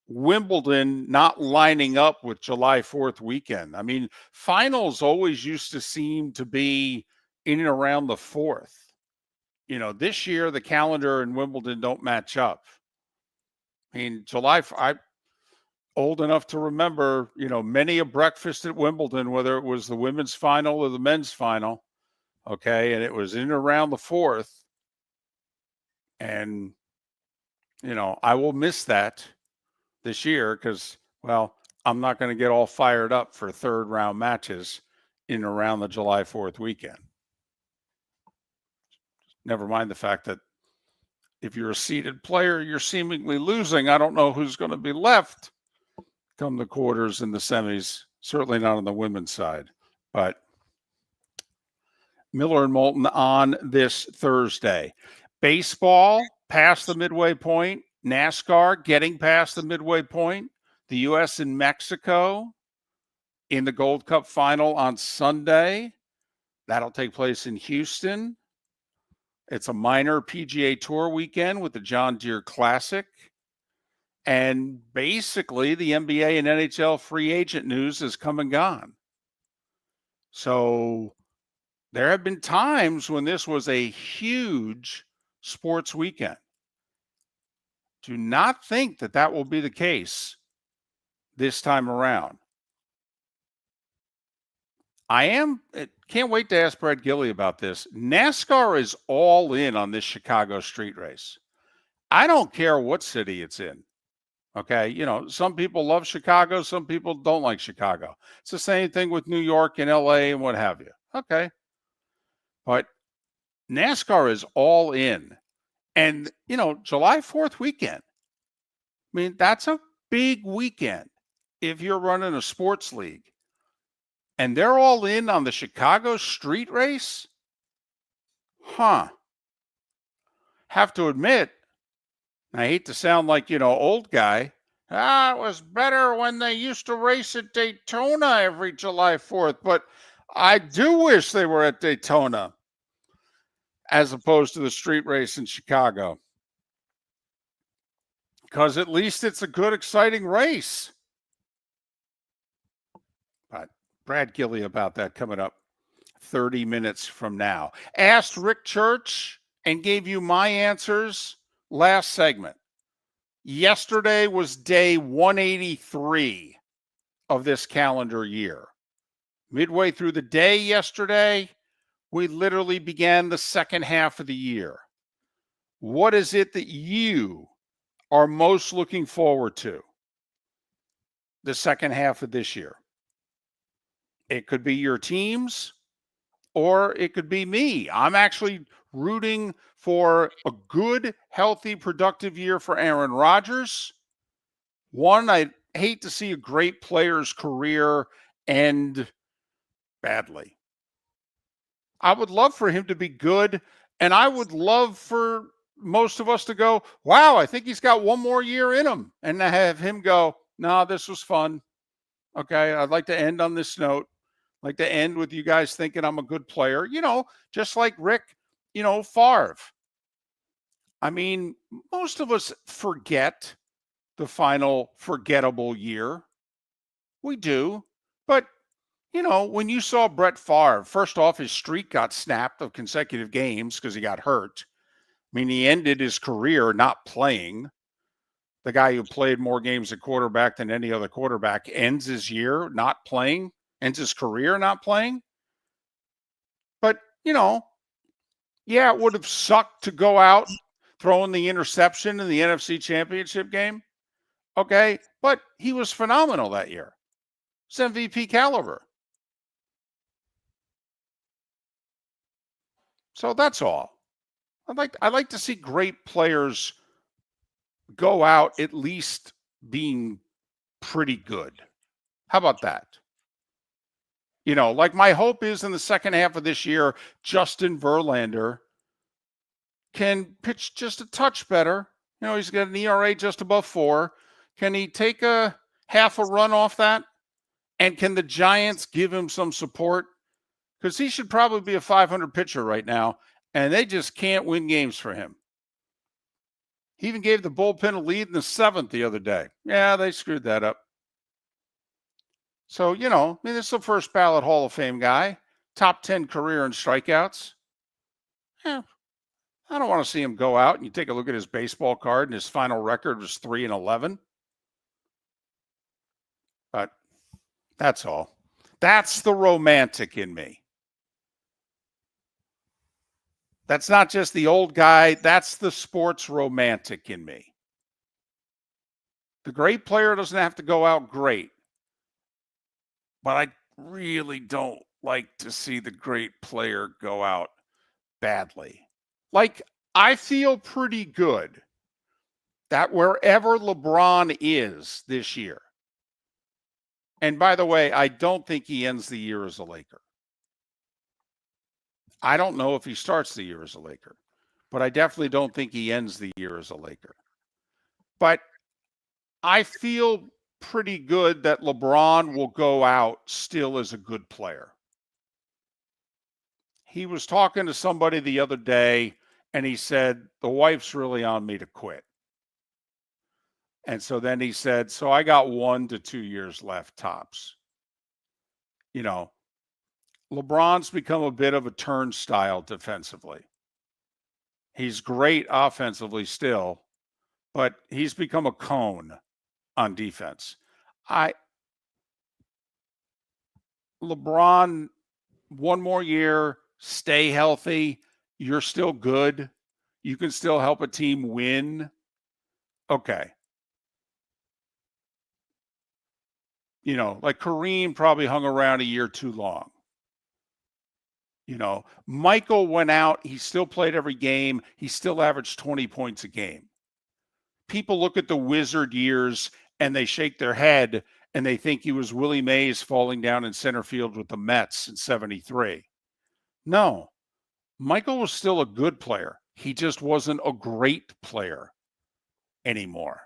[SPEAKER 2] Wimbledon not lining up with July 4th weekend. I mean, finals always used to seem to be in and around the 4th. You know, this year the calendar and Wimbledon don't match up. I mean, I'm old enough to remember, you know, many a breakfast at Wimbledon, whether it was the women's final or the men's final. Okay. And it was in and around the 4th. And, you know, I will miss that this year because, well, I'm not going to get all fired up for 3rd round matches in and around the July 4th weekend. Never mind the fact that if you're a seeded player, you're seemingly losing. I don't know who's going to be left come the quarters and the semis, certainly not on the women's side. But Miller and Moulton on this Thursday. Baseball past the midway point. NASCAR getting past the midway point. The U.S. and Mexico in the Gold Cup final on Sunday. That'll take place in Houston. It's a minor PGA Tour weekend with the John Deere Classic. And basically, the NBA and NHL free agent news has come and gone. So there have been times when this was a huge sports weekend. Do not think that that will be the case this time around. Can't wait to ask Brad Gilley about this. NASCAR is all in on this Chicago street race. I don't care what city it's in. Okay. You know, some people love Chicago. Some people don't like Chicago. It's the same thing with New York and LA and what have you. Okay. But NASCAR is all in. And, you know, July 4th weekend, I mean, that's a big weekend if you're running a sports league. And they're all in on the Chicago street race? Huh. Have to admit, I hate to sound like, you know, old guy. It was better when they used to race at Daytona every July 4th, but I do wish they were at Daytona as opposed to the street race in Chicago. Because at least it's a good, exciting race. But Brad Gilley about that coming up 30 minutes from now. Asked Rick Church and gave you my answers last segment. Yesterday was day 183 of this calendar year. Midway through the day yesterday, we literally began the second half of the year. What is it that you are most looking forward to the second half of this year? It could be your teams, or it could be me. I'm actually rooting for a good, healthy, productive year for Aaron Rodgers. One, I hate to see a great player's career end badly. I would love for him to be good, and I would love for most of us to go, wow, I think he's got one more year in him, and to have him go, no, this was fun. Okay, I'd like to end on this note. Like to end with you guys thinking I'm a good player, just like Rick, Favre. I mean, most of us forget the final forgettable year. We do. But, when you saw Brett Favre, first off, his streak got snapped of consecutive games because he got hurt. I mean, he ended his career not playing. The guy who played more games at quarterback than any other quarterback ends his year not playing. Ends his career not playing. But, yeah, it would have sucked to go out throwing the interception in the NFC Championship game. Okay, but he was phenomenal that year. It's MVP caliber. So that's all. I'd like to see great players go out at least being pretty good. How about that? Like my hope is in the second half of this year, Justin Verlander can pitch just a touch better. He's got an ERA just above 4. Can he take a half a run off that? And can the Giants give him some support? Because he should probably be a 500 pitcher right now, and they just can't win games for him. He even gave the bullpen a lead in the 7th the other day. Yeah, they screwed that up. So, this is the first ballot Hall of Fame guy, top 10 career in strikeouts. Yeah, I don't want to see him go out and you take a look at his baseball card and his final record was 3-11. But that's all. That's the romantic in me. That's not just the old guy. That's the sports romantic in me. The great player doesn't have to go out great. But I really don't like to see the great player go out badly. Like, I feel pretty good that wherever LeBron is this year, and by the way, I don't think he ends the year as a Laker. I don't know if he starts the year as a Laker, but I definitely don't think he ends the year as a Laker. But I feel pretty good that LeBron will go out still as a good player. He was talking to somebody the other day, and he said, the wife's really on me to quit. And so then he said, so I got 1 to 2 years left tops. LeBron's become a bit of a turnstile defensively. He's great offensively still, but he's become a cone on defense. LeBron, 1 more year, stay healthy. You're still good. You can still help a team win. Okay. Like Kareem probably hung around a year too long. Michael went out. He still played every game. He still averaged 20 points a game. People look at the Wizard years and they shake their head and they think he was Willie Mays falling down in center field with the Mets in 73. No, Michael was still a good player. He just wasn't a great player anymore.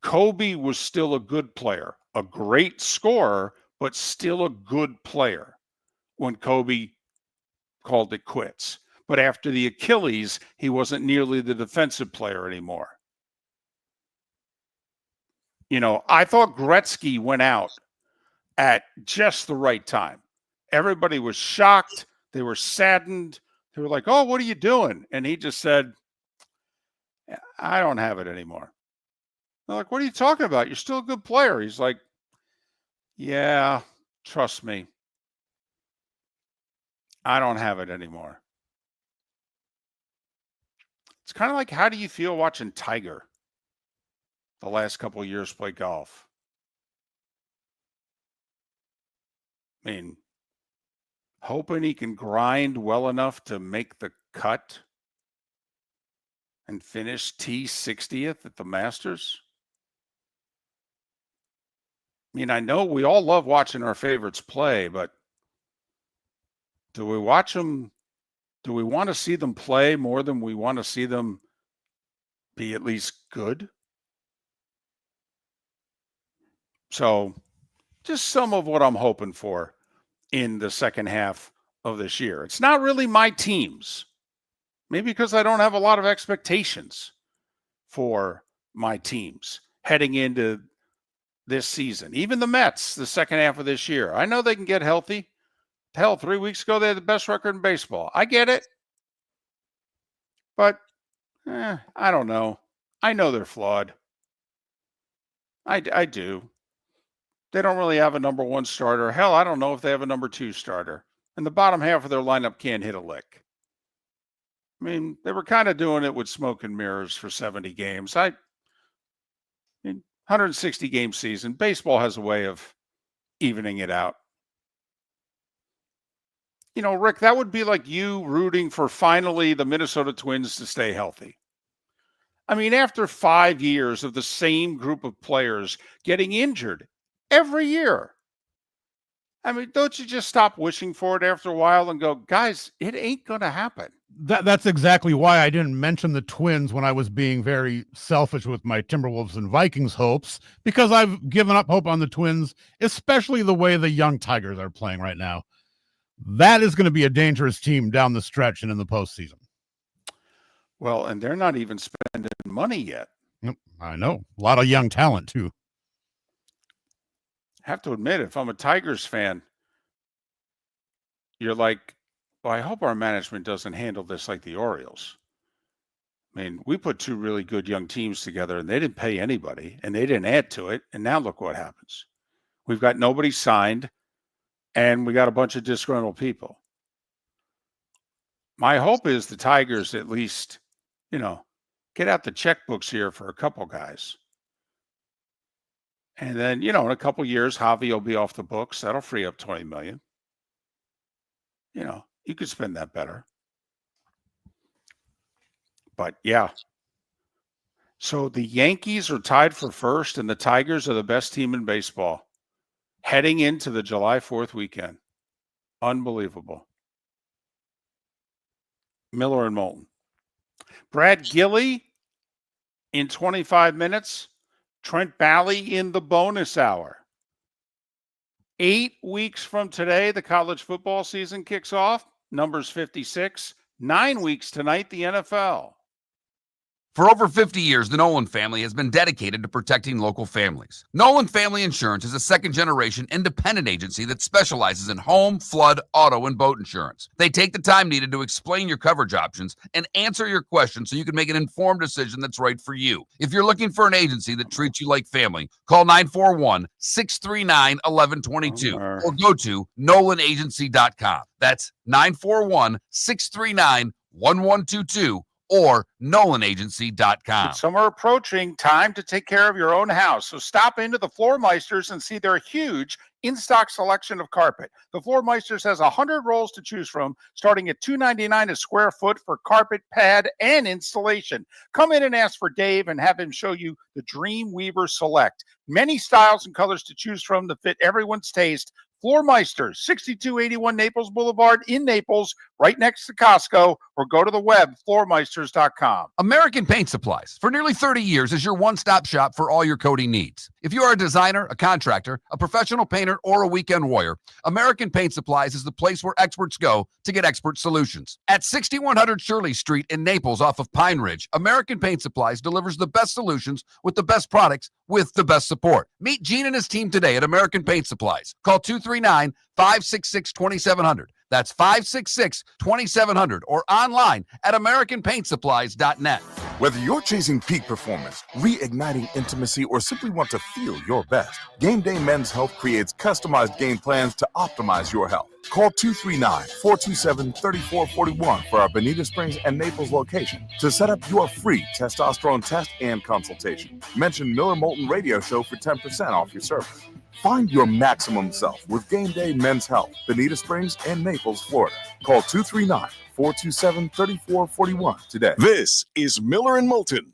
[SPEAKER 2] Kobe was still a good player, a great scorer, but still a good player when Kobe called it quits. But after the Achilles, he wasn't nearly the defensive player anymore. I thought Gretzky went out at just the right time. everybody was shocked. They were saddened. They were like, oh, what are you doing? And he just said, I don't have it anymore. They're like, what are you talking about? You're still a good player. He's like, yeah, trust me. I don't have it anymore. It's kind of like, how do you feel watching Tiger the last couple of years play golf? I mean, hoping he can grind well enough to make the cut and finish T60th at the Masters. I mean, I know we all love watching our favorites play, but do we watch them? Do we want to see them play more than we want to see them be at least good? So just some of what I'm hoping for in the second half of this year. It's not really my teams. Maybe because I don't have a lot of expectations for my teams heading into this season. Even the Mets, the second half of this year. I know they can get healthy. Hell, 3 weeks ago, they had the best record in baseball. I get it. But, I don't know. I know they're flawed. I do. They don't really have a number one starter. Hell, I don't know if they have a number two starter. And the bottom half of their lineup can't hit a lick. I mean, they were kind of doing it with smoke and mirrors for 70 games. 160 game season. Baseball has a way of evening it out. You know, Rick, that would be like you rooting for finally the Minnesota Twins to stay healthy. I mean, after 5 years of the same group of players getting injured every year, I mean, don't you just stop wishing for it after a while and go, guys, it ain't going to happen?
[SPEAKER 1] That's exactly why I didn't mention the Twins when I was being very selfish with my Timberwolves and Vikings hopes, because I've given up hope on the Twins, especially the way the young Tigers are playing right now. That is going to be a dangerous team down the stretch and in the postseason.
[SPEAKER 2] Well, and they're not even spending money yet.
[SPEAKER 1] Nope, I know. A lot of young talent, too.
[SPEAKER 2] I have to admit, if I'm a Tigers fan, you're like, well, I hope our management doesn't handle this like the Orioles. I mean, we put two really good young teams together, and they didn't pay anybody, and they didn't add to it, and now look what happens. We've got nobody signed, and we got a bunch of disgruntled people. My hope is the Tigers at least, get out the checkbooks here for a couple guys. And then, in a couple years, Javi will be off the books. That'll free up $20 million. You could spend that better. But, yeah. So the Yankees are tied for first, and the Tigers are the best team in baseball heading into the July 4th weekend. Unbelievable. Miller and Moulton. Brad Gilly in 25 minutes. Trent Bally in the bonus hour. 8 weeks from today, the college football season kicks off. Numbers 56. 9 weeks tonight, the NFL.
[SPEAKER 4] For over 50 years, the Nolan family has been dedicated to protecting local families. Nolan Family Insurance is a second-generation independent agency that specializes in home, flood, auto, and boat insurance. They take the time needed to explain your coverage options and answer your questions so you can make an informed decision that's right for you. If you're looking for an agency that treats you like family, call 941-639-1122 or go to nolanagency.com. That's 941-639-1122. or nolanagency.com.
[SPEAKER 2] Summer approaching, time to take care of your own house. So stop into the Floor Meisters and see their huge in-stock selection of carpet. The Floor Meisters has 100 rolls to choose from, starting at $2.99 a square foot for carpet, pad, and installation. Come in and ask for Dave and have him show you the Dream Weaver Select. Many styles and colors to choose from to fit everyone's taste. Floor Meisters, 6281 Naples Boulevard in Naples, right next to Costco, or go to the web, floormeisters.com.
[SPEAKER 4] American Paint Supplies, for nearly 30 years, is your one-stop shop for all your coating needs. If you are a designer, a contractor, a professional painter, or a weekend warrior, American Paint Supplies is the place where experts go to get expert solutions. At 6100 Shirley Street in Naples off of Pine Ridge, American Paint Supplies delivers the best solutions with the best products with the best support. Meet Gene and his team today at American Paint Supplies. Call 236 239-566-2700. That's 566-2700 or online at AmericanPaintSupplies.net.
[SPEAKER 5] Whether you're chasing peak performance, reigniting intimacy, or simply want to feel your best, Game Day Men's Health creates customized game plans to optimize your health. Call 239-427-3441 for our Bonita Springs and Naples location to set up your free testosterone test and consultation. Mention Miller Moulton Radio Show for 10% off your service. Find your maximum self with Game Day Men's Health, Bonita Springs and Naples, Florida. Call 239-427-3441 today.
[SPEAKER 3] This is Miller and Moulton.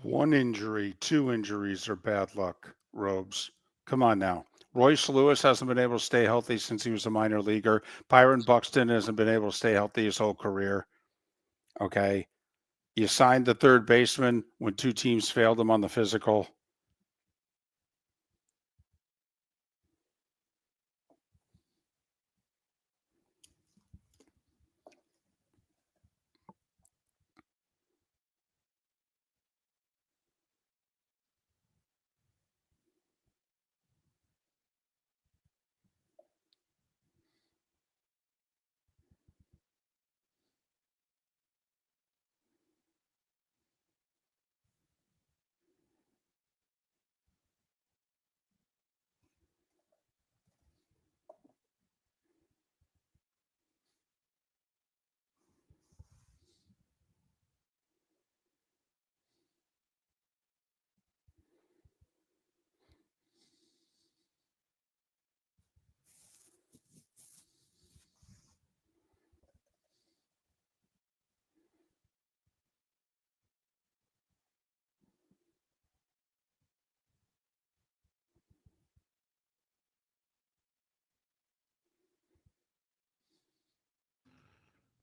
[SPEAKER 2] One injury, two injuries are bad luck, Robes. Come on now. Royce Lewis hasn't been able to stay healthy since he was a minor leaguer. Byron Buxton hasn't been able to stay healthy his whole career. Okay. You signed the third baseman when two teams failed him on the physical.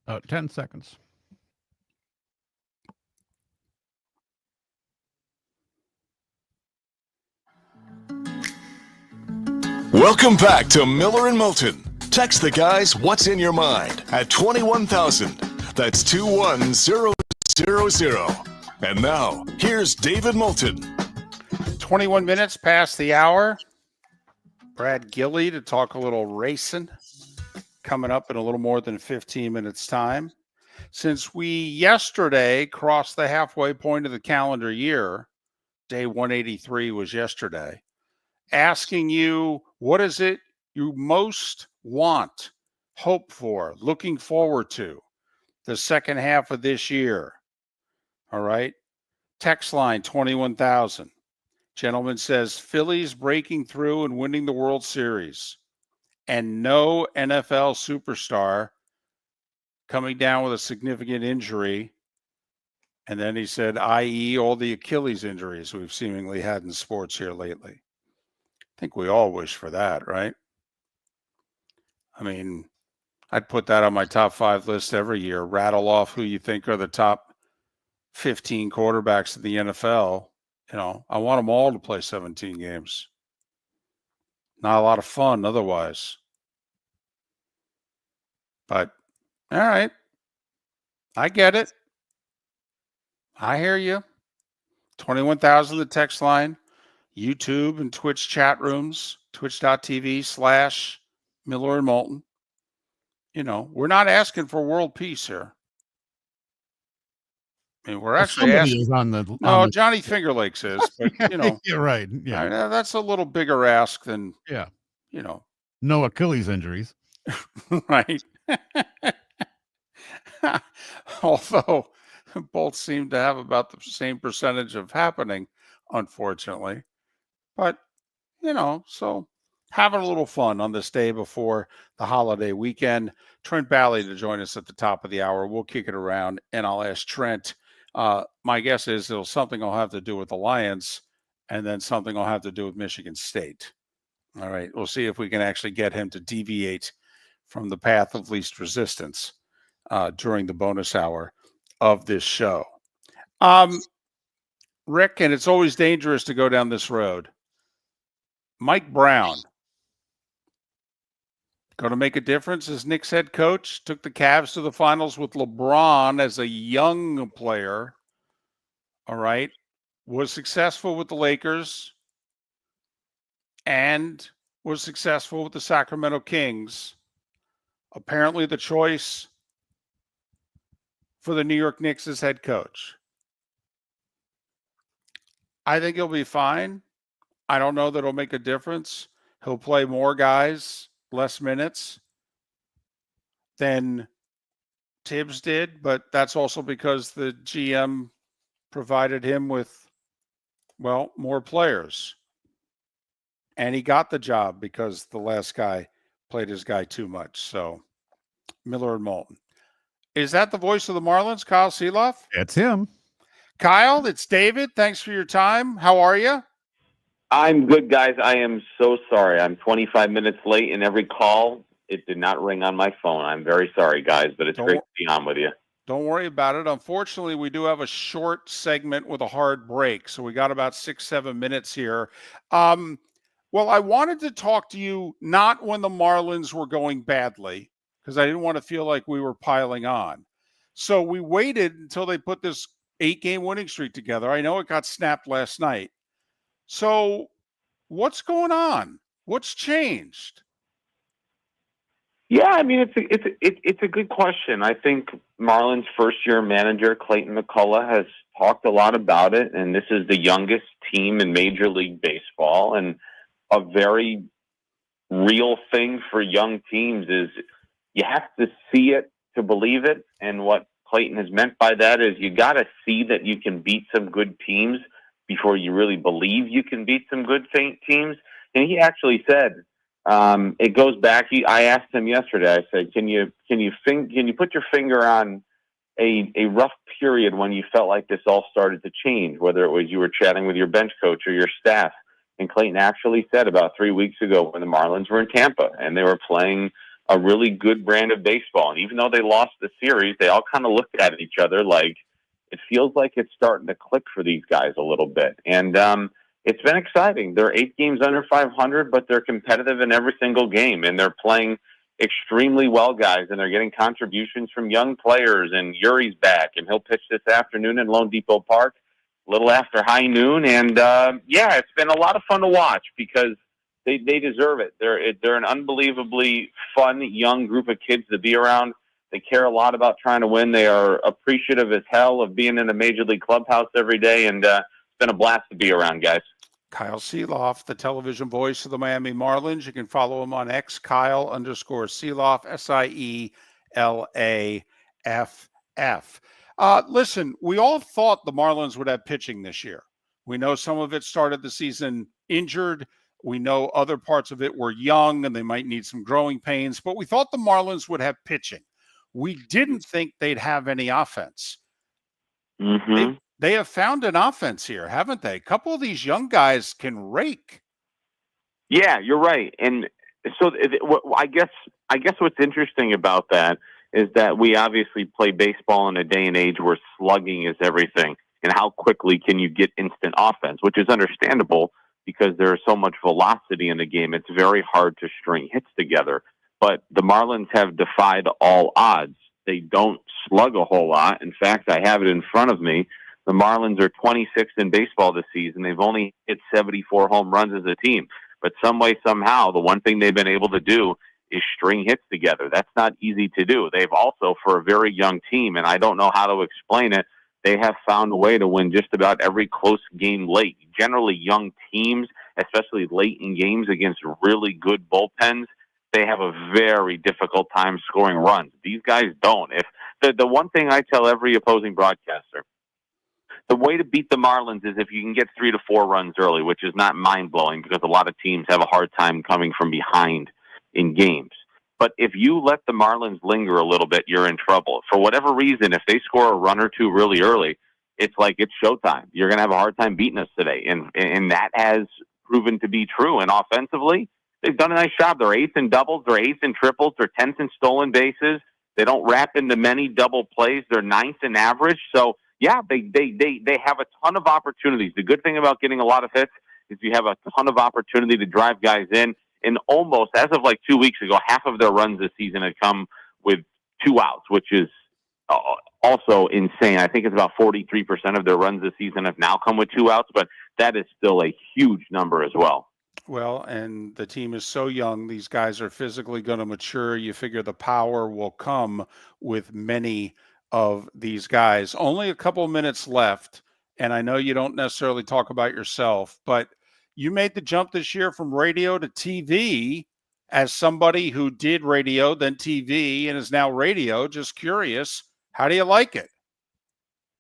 [SPEAKER 1] 10 seconds.
[SPEAKER 3] Welcome back to Miller and Moulton. Text the guys what's in your mind at 21,000. That's 21000. And now, here's David Moulton.
[SPEAKER 2] 21 minutes past the hour. Brad Gilley to talk a little racing. Coming up in a little more than 15 minutes time. Since we yesterday crossed the halfway point of the calendar year, day 183 was yesterday, asking you, what is it you most want, hope for, looking forward to the second half of this year? All right. Text line 21,000. Gentleman says Phillies breaking through and winning the World Series and no NFL superstar coming down with a significant injury. And then he said, i.e. all the Achilles injuries we've seemingly had in sports here lately. I think we all wish for that, right? I mean, I'd put that on my top 5 list every year. Rattle off who you think are the top 15 quarterbacks in the NFL. You know, I want them all to play 17 games. Not a lot of fun otherwise. But, all right. I get it. I hear you. 21,000 the text line. YouTube and Twitch chat rooms. Twitch.tv/Miller and Moulton. You know, we're not asking for world peace here. I mean, we're actually asking.
[SPEAKER 1] Is on the,
[SPEAKER 2] no, Johnny Fingerlakes is, but you know,
[SPEAKER 1] you're right. Yeah,
[SPEAKER 2] that's a little bigger ask than,
[SPEAKER 1] yeah.
[SPEAKER 2] You know,
[SPEAKER 1] No Achilles injuries,
[SPEAKER 2] right? Although both seem to have about the same percentage of happening, unfortunately. But you know, so having a little fun on this day before the holiday weekend. Trent Bally to join us at the top of the hour. We'll kick it around, and I'll ask Trent. My guess is something will have to do with the Lions, and then something will have to do with Michigan State. All right, we'll see if we can actually get him to deviate from the path of least resistance during the bonus hour of this show. Rick, and it's always dangerous to go down this road. Mike Brown, going to make a difference as Knicks head coach, took the Cavs to the finals with LeBron as a young player. All right, was successful with the Lakers and was successful with the Sacramento Kings. Apparently the choice for the New York Knicks as head coach. I think he'll be fine. I don't know that it'll make a difference. He'll play more guys, less minutes than Tibbs did, but that's also because the GM provided him with, well, more players. And he got the job because the last guy played his guy too much. So, Miller and Moulton. Is that the voice of the Marlins, Kyle Seeloff?
[SPEAKER 1] It's him.
[SPEAKER 2] Kyle, it's David. Thanks for your time. How are you?
[SPEAKER 10] I'm good, guys. I am so sorry. I'm 25 minutes late, and every call, it did not ring on my phone. I'm very sorry, guys, but it's great to be on with you.
[SPEAKER 2] Don't worry about it. Unfortunately, we do have a short segment with a hard break, so we got about 6-7 minutes here. Well, I wanted to talk to you not when the Marlins were going badly, because I didn't want to feel like we were piling on. So we waited until they put this 8-game winning streak together. I know it got snapped last night. So what's going on? What's changed?
[SPEAKER 10] Yeah, I mean, it's a good question. I think Marlins' first-year manager, Clayton McCullough, has talked a lot about it, and this is the youngest team in Major League Baseball, and a very real thing for young teams is you have to see it to believe it, and what Clayton has meant by that is you got to see that you can beat some good teams before you really believe you can beat some good teams. And he actually said, it goes back. I asked him yesterday. I said, "Can you put your finger on a rough period when you felt like this all started to change? Whether it was you were chatting with your bench coach or your staff." And Clayton actually said about 3 weeks ago when the Marlins were in Tampa and they were playing a really good brand of baseball. And even though they lost the series, they all kind of looked at each other like it feels like it's starting to click for these guys a little bit. And it's been exciting. They're 8 games under 500, but they're competitive in every single game, and they're playing extremely well, guys, and they're getting contributions from young players. And Yuri's back, and he'll pitch this afternoon in Lone Depot Park, a little after high noon. And yeah, it's been a lot of fun to watch because they deserve it. They're an unbelievably fun young group of kids to be around. They care a lot about trying to win. They are appreciative as hell of being in a major league clubhouse every day, and it's been a blast to be around, guys.
[SPEAKER 2] Kyle Seeloff, the television voice of the Miami Marlins. You can follow him on X, Kyle_Seeloff, SIELAFF. Listen, we all thought the Marlins would have pitching this year. We know some of it started the season injured. We know other parts of it were young and they might need some growing pains, but we thought the Marlins would have pitching. We didn't think they'd have any offense.
[SPEAKER 10] Mm-hmm.
[SPEAKER 2] They have found an offense here, haven't they? A couple of these young guys can rake.
[SPEAKER 10] Yeah, you're right. And so I guess what's interesting about that is that we obviously play baseball in a day and age where slugging is everything. And how quickly can you get instant offense, which is understandable because there's so much velocity in the game. It's very hard to string hits together. But the Marlins have defied all odds. They don't slug a whole lot. In fact, I have it in front of me. The Marlins are 26th in baseball this season. They've only hit 74 home runs as a team. But some way, somehow, the one thing they've been able to do is string hits together. That's not easy to do. They've also, for a very young team, and I don't know how to explain it, they have found a way to win just about every close game late. Generally, young teams, especially late in games against really good bullpens, they have a very difficult time scoring runs. These guys don't. If the one thing I tell every opposing broadcaster, the way to beat the Marlins is if you can get 3 to 4 runs early, which is not mind-blowing because a lot of teams have a hard time coming from behind in games. But if you let the Marlins linger a little bit, you're in trouble. For whatever reason, if they score a run or two really early, it's like it's showtime. You're going to have a hard time beating us today. And that has proven to be true. And offensively, they've done a nice job. They're 8th in doubles, they're 8th in triples, they're 10th in stolen bases. They don't wrap into many double plays. They're 9th in average. So, yeah, they have a ton of opportunities. The good thing about getting a lot of hits is you have a ton of opportunity to drive guys in. And almost, as of like 2 weeks ago, half of their runs this season had come with 2 outs, which is also insane. I think it's about 43% of their runs this season have now come with 2 outs, but that is still a huge number as well.
[SPEAKER 2] Well, and the team is so young. These guys are physically going to mature. You figure the power will come with many of these guys. Only a couple of minutes left, and I know you don't necessarily talk about yourself, but you made the jump this year from radio to TV as somebody who did radio, then TV, and is now radio. Just curious, how do you like it?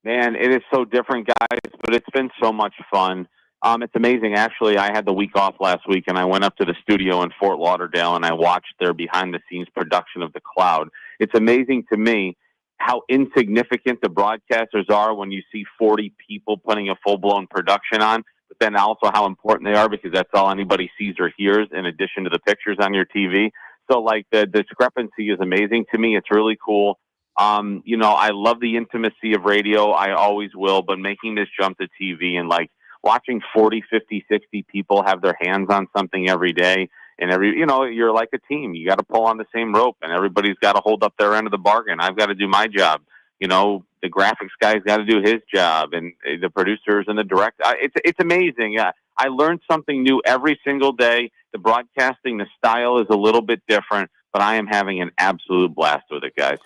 [SPEAKER 10] Man, it is so different, guys, but it's been so much fun. It's amazing. Actually, I had the week off last week, and I went up to the studio in Fort Lauderdale, and I watched their behind-the-scenes production of The Cloud. It's amazing to me how insignificant the broadcasters are when you see 40 people putting a full-blown production on, but then also how important they are because that's all anybody sees or hears in addition to the pictures on your TV. So, like, the discrepancy is amazing to me. It's really cool. I love the intimacy of radio. I always will, but making this jump to TV and, like, watching 40, 50, 60 people have their hands on something every day, and you're like a team. You got to pull on the same rope, and everybody's got to hold up their end of the bargain. I've got to do my job. The graphics guy's got to do his job, and the producers and the director. It's amazing. I learned something new every single day. The broadcasting, the style is a little bit different, but I am having an absolute blast with it, guys.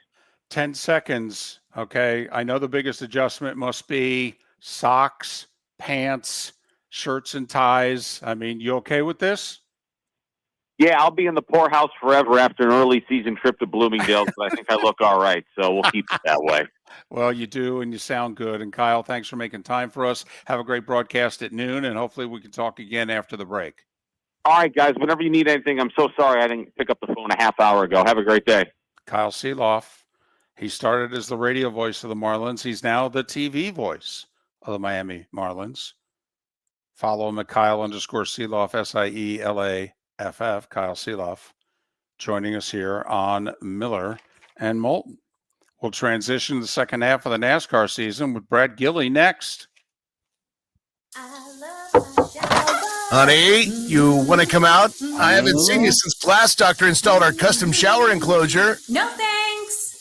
[SPEAKER 2] 10 seconds. Okay. I know the biggest adjustment must be socks, pants, shirts and ties. I mean, you okay with this?
[SPEAKER 10] Yeah, I'll be in the poorhouse forever after an early season trip to Bloomingdale's, but I think I look all right, so we'll keep it that way.
[SPEAKER 2] Well, you do, and you sound good. And Kyle, thanks for making time for us. Have a great broadcast at noon, and hopefully we can talk again after the break.
[SPEAKER 10] All right, guys, whenever you need anything, I'm so sorry I didn't pick up the phone a half hour ago. Have a great day.
[SPEAKER 2] Kyle Seeloff. He started as the radio voice of the Marlins. He's now the TV voice of the Miami Marlins. Follow him at Kyle_Seeloff, SIELAFF, Kyle Seeloff. joining us here on Miller and Moulton. We'll transition to the second half of the NASCAR season with Brad Gilley next.
[SPEAKER 6] Honey, you want to come out? I haven't seen you since Glass Doctor installed our custom shower enclosure.
[SPEAKER 7] No thanks.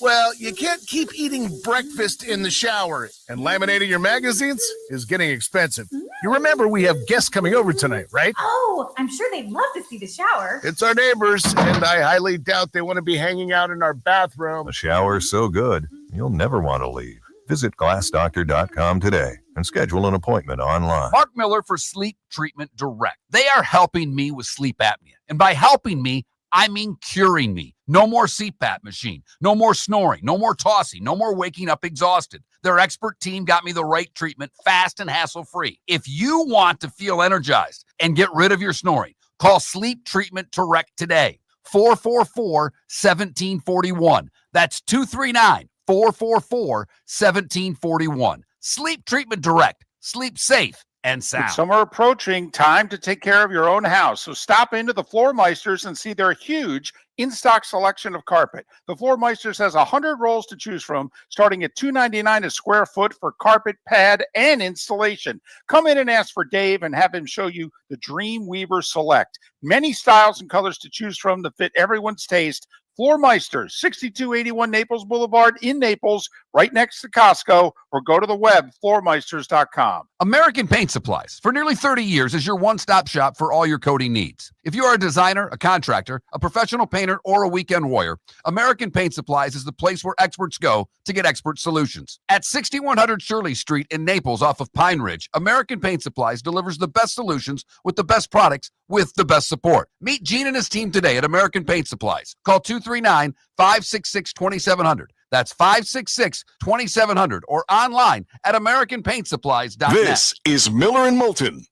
[SPEAKER 6] Well, you can't keep eating breakfast in the shower, and laminating your magazines is getting expensive. You remember we have guests coming over tonight, right?
[SPEAKER 7] Oh, I'm sure they'd love to see the shower.
[SPEAKER 6] It's our neighbors, and I highly doubt they want to be hanging out in our bathroom.
[SPEAKER 8] The shower's so good, you'll never want to leave. Visit glassdoctor.com today and schedule an appointment online.
[SPEAKER 4] Mark Miller for Sleep Treatment Direct. They are helping me with sleep apnea. And by helping me, I mean curing me. No more CPAP machine, no more snoring, no more tossing, no more waking up exhausted. Their expert team got me the right treatment fast and hassle-free. If you want to feel energized and get rid of your snoring, call Sleep Treatment Direct today. 444-1741. That's 239-444-1741. Sleep Treatment Direct. Sleep safe and sound.
[SPEAKER 2] With summer approaching, time to take care of your own house. So stop into the Floor Meisters and see their huge in-stock selection of carpet. The Floor Meisters has 100 rolls to choose from, starting at $2.99 a square foot for carpet, pad, and installation. Come in and ask for Dave and have him show you the Dream Weaver Select. Many styles and colors to choose from that fit everyone's taste. Floor Meisters, 6281 Naples Boulevard in Naples, right next to Costco, or go to the web, floormeisters.com.
[SPEAKER 4] American Paint Supplies, for nearly 30 years, is your one-stop shop for all your coating needs. If you are a designer, a contractor, a professional painter, or a weekend warrior, American Paint Supplies is the place where experts go to get expert solutions. At 6100 Shirley Street in Naples off of Pine Ridge, American Paint Supplies delivers the best solutions with the best products with the best support. Meet Gene and his team today at American Paint Supplies. Call 239-566-2700. That's 566-2700 or online at AmericanPaintSupplies.net.
[SPEAKER 3] This is Miller and Moulton.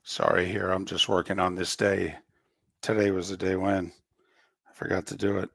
[SPEAKER 2] Sorry here. I'm just working on this day. Today was the day when I forgot to do it.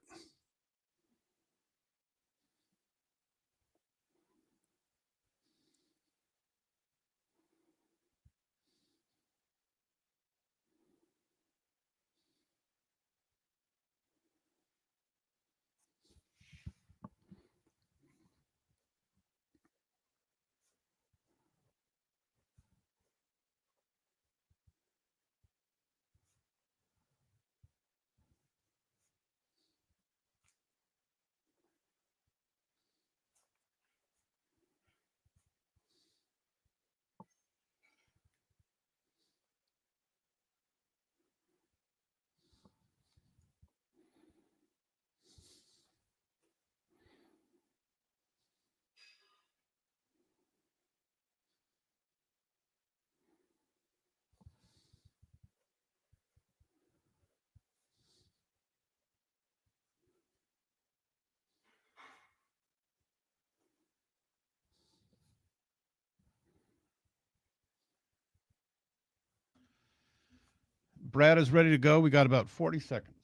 [SPEAKER 1] Brad is ready to go. We got about 40 seconds.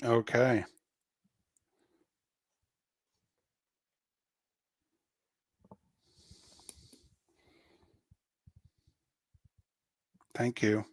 [SPEAKER 2] Okay. Thank you.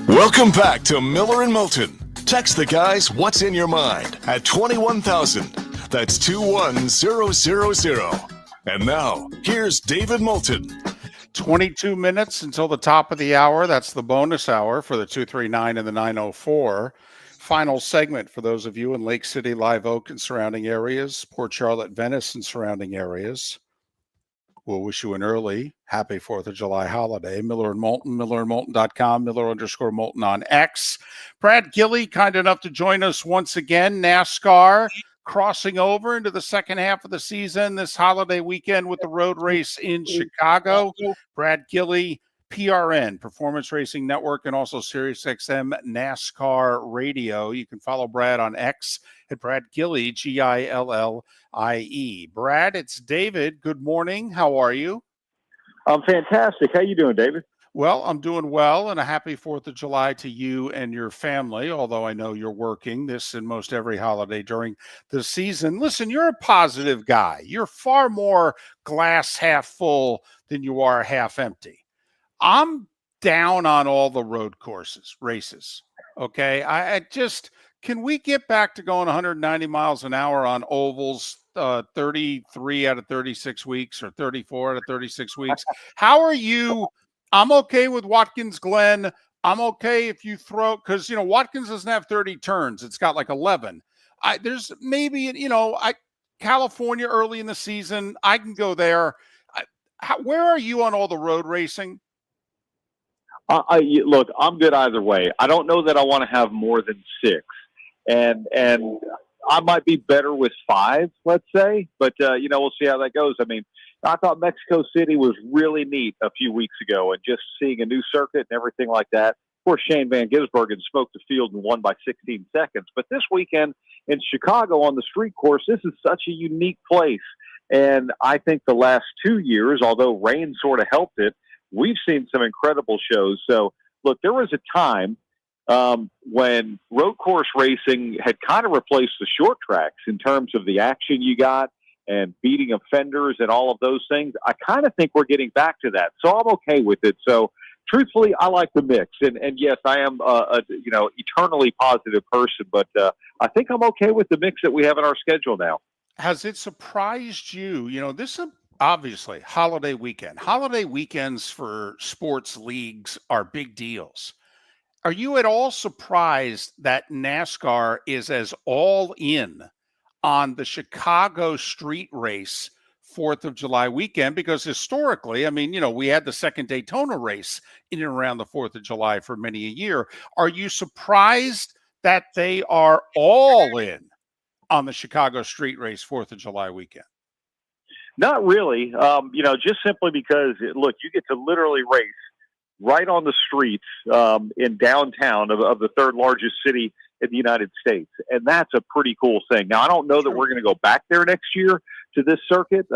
[SPEAKER 3] Welcome back to Miller and Moulton. Text the guys what's in your mind at 21,000. That's 21000. And now, here's David Moulton.
[SPEAKER 2] 22 minutes until the top of the hour. That's the bonus hour for the 239 and the 904. Final segment for those of you in Lake City, Live Oak and surrounding areas, Port Charlotte, Venice and surrounding areas. We'll wish you an early happy 4th of July holiday. Miller and Moulton, millerandmoulton.com, Miller_Moulton on X. Brad Gilley, kind enough to join us once again. NASCAR crossing over into the second half of the season this holiday weekend with the road race in Chicago. Brad Gilley, PRN, Performance Racing Network, and also SiriusXM NASCAR Radio. You can follow Brad on X at Brad Gilley, Gillie. Brad, it's David. Good morning. How are you?
[SPEAKER 11] I'm fantastic. How you doing, David?
[SPEAKER 2] Well, I'm doing well, and a happy 4th of July to you and your family, although I know you're working this and most every holiday during the season. Listen, you're a positive guy. You're far more glass half full than you are half empty. I'm down on all the road courses, races. Okay. I just, can we get back to going 190 miles an hour on ovals 33 out of 36 weeks or 34 out of 36 weeks? How are you? I'm okay with Watkins Glen. I'm okay if you throw, because, Watkins doesn't have 30 turns. It's got like 11. There's maybe, California early in the season, I can go there. Where are you on all the road racing?
[SPEAKER 11] Look, I'm good either way. I don't know that I want to have more than 6, and I might be better with 5, let's say. But we'll see how that goes. I mean, I thought Mexico City was really neat a few weeks ago, and just seeing a new circuit and everything like that. Of course, Shane Van Gisbergen smoked the field and won by 16 seconds. But this weekend in Chicago on the street course, this is such a unique place. And I think the last 2 years, although rain sort of helped it, we've seen some incredible shows. So, look, there was a time when road course racing had kind of replaced the short tracks in terms of the action you got and beating offenders and all of those things. I kind of think we're getting back to that. So I'm okay with it. So, truthfully, I like the mix. And yes, I am a eternally positive person, but I think I'm okay with the mix that we have in our schedule now.
[SPEAKER 2] Has it surprised you? This is obviously holiday weekend. Holiday weekends for sports leagues are big deals. Are you at all surprised that NASCAR is as all in on the Chicago street race 4th of July weekend? Because historically, we had the second Daytona race in and around the 4th of July for many a year. Are you surprised that they are all in on the Chicago street race 4th of July weekend?
[SPEAKER 11] Not really. Just simply because, look, you get to literally race right on the streets in downtown of the third largest city in the United States. And that's a pretty cool thing. Now, I don't know that we're going to go back there next year to this circuit.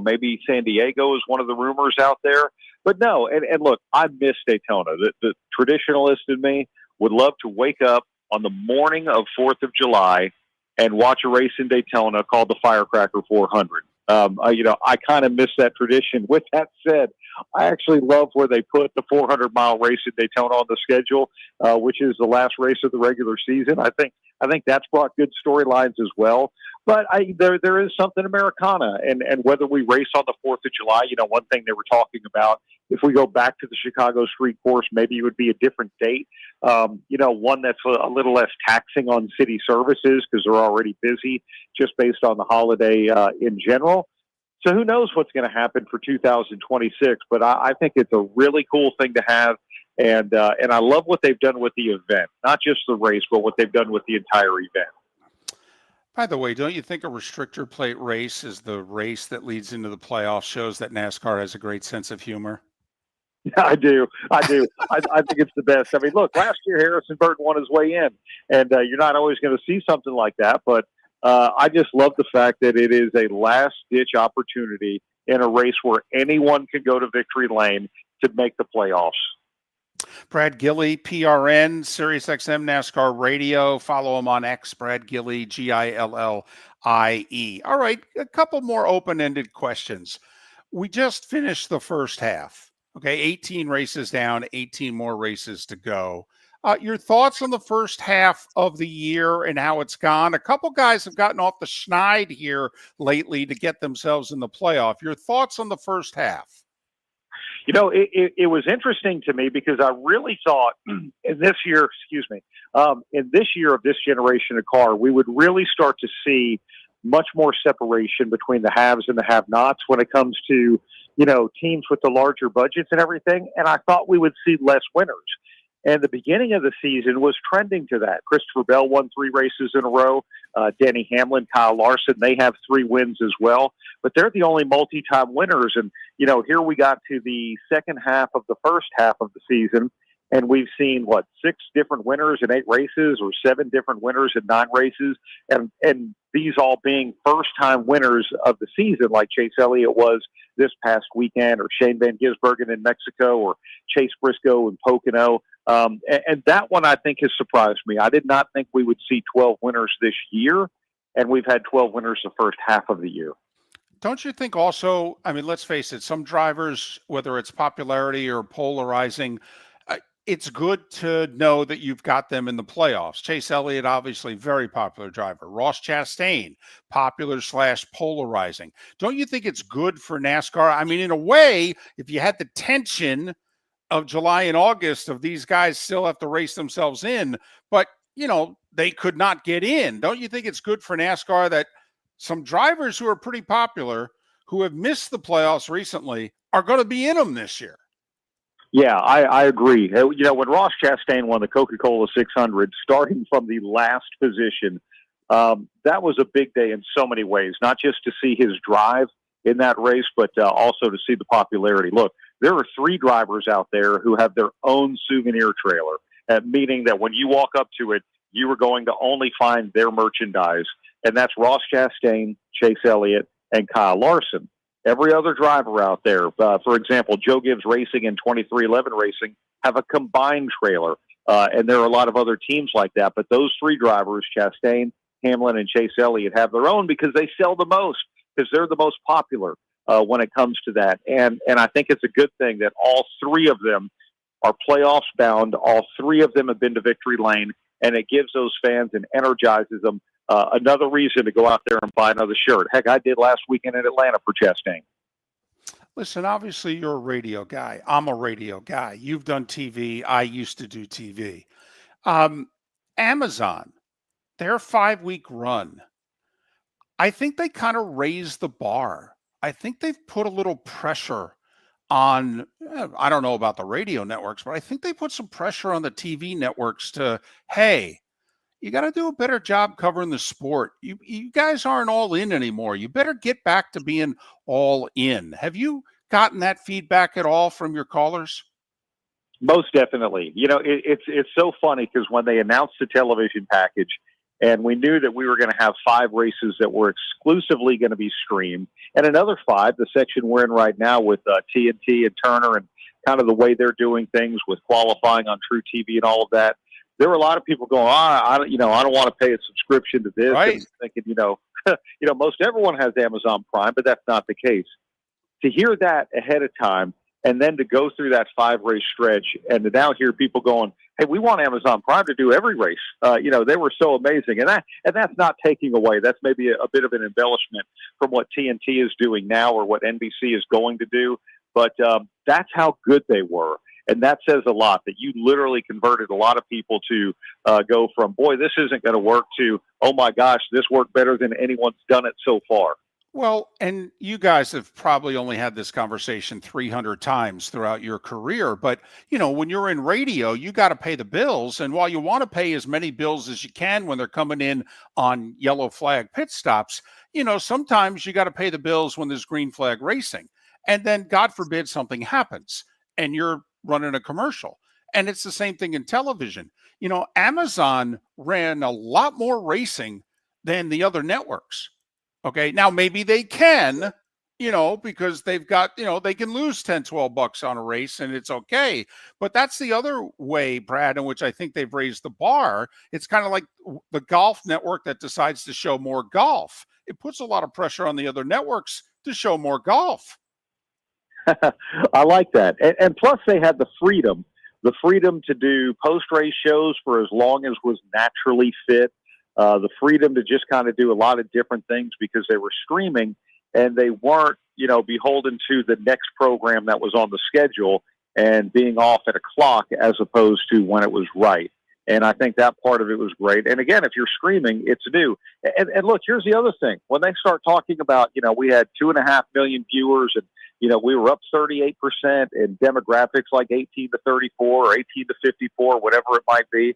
[SPEAKER 11] Maybe San Diego is one of the rumors out there. But no, and look, I miss Daytona. The traditionalist in me would love to wake up on the morning of 4th of July and watch a race in Daytona called the Firecracker 400. I kind of miss that tradition. With that said, I actually love where they put the 400-mile race in Daytona on the schedule, which is the last race of the regular season. I think that's brought good storylines as well. But there is something Americana, and whether we race on the 4th of July, one thing they were talking about, if we go back to the Chicago street course, maybe it would be a different date. One that's a little less taxing on city services because they're already busy just based on the holiday in general. So who knows what's going to happen for 2026, but I think it's a really cool thing to have. And I love what they've done with the event, not just the race, but what they've done with the entire event.
[SPEAKER 2] By the way, don't you think a restrictor plate race is the race that leads into the playoffs, shows that NASCAR has a great sense of humor?
[SPEAKER 11] I do. I think it's the best. I mean, look, last year Harrison Burton won his way in, and you're not always going to see something like that. But I just love the fact that it is a last-ditch opportunity in a race where anyone can go to victory lane to make the playoffs.
[SPEAKER 2] Brad Gilley, PRN, SiriusXM NASCAR Radio. Follow him on X, Brad Gilley, Gillie. All right, a couple more open-ended questions. We just finished the first half. Okay, 18 races down, 18 more races to go. Your thoughts on the first half of the year and how it's gone? A couple guys have gotten off the schneid here lately to get themselves in the playoff. Your thoughts on the first half?
[SPEAKER 11] It was interesting to me because I really thought in this year of this generation of car, we would really start to see much more separation between the haves and the have-nots when it comes to, teams with the larger budgets and everything. And I thought we would see less winners. And the beginning of the season was trending to that. Christopher Bell won 3 races in a row. Denny Hamlin, Kyle Larson, they have 3 wins as well. But they're the only multi-time winners. And, here we got to the second half of the first half of the season, and we've seen, 6 different winners in 8 races or 7 different winners in 9 races. And these all being first-time winners of the season, like Chase Elliott was this past weekend, or Shane Van Gisbergen in Mexico, or Chase Briscoe in Pocono. And that one, I think, has surprised me. I did not think we would see 12 winners this year, and we've had 12 winners the first half of the year.
[SPEAKER 2] Don't you think also, let's face it, some drivers, whether it's popularity or polarizing, it's good to know that you've got them in the playoffs. Chase Elliott, obviously, very popular driver. Ross Chastain, popular/polarizing. Don't you think it's good for NASCAR? In a way, if you had the tension of July and August of these guys still have to race themselves in, but, they could not get in. Don't you think it's good for NASCAR that some drivers who are pretty popular, who have missed the playoffs recently, are going to be in them this year?
[SPEAKER 11] Yeah, I agree. When Ross Chastain won the Coca-Cola 600, starting from the last position, that was a big day in so many ways, not just to see his drive in that race, but also to see the popularity. Look, there are 3 drivers out there who have their own souvenir trailer, meaning that when you walk up to it, you are going to only find their merchandise. And that's Ross Chastain, Chase Elliott, and Kyle Larson. Every other driver out there, for example, Joe Gibbs Racing and 2311 Racing have a combined trailer. And there are a lot of other teams like that. But those 3 drivers, Chastain, Hamlin, and Chase Elliott, have their own because they sell the most, because they're the most popular when it comes to that. And I think it's a good thing that all 3 of them are playoffs bound. All 3 of them have been to victory lane, and it gives those fans and energizes them another reason to go out there and buy another shirt. Heck, I did last weekend in Atlanta for Chastain.
[SPEAKER 2] Listen, obviously you're a radio guy. I'm a radio guy. You've done TV. I used to do TV. Amazon, their 5-week run, I think they kind of raised the bar. I think they've put a little pressure on, I don't know about the radio networks, but I think they put some pressure on the TV networks to, hey, you got to do a better job covering the sport. You guys aren't all in anymore. You better get back to being all in. Have you gotten that feedback at all from your callers?
[SPEAKER 11] Most definitely. It's so funny because when they announced the television package, and we knew that we were going to have 5 races that were exclusively going to be streamed, and another 5, the section we're in right now with TNT and Turner, and kind of the way they're doing things with qualifying on True TV and all of that. There were a lot of people going, I don't want to pay a subscription to this,
[SPEAKER 2] right.
[SPEAKER 11] And thinking, most everyone has Amazon Prime, but that's not the case. To hear that ahead of time, and then to go through that 5-race stretch, and to now hear people going, "Hey, we want Amazon Prime to do every race." They were so amazing, and that's not taking away. That's maybe a bit of an embellishment from what TNT is doing now or what NBC is going to do. But that's how good they were, and that says a lot. That you literally converted a lot of people to go from, "Boy, this isn't going to work," to, "Oh my gosh, this worked better than anyone's done it so far."
[SPEAKER 2] Well, and you guys have probably only had this conversation 300 times throughout your career, but when you're in radio, you got to pay the bills. And while you want to pay as many bills as you can when they're coming in on yellow flag pit stops, sometimes you got to pay the bills when there's green flag racing. And then God forbid something happens and you're running a commercial. And it's the same thing in television. Amazon ran a lot more racing than the other networks. Okay. Now maybe they can, because they've got, they can lose 10, 12 bucks on a race and it's okay. But that's the other way, Brad, in which I think they've raised the bar. It's kind of like the golf network that decides to show more golf. It puts a lot of pressure on the other networks to show more golf.
[SPEAKER 11] I like that. And plus they had the freedom to do post-race shows for as long as was naturally fit. The freedom to just kind of do a lot of different things because they were streaming and they weren't, beholden to the next program that was on the schedule and being off at a clock as opposed to when it was right. And I think that part of it was great. And again, if you're streaming, it's new. And look, here's the other thing. When they start talking about, we had 2.5 million viewers and, we were up 38% in demographics like 18 to 34 or 18 to 54, whatever it might be.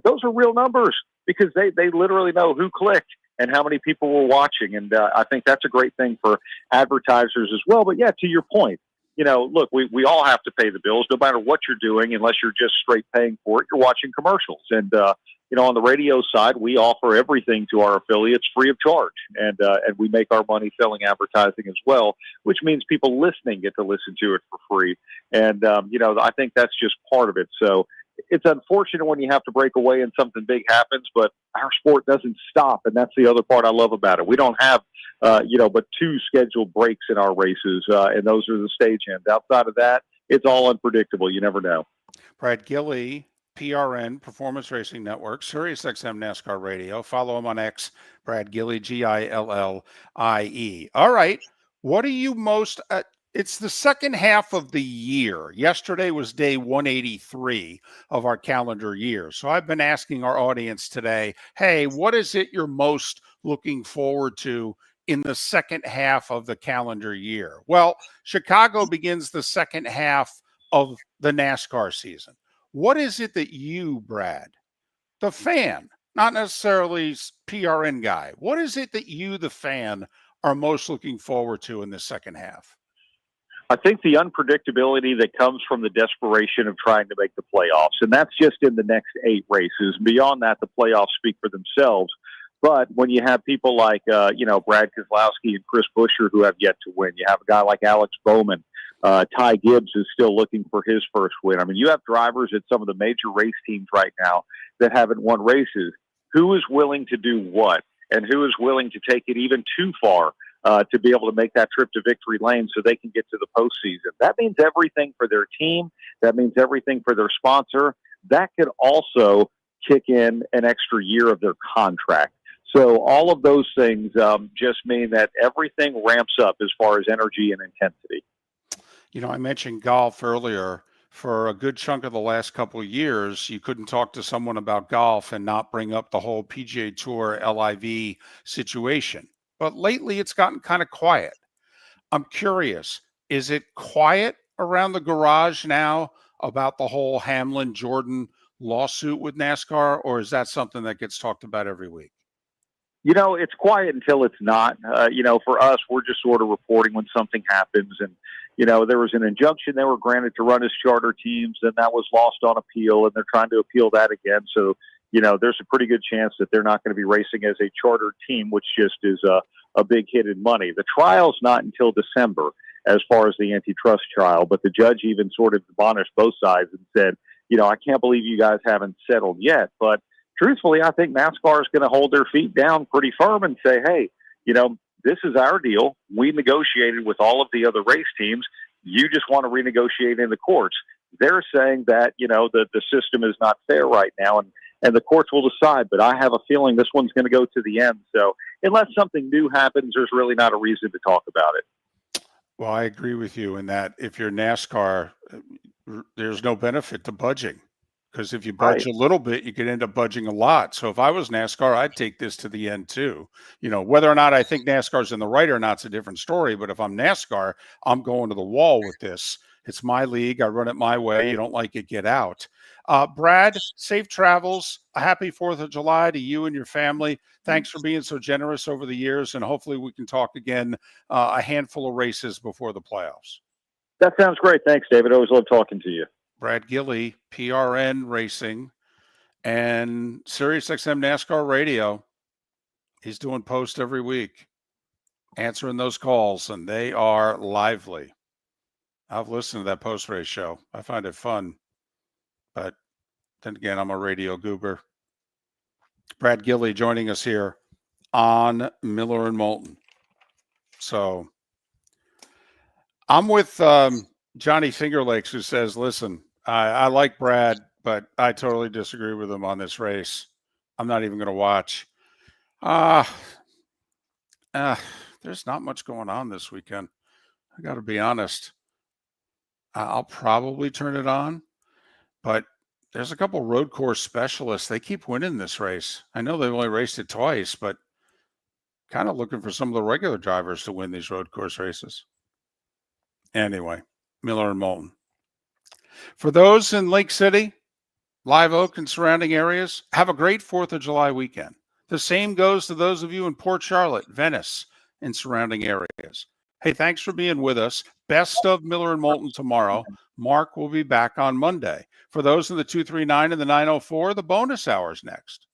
[SPEAKER 11] Those are real numbers because they literally know who clicked and how many people were watching. And I think that's a great thing for advertisers as well. But yeah, to your point, look, we all have to pay the bills no matter what you're doing, unless you're just straight paying for it. You're watching commercials. And, on the radio side, we offer everything to our affiliates free of charge. And we make our money selling advertising as well, which means people listening get to listen to it for free. And, I think that's just part of it. So it's unfortunate when you have to break away and something big happens, but our sport doesn't stop. And that's the other part I love about it. We don't have, but 2 scheduled breaks in our races, and those are the stagehands. Outside of that, it's all unpredictable. You never know.
[SPEAKER 2] Brad Gilley, PRN, Performance Racing Network, SiriusXM NASCAR Radio. Follow him on X, Brad Gilley, Gillie. All right. What are you most... it's the second half of the year. Yesterday was day 183 of our calendar year. So I've been asking our audience today, hey, what is it you're most looking forward to in the second half of the calendar year? Well, Chicago begins the second half of the NASCAR season. What is it that you, Brad, the fan, not necessarily PRN guy, what is it that you, the fan, are most looking forward to in the second half?
[SPEAKER 11] I think the unpredictability that comes from the desperation of trying to make the playoffs, and that's just in the next 8 races. Beyond that, the playoffs speak for themselves. But when you have people like, Brad Keselowski and Chris Buescher who have yet to win, you have a guy like Alex Bowman. Ty Gibbs is still looking for his first win. I mean, you have drivers at some of the major race teams right now that haven't won races. Who is willing to do what? And who is willing to take it even too far to be able to make that trip to victory lane so they can get to the postseason? That means everything for their team. That means everything for their sponsor. That could also kick in an extra year of their contract. So all of those things just mean that everything ramps up as far as energy and intensity.
[SPEAKER 2] I mentioned golf earlier. For a good chunk of the last couple of years, you couldn't talk to someone about golf and not bring up the whole PGA Tour LIV situation. But lately, it's gotten kind of quiet. I'm curious, is it quiet around the garage now about the whole Hamlin-Jordan lawsuit with NASCAR, or is that something that gets talked about every week?
[SPEAKER 11] It's quiet until it's not. For us, we're just sort of reporting when something happens. And, there was an injunction they were granted to run as charter teams, and that was lost on appeal, and they're trying to appeal that again. So, there's a pretty good chance that they're not going to be racing as a charter team, which just is a big hit in money. The trial's not until December as far as the antitrust trial, but the judge even sort of admonished both sides and said, I can't believe you guys haven't settled yet. But truthfully, I think NASCAR is going to hold their feet down pretty firm and say, hey, this is our deal. We negotiated with all of the other race teams. You just want to renegotiate in the courts. They're saying that, the system is not fair right now, and the courts will decide. But I have a feeling this one's going to go to the end. So unless something new happens, there's really not a reason to talk about it.
[SPEAKER 2] Well, I agree with you in that if you're NASCAR, there's no benefit to budging. Because if you budge a little bit, you could end up budging a lot. So if I was NASCAR, I'd take this to the end too. Whether or not I think NASCAR's in the right or not, it's a different story. But if I'm NASCAR, I'm going to the wall with this. It's my league. I run it my way. You don't like it, get out. Brad, safe travels. A happy 4th of July to you and your family. Thanks for being so generous over the years. And hopefully we can talk again a handful of races before the playoffs.
[SPEAKER 11] That sounds great. Thanks, David. Always love talking to you.
[SPEAKER 2] Brad Gilley, PRN Racing, and SiriusXM NASCAR Radio. He's doing posts every week, answering those calls, and they are lively. I've listened to that post-race show. I find it fun, but then again, I'm a radio goober. Brad Gilley joining us here on Miller and Moulton. So I'm with Johnny Fingerlakes, who says, listen, I like Brad, but I totally disagree with him on this race. I'm not even going to watch. There's not much going on this weekend. I got to be honest. I'll probably turn it on, but there's a couple road course specialists. They keep winning this race. I know they've only raced it twice, but kind of looking for some of the regular drivers to win these road course races. Anyway, Miller and Moulton. For those in Lake City, Live Oak, and surrounding areas, have a great 4th of July weekend. The same goes to those of you in Port Charlotte, Venice, and surrounding areas. Hey, thanks for being with us. Best of Miller and Moulton tomorrow. Mark will be back on Monday. For those in the 239 and the 904, the bonus hour's next.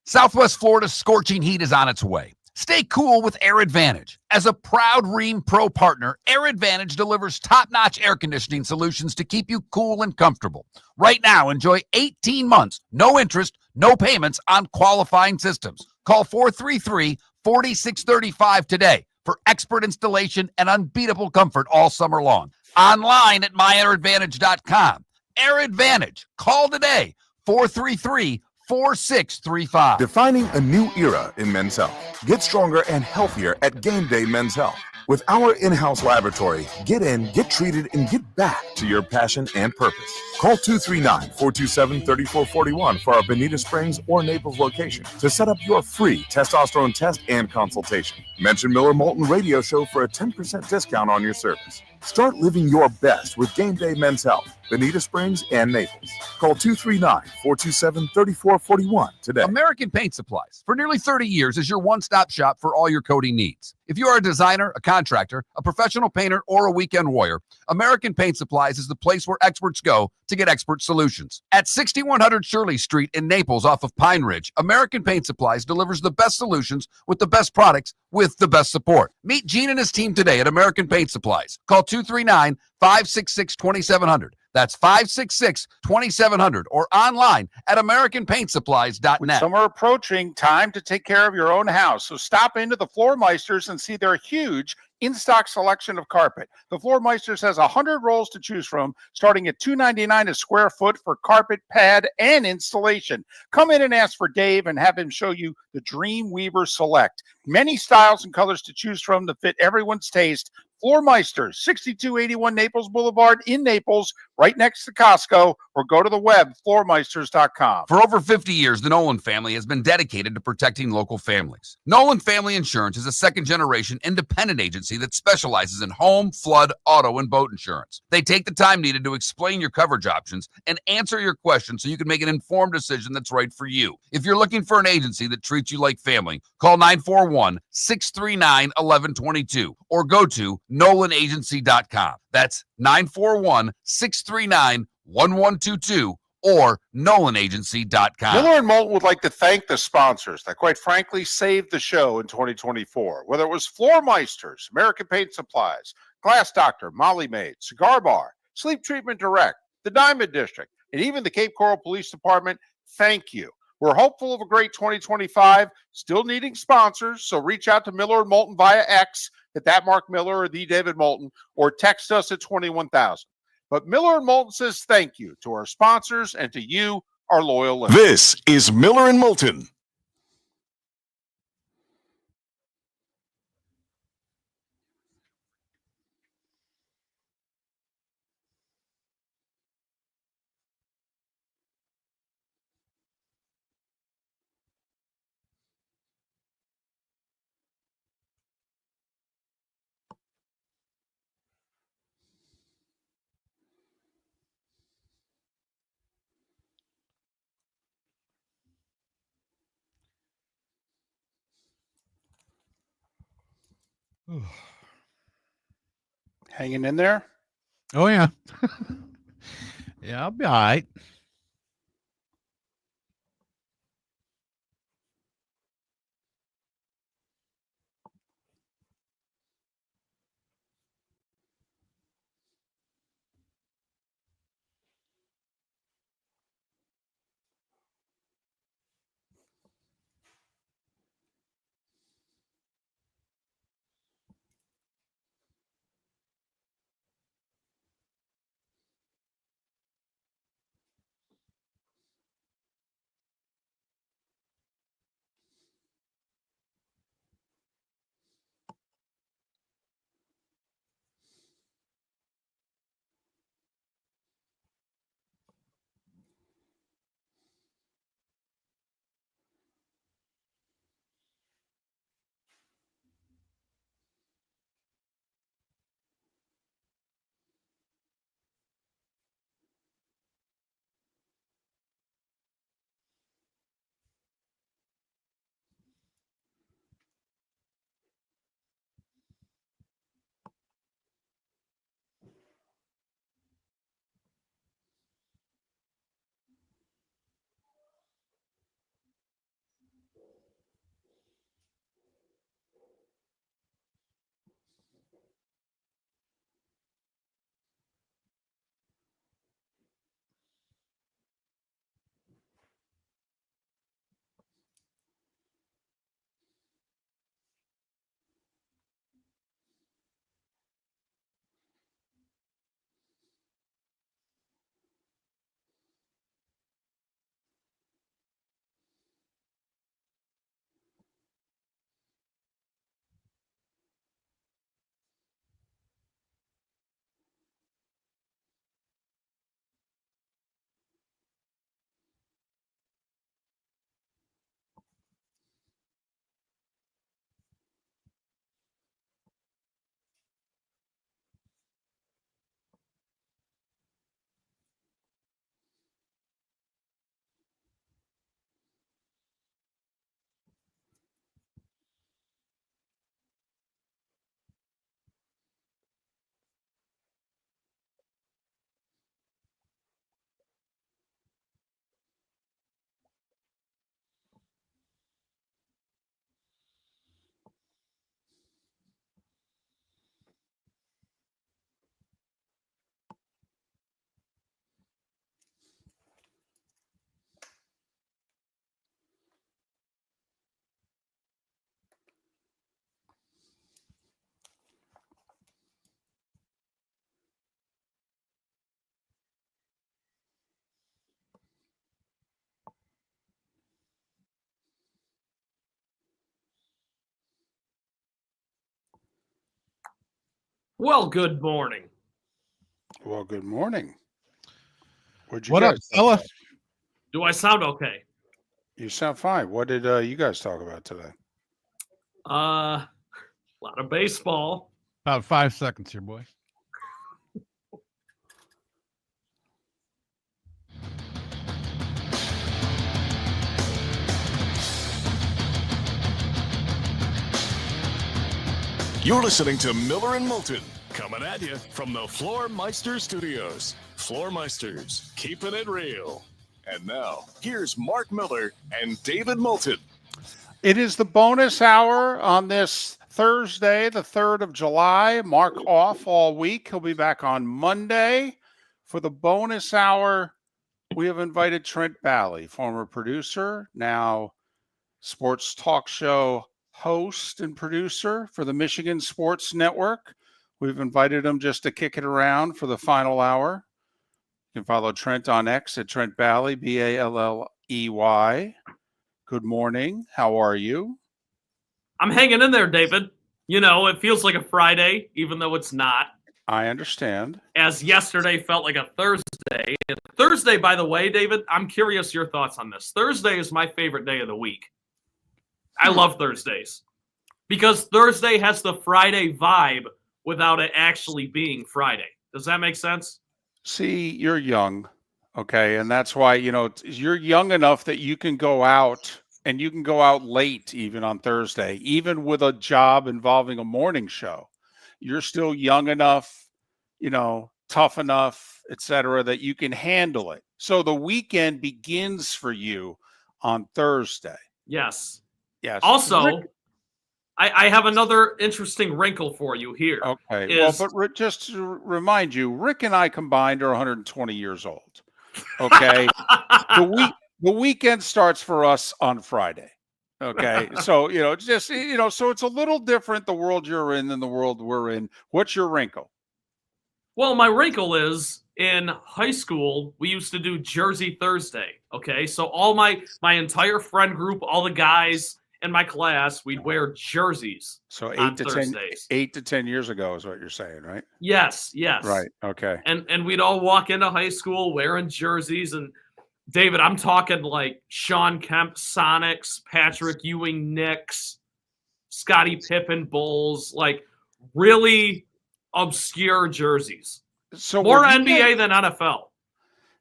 [SPEAKER 4] Southwest Florida's scorching heat is on its way. Stay cool with Air Advantage. As a proud Rheem Pro partner, Air Advantage delivers top-notch air conditioning solutions to keep you cool and comfortable. Right now, enjoy 18 months, no interest, no payments on qualifying systems. Call 433-4635 today for expert installation and unbeatable comfort all summer long. Online at myairadvantage.com. Air Advantage. Call today, 433-4635.
[SPEAKER 5] Defining a new era in men's health. Get stronger and healthier at Game Day Men's Health. With our in-house laboratory, get in, get treated, and get back to your passion and purpose. Call 239-427-3441 for our Bonita Springs or Naples location to set up your free testosterone test and consultation. Mention Miller Moulton Radio Show for a 10% discount on your service. Start living your best with Game Day Men's Health, Bonita Springs and Naples. Call 239-427-3441 today.
[SPEAKER 4] American Paint Supplies, for nearly 30 years, is your one-stop shop for all your coating needs. If you are a designer, a contractor, a professional painter, or a weekend warrior, American Paint Supplies is the place where experts go to get expert solutions. At 6100 Shirley Street in Naples off of Pine Ridge, American Paint Supplies delivers the best solutions with the best products with the best support. Meet Gene and his team today at American Paint Supplies. Call 239-566-2700. That's 566-2700 or online at AmericanPaintSupplies.net.
[SPEAKER 2] With summer approaching, time to take care of your own house. So stop into the Floor Meisters and see their huge in-stock selection of carpet. The Floor Meisters has 100 rolls to choose from, starting at $2.99 a square foot for carpet, pad, and installation. Come in and ask for Dave and have him show you the Dream Weaver Select. Many styles and colors to choose from to fit everyone's taste. Floormeisters, 6281 Naples Boulevard in Naples, right next to Costco, or go to the web, floormeisters.com.
[SPEAKER 4] For over 50 years, the Nolan family has been dedicated to protecting local families. Nolan Family Insurance is a second-generation independent agency that specializes in home, flood, auto, and boat insurance. They take the time needed to explain your coverage options and answer your questions so you can make an informed decision that's right for you. If you're looking for an agency that treats you like family, call 941-639-1122 or go to nolanagency.com. That's 941-639-1122 or nolanagency.com.
[SPEAKER 2] Miller and Moulton would like to thank the sponsors that, quite frankly, saved the show in 2024. Whether it was Floormeisters, American Paint Supplies, Glass Doctor, Molly Maid, Cigar Bar, Sleep Treatment Direct, the Diamond District, and even the Cape Coral Police Department, thank you. We're hopeful of a great 2025, still needing sponsors, so reach out to Miller and Moulton via X at that Mark Miller or the David Moulton, or text us at 21,000. But Miller and Moulton says thank you to our sponsors and to you, our loyal listeners.
[SPEAKER 3] This is Miller and Moulton.
[SPEAKER 2] Hanging in there?
[SPEAKER 1] Oh, yeah. Yeah, I'll be all right.
[SPEAKER 12] Well, good morning.
[SPEAKER 2] Well, good morning. What'd you
[SPEAKER 1] What up,
[SPEAKER 2] guys talk
[SPEAKER 1] fella?
[SPEAKER 2] about?
[SPEAKER 12] Do I sound okay?
[SPEAKER 2] You sound fine. What did you guys talk about today?
[SPEAKER 12] A lot of baseball.
[SPEAKER 1] About 5 seconds here, boy.
[SPEAKER 3] You're listening to Miller and Moulton, coming at you from the Floor Meister Studios. Floor Meisters, keeping it real. And now, here's Mark Miller and David Moulton.
[SPEAKER 2] It is the bonus hour on this Thursday, the 3rd of July. Mark off all week. He'll be back on Monday. For the bonus hour, we have invited Trent Bally, former producer, now sports talk show host and producer for the Michigan Sports Network. We've invited him just to kick it around for the final hour. You can follow Trent on X at Trent Bally, Balley. Good morning. How are you?
[SPEAKER 12] I'm hanging in there, David. You know, it feels like a Friday, even though it's not.
[SPEAKER 2] I understand.
[SPEAKER 12] As yesterday felt like a Thursday. And Thursday, by the way, David, I'm curious your thoughts on this. Thursday is my favorite day of the week. I love Thursdays because Thursday has the Friday vibe without it actually being Friday. Does that make sense?
[SPEAKER 2] See, you're young, okay? And that's why, you're young enough that you can go out and you can go out late even on Thursday, even with a job involving a morning show. You're still young enough, tough enough, etc., that you can handle it. So the weekend begins for you on Thursday.
[SPEAKER 12] Yes.
[SPEAKER 2] Yes.
[SPEAKER 12] Also, I have another interesting wrinkle for you here.
[SPEAKER 2] Okay. But just to remind you, Rick and I combined are 120 years old. Okay. The weekend starts for us on Friday. Okay. So, so it's a little different, the world you're in than the world we're in. What's your wrinkle?
[SPEAKER 12] Well, my wrinkle is in high school, we used to do Jersey Thursday. Okay. So all my entire friend group, all the guys in my class, we'd wear jerseys.
[SPEAKER 2] So
[SPEAKER 12] Thursdays.
[SPEAKER 2] 8 to 10 years ago is what you're saying, right?
[SPEAKER 12] Yes.
[SPEAKER 2] Right. Okay.
[SPEAKER 12] And we'd all walk into high school wearing jerseys. And David, I'm talking like Sean Kemp Sonics, Patrick Ewing Knicks, Scottie Pippen Bulls, like really obscure jerseys.
[SPEAKER 2] So
[SPEAKER 12] more NBA than NFL.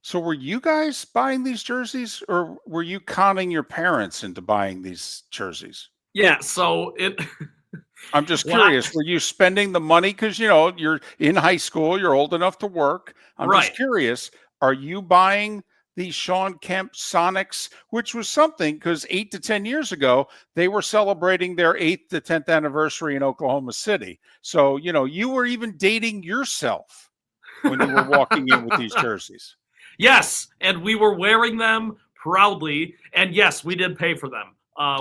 [SPEAKER 2] So were you guys buying these jerseys, or were you conning your parents into buying these jerseys?
[SPEAKER 12] Yeah, so
[SPEAKER 2] I'm just curious. Were you spending the money because you're in high school, you're old enough to work? I'm just curious. Are you buying these Sean Kemp Sonics, which was something because 8 to 10 years ago they were celebrating their 8th to 10th anniversary in Oklahoma City. So you were even dating yourself when you were walking in with these jerseys.
[SPEAKER 12] Yes, and we were wearing them proudly, and yes, we did pay for them.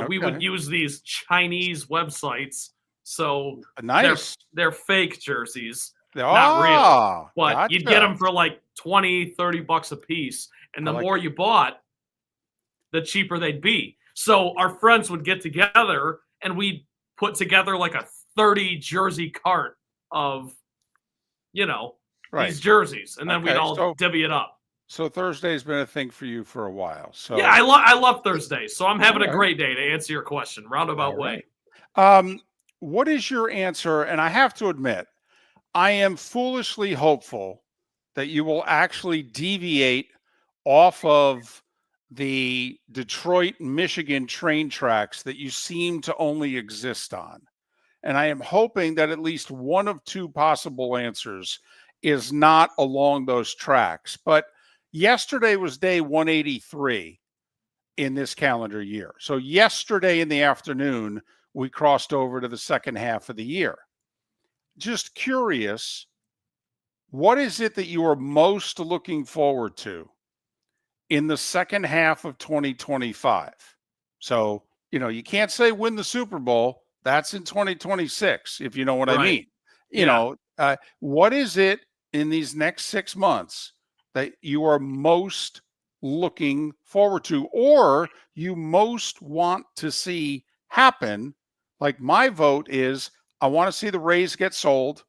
[SPEAKER 12] We would use these Chinese websites, so
[SPEAKER 2] nice.
[SPEAKER 12] They're fake jerseys, not real. But you'd get them for like $20-$30 a piece, and the more you bought, the cheaper they'd be. So our friends would get together, and we'd put together like a 30 jersey cart of, these jerseys, and then we'd all divvy it up.
[SPEAKER 2] So Thursday's been a thing for you for a while. So
[SPEAKER 12] yeah, I love Thursdays. So I'm having a great day to answer your question, roundabout way.
[SPEAKER 2] What is your answer? And I have to admit, I am foolishly hopeful that you will actually deviate off of the Detroit, Michigan train tracks that you seem to only exist on. And I am hoping that at least one of two possible answers is not along those tracks. But yesterday was day 183 in this calendar year. So yesterday in the afternoon, we crossed over to the second half of the year. Just curious, what is it that you are most looking forward to in the second half of 2025? So, you can't say win the Super Bowl. That's in 2026, if you know what I mean. What is it in these next 6 months that you are most looking forward to, or you most want to see happen? Like my vote is, I want to see the Rays get sold.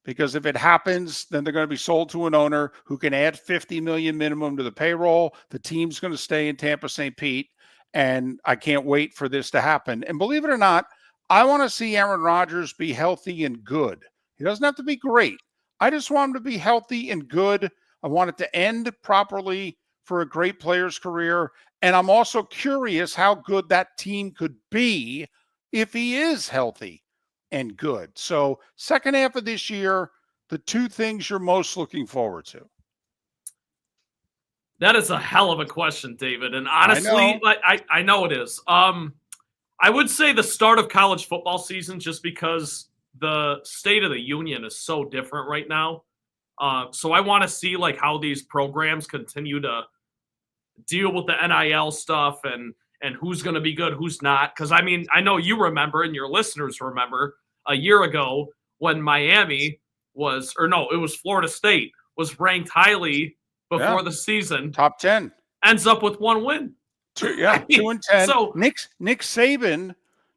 [SPEAKER 2] because if it happens, then they're going to be sold to an owner who can add $50 million minimum to the payroll. The team's going to stay in Tampa St. Pete, and I can't wait for this to happen. And believe it or not, I want to see Aaron Rodgers be healthy and good. He doesn't have to be great. I just want him to be healthy and good. I want it to end properly for a great player's career. And I'm also curious how good that team could be if he is healthy and good. So second half of this year, the two things you're most looking forward to.
[SPEAKER 12] That is a hell of a question, David. And honestly, I know it is. I would say the start of college football season, just because the state of the union is so different right now. So I want to see like how these programs continue to deal with the NIL stuff and who's going to be good, who's not. Because, I mean, I know you remember and your listeners remember a year ago when Miami was – or no, it was Florida State was ranked highly before the season.
[SPEAKER 2] Top 10.
[SPEAKER 12] Ends up with one win.
[SPEAKER 2] 2-10. So Nick Saban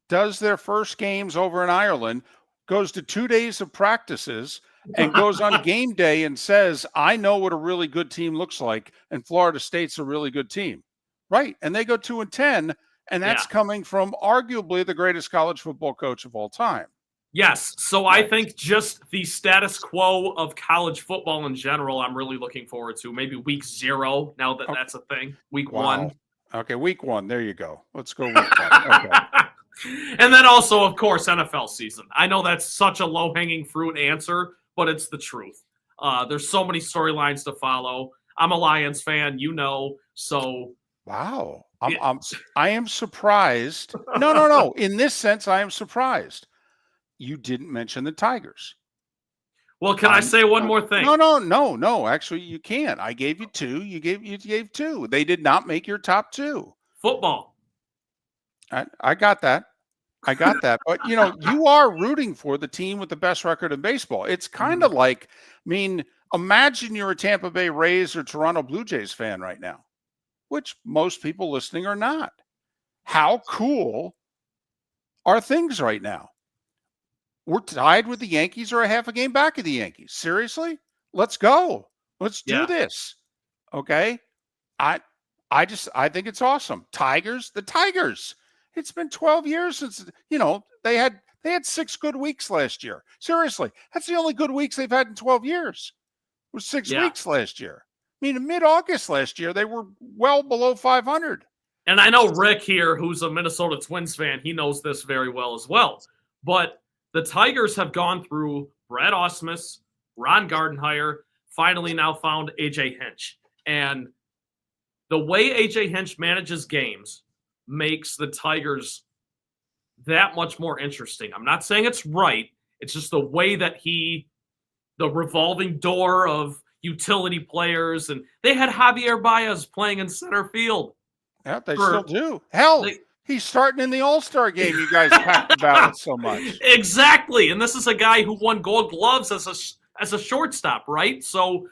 [SPEAKER 2] does their first games over in Ireland, goes to 2 days of practices, and goes on game day and says, I know what a really good team looks like, and Florida State's a really good team. Right. And they go 2-10, and that's coming from arguably the greatest college football coach of all time.
[SPEAKER 12] Yes. So I think just the status quo of college football in general, I'm really looking forward to. Maybe week 0, now that that's a thing. Week 1.
[SPEAKER 2] Okay, week 1. There you go. Let's go week 1. Okay.
[SPEAKER 12] And then also, of course, NFL season. I know that's such a low-hanging fruit answer, but it's the truth. There's so many storylines to follow. I'm a Lions fan, so.
[SPEAKER 2] Wow. I am surprised. No. In this sense, I am surprised. You didn't mention the Tigers.
[SPEAKER 12] Well, can I say one more thing?
[SPEAKER 2] No. Actually, you can't. I gave you 2. You gave 2. They did not make your top 2.
[SPEAKER 12] Football.
[SPEAKER 2] I got that. But, you are rooting for the team with the best record in baseball. It's kind of like, imagine you're a Tampa Bay Rays or Toronto Blue Jays fan right now, which most people listening are not. How cool are things right now? We're tied with the Yankees or a half a game back of the Yankees. Seriously? Let's go. Let's do this. Okay? I think it's awesome. The Tigers. It's been 12 years since, they had 6 good weeks last year. Seriously. That's the only good weeks they've had in 12 years. It was 6 weeks last year. In mid-August last year, they were well below 500.
[SPEAKER 12] And I know Rick here, who's a Minnesota Twins fan, he knows this very well as well. But the Tigers have gone through Brad Ausmus, Ron Gardenhire, finally now found A.J. Hinch. And the way A.J. Hinch manages games makes the Tigers that much more interesting. I'm not saying it's right. It's just the way that the revolving door of utility players, and they had Javier Baez playing in center field.
[SPEAKER 2] Yeah, they still do. Hell, he's starting in the All-Star game. You guys talked about it so much.
[SPEAKER 12] Exactly. And this is a guy who won Gold Gloves as a shortstop, right? So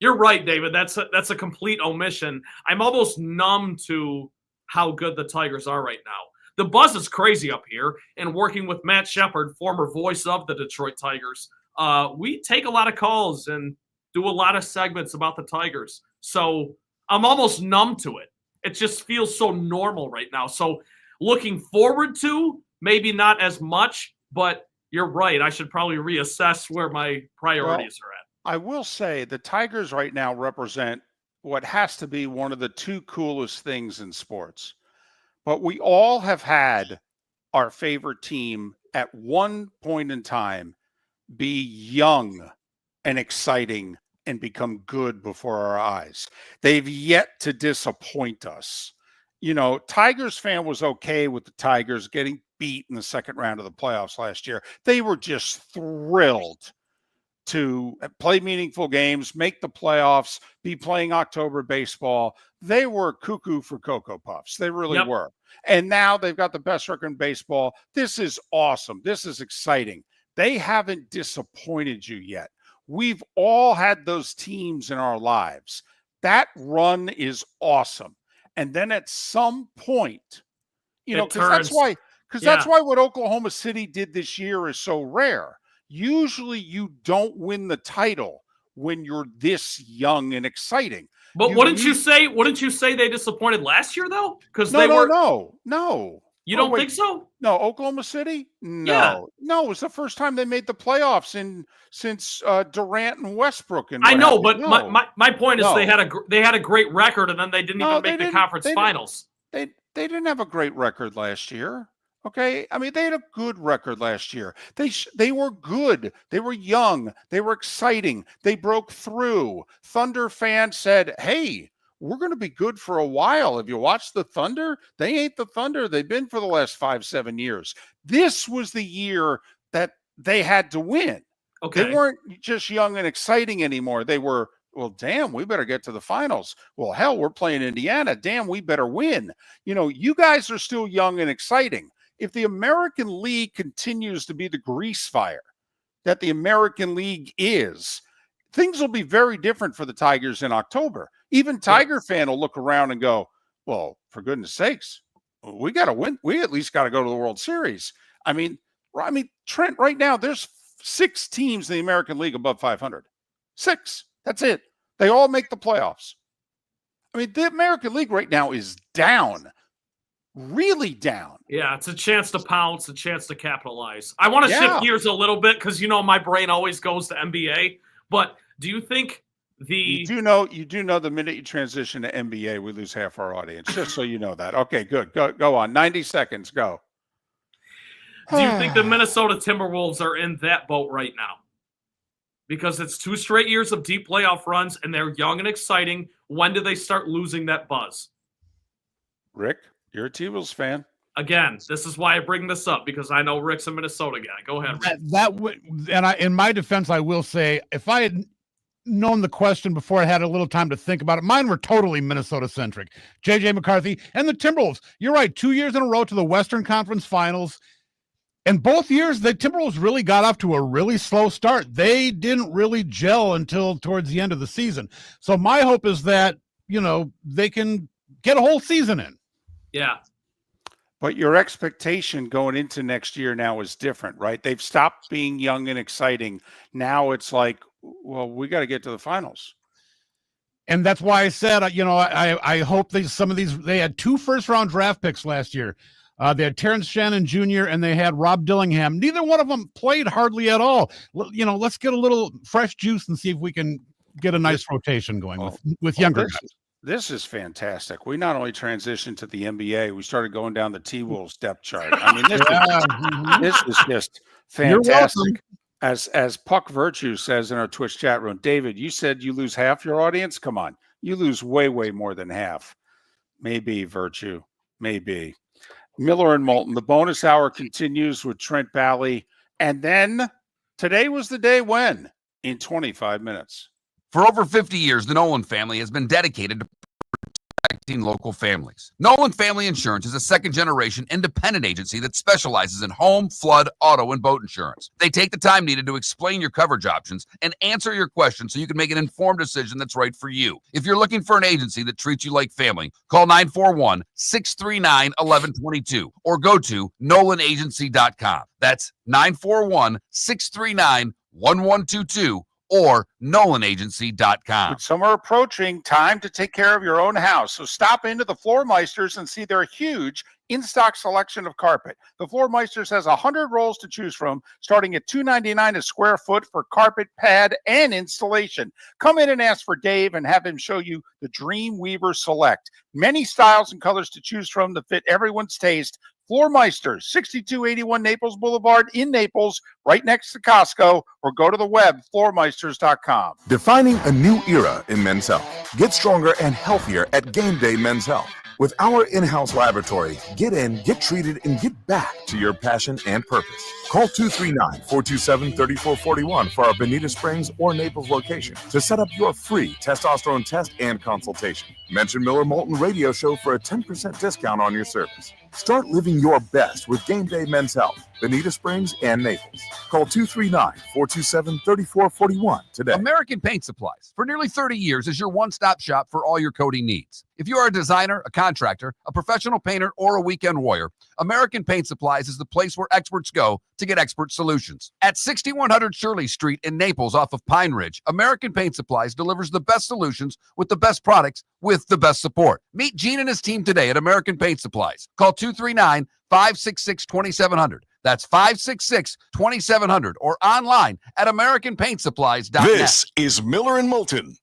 [SPEAKER 12] you're right, David. That's a complete omission. I'm almost numb to how good the Tigers are right now. The buzz is crazy up here, and working with Matt Shepard, former voice of the Detroit Tigers, we take a lot of calls and do a lot of segments about the Tigers. So I'm almost numb to it. It just feels so normal right now. So looking forward to, maybe not as much, but you're right. I should probably reassess where my priorities are at.
[SPEAKER 2] I will say the Tigers right now represent what has to be one of the 2 coolest things in sports. But we all have had our favorite team at one point in time be young and exciting and become good before our eyes. They've yet to disappoint us. Tigers fan was okay with the Tigers getting beat in the second round of the playoffs last year. They were just thrilled to play meaningful games, make the playoffs, be playing October baseball. They were cuckoo for Cocoa Puffs. They really were. And now they've got the best record in baseball. This is awesome. This is exciting. They haven't disappointed you yet. We've all had those teams in our lives. That run is awesome. And then at some point, because that's why what Oklahoma City did this year is so rare. Usually you don't win the title when you're this young and exciting.
[SPEAKER 12] But wouldn't you say they disappointed last year though? Because they were
[SPEAKER 2] no.
[SPEAKER 12] You don't think so?
[SPEAKER 2] No, Oklahoma City? No.
[SPEAKER 12] Yeah.
[SPEAKER 2] No, it was the first time they made the playoffs since Durant and Westbrook. And
[SPEAKER 12] I know, but
[SPEAKER 2] no.
[SPEAKER 12] my point is they had a great record, and then they didn't even make the conference finals.
[SPEAKER 2] They didn't have a great record last year. Okay, I mean they had a good record last year. They were good. They were young. They were exciting. They broke through. Thunder fans said, "Hey, we're going to be good for a while." If you watch the Thunder, they ain't the Thunder they've been for the last 5-7 years. This was the year that they had to win.
[SPEAKER 12] Okay.
[SPEAKER 2] They weren't just young and exciting anymore. They were, well, damn, we better get to the finals. Well, hell, we're playing Indiana. Damn, we better win. You guys are still young and exciting. If the American League continues to be the grease fire that the American League is, things will be very different for the Tigers in October. Even Tiger fan will look around and go, well, for goodness sakes, we got to win. We at least got to go to the World Series. I mean, Trent, right now, there's 6 teams in the American League above 500. 6. That's it. They all make the playoffs. I mean, the American League right now is down. Really down.
[SPEAKER 12] Yeah, it's a chance to pounce, a chance to capitalize. I want to shift gears a little bit because my brain always goes to NBA. But do you think you do know the minute you transition to NBA, we lose half our audience? Just so you know that. Okay, good. Go on. 90 seconds. Go. Do you think the Minnesota Timberwolves are in that boat right now? Because it's 2 straight years of deep playoff runs, and they're young and exciting. When do they start losing that buzz? Rick? You're a T-Wolves fan. Again, this is why I bring this up, because I know Rick's a Minnesota guy. Go ahead, Rick.
[SPEAKER 1] In my defense, I will say, if I had known the question before I had a little time to think about it, mine were totally Minnesota-centric. J.J. McCarthy and the Timberwolves. You're right, 2 years in a row to the Western Conference Finals. And both years, the Timberwolves really got off to a really slow start. They didn't really gel until towards the end of the season. So my hope is that, they can get a whole season in.
[SPEAKER 12] Yeah.
[SPEAKER 2] But your expectation going into next year now is different, right? They've stopped being young and exciting. Now it's like, well, we got to get to the finals.
[SPEAKER 1] And that's why I said, I hope they had 2 first-round draft picks last year. They had Terrence Shannon Jr. and they had Rob Dillingham. Neither one of them played hardly at all. Let's get a little fresh juice and see if we can get a nice rotation going with younger guys.
[SPEAKER 2] This is fantastic. We not only transitioned to the NBA, we started going down the T-Wolves depth chart. I mean, this is just fantastic. As Puck Virtue says in our Twitch chat room, David, you said you lose half your audience? Come on. You lose way, way more than half. Maybe, Virtue. Maybe. Miller and Moulton. The bonus hour continues with Trent Bally. And then today was the day when? In 25 minutes.
[SPEAKER 4] For over 50 years, the Nolan family has been dedicated to protecting local families. Nolan Family Insurance is a second-generation independent agency that specializes in home, flood, auto, and boat insurance. They take the time needed to explain your coverage options and answer your questions so you can make an informed decision that's right for you. If you're looking for an agency that treats you like family, call 941-639-1122 or go to nolanagency.com. That's 941-639-1122. or nolanagency.com.
[SPEAKER 2] With summer approaching, time to take care of your own house. So stop into the Floor Meisters and see their huge in-stock selection of carpet. The Floor Meisters has 100 rolls to choose from, starting at $2.99 a square foot for carpet, pad, and installation. Come in and ask for Dave and have him show you the Dream Weaver Select. Many styles and colors to choose from to fit everyone's taste. Floor Meisters, 6281 Naples Boulevard in Naples, right next to Costco, or go to the web, floormeisters.com.
[SPEAKER 5] Defining a new era in men's health. Get stronger and healthier at Game Day Men's Health. With our in-house laboratory, get in, get treated, and get back to your passion and purpose. Call 239-427-3441 for our Bonita Springs or Naples location to set up your free testosterone test and consultation. Mention Miller Moulton Radio Show for a 10% discount on your service. Start living your best with Game Day Men's Health. Bonita Springs, and Naples. Call 239-427-3441 today.
[SPEAKER 4] American Paint Supplies, for nearly 30 years, is your one-stop shop for all your coating needs. If you are a designer, a contractor, a professional painter, or a weekend warrior, American Paint Supplies is the place where experts go to get expert solutions. At 6100 Shirley Street in Naples off of Pine Ridge, American Paint Supplies delivers the best solutions with the best products with the best support. Meet Gene and his team today at American Paint Supplies. Call 239-566-2700. That's 566-2700 or online at AmericanPaintSupplies.net.
[SPEAKER 3] This is Miller and Moulton.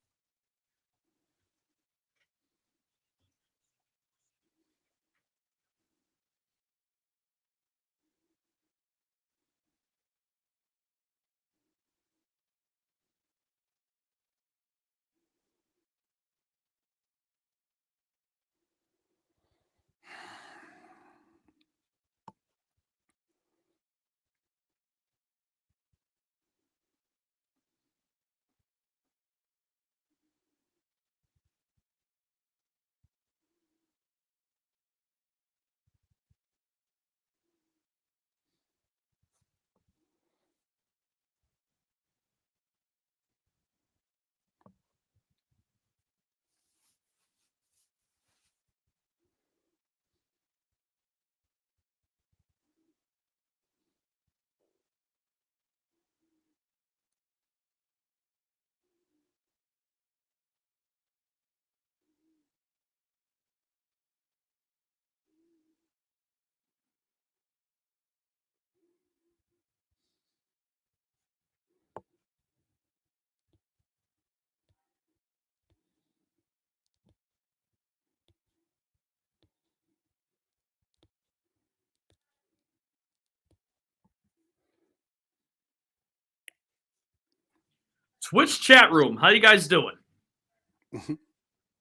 [SPEAKER 12] Twitch chat room. How you guys doing?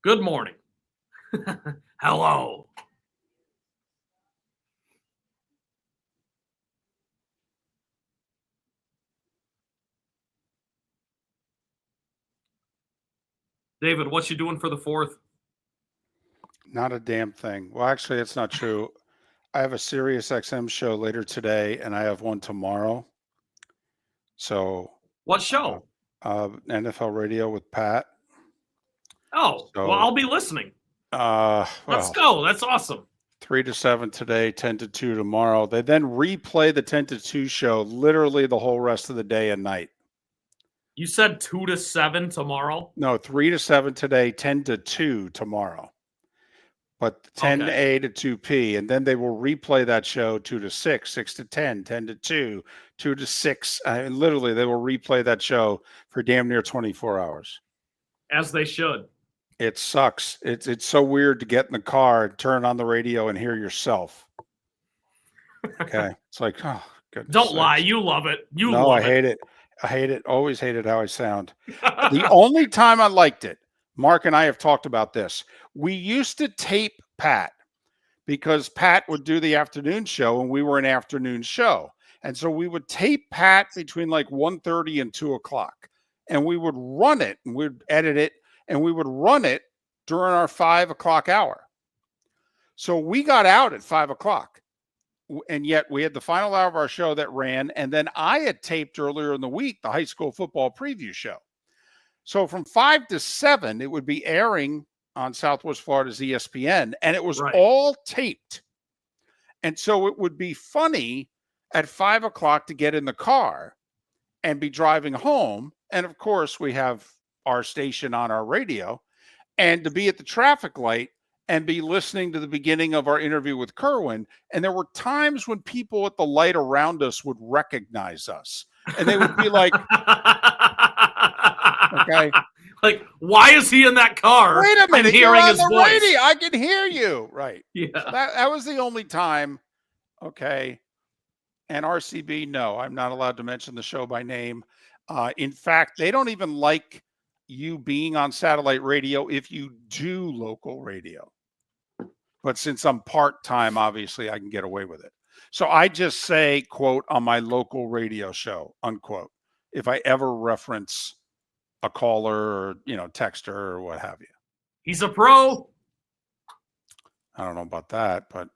[SPEAKER 12] Good morning. Hello. David, what you doing for the 4th?
[SPEAKER 2] Not a damn thing. Well, actually, it's not true. I have a Sirius XM show later today, and I have one tomorrow. So,
[SPEAKER 12] what show?
[SPEAKER 2] NFL Radio with Pat.
[SPEAKER 12] Oh,
[SPEAKER 2] so,
[SPEAKER 12] well, I'll be listening.
[SPEAKER 2] Let's
[SPEAKER 12] go. That's awesome.
[SPEAKER 2] 3 to 7 today, 10 to 2 tomorrow. They then replay the 10 to 2 show literally the whole rest of the day and night.
[SPEAKER 12] You said 2 to 7 tomorrow?
[SPEAKER 2] No, 3 to 7 today, 10 to 2 tomorrow. But 10A to 2P, and then they will replay that show 2 to 6, 6 to 10, 10 to 2, 2 to 6. Literally, they will replay that show for damn near 24 hours.
[SPEAKER 12] As they should.
[SPEAKER 2] It sucks. It's so weird to get in the car, turn on the radio, and hear yourself. Okay, it's like, oh, goodness.
[SPEAKER 12] Don't lie, you love it.
[SPEAKER 2] I hate it. I hate it. Always hated how I sound. The only time I liked it, Mark and I have talked about this. We used to tape Pat because Pat would do the afternoon show and we were an afternoon show. And so we would tape Pat between like 1:30 and 2 o'clock. And we would run it and we'd edit it and we would run it during our 5 o'clock hour. So we got out at 5 o'clock. And yet we had the final hour of our show that ran. And then I had taped earlier in the week the high school football preview show. So from 5 to 7, it would be airing on Southwest Florida's ESPN, and it was all taped. And so it would be funny at 5 o'clock to get in the car and be driving home. And of course, we have our station on our radio, and to be at the traffic light and be listening to the beginning of our interview with Kerwin. And there were times when people at the light around us would recognize us, and they would be like, okay.
[SPEAKER 12] Like, why is he in that car?
[SPEAKER 2] Wait a minute,
[SPEAKER 12] I'm hearing
[SPEAKER 2] you're on
[SPEAKER 12] his
[SPEAKER 2] the
[SPEAKER 12] voice.
[SPEAKER 2] radio. I can hear you. Right.
[SPEAKER 12] Yeah.
[SPEAKER 2] So that was the only time. Okay. And RCB, no, I'm not allowed to mention the show by name. In fact, they don't even like you being on satellite radio if you do local radio. But since I'm part-time, obviously I can get away with it. So I just say, quote, on my local radio show, unquote, if I ever reference a caller or, texter or what have you.
[SPEAKER 12] He's a pro.
[SPEAKER 2] I don't know about that, but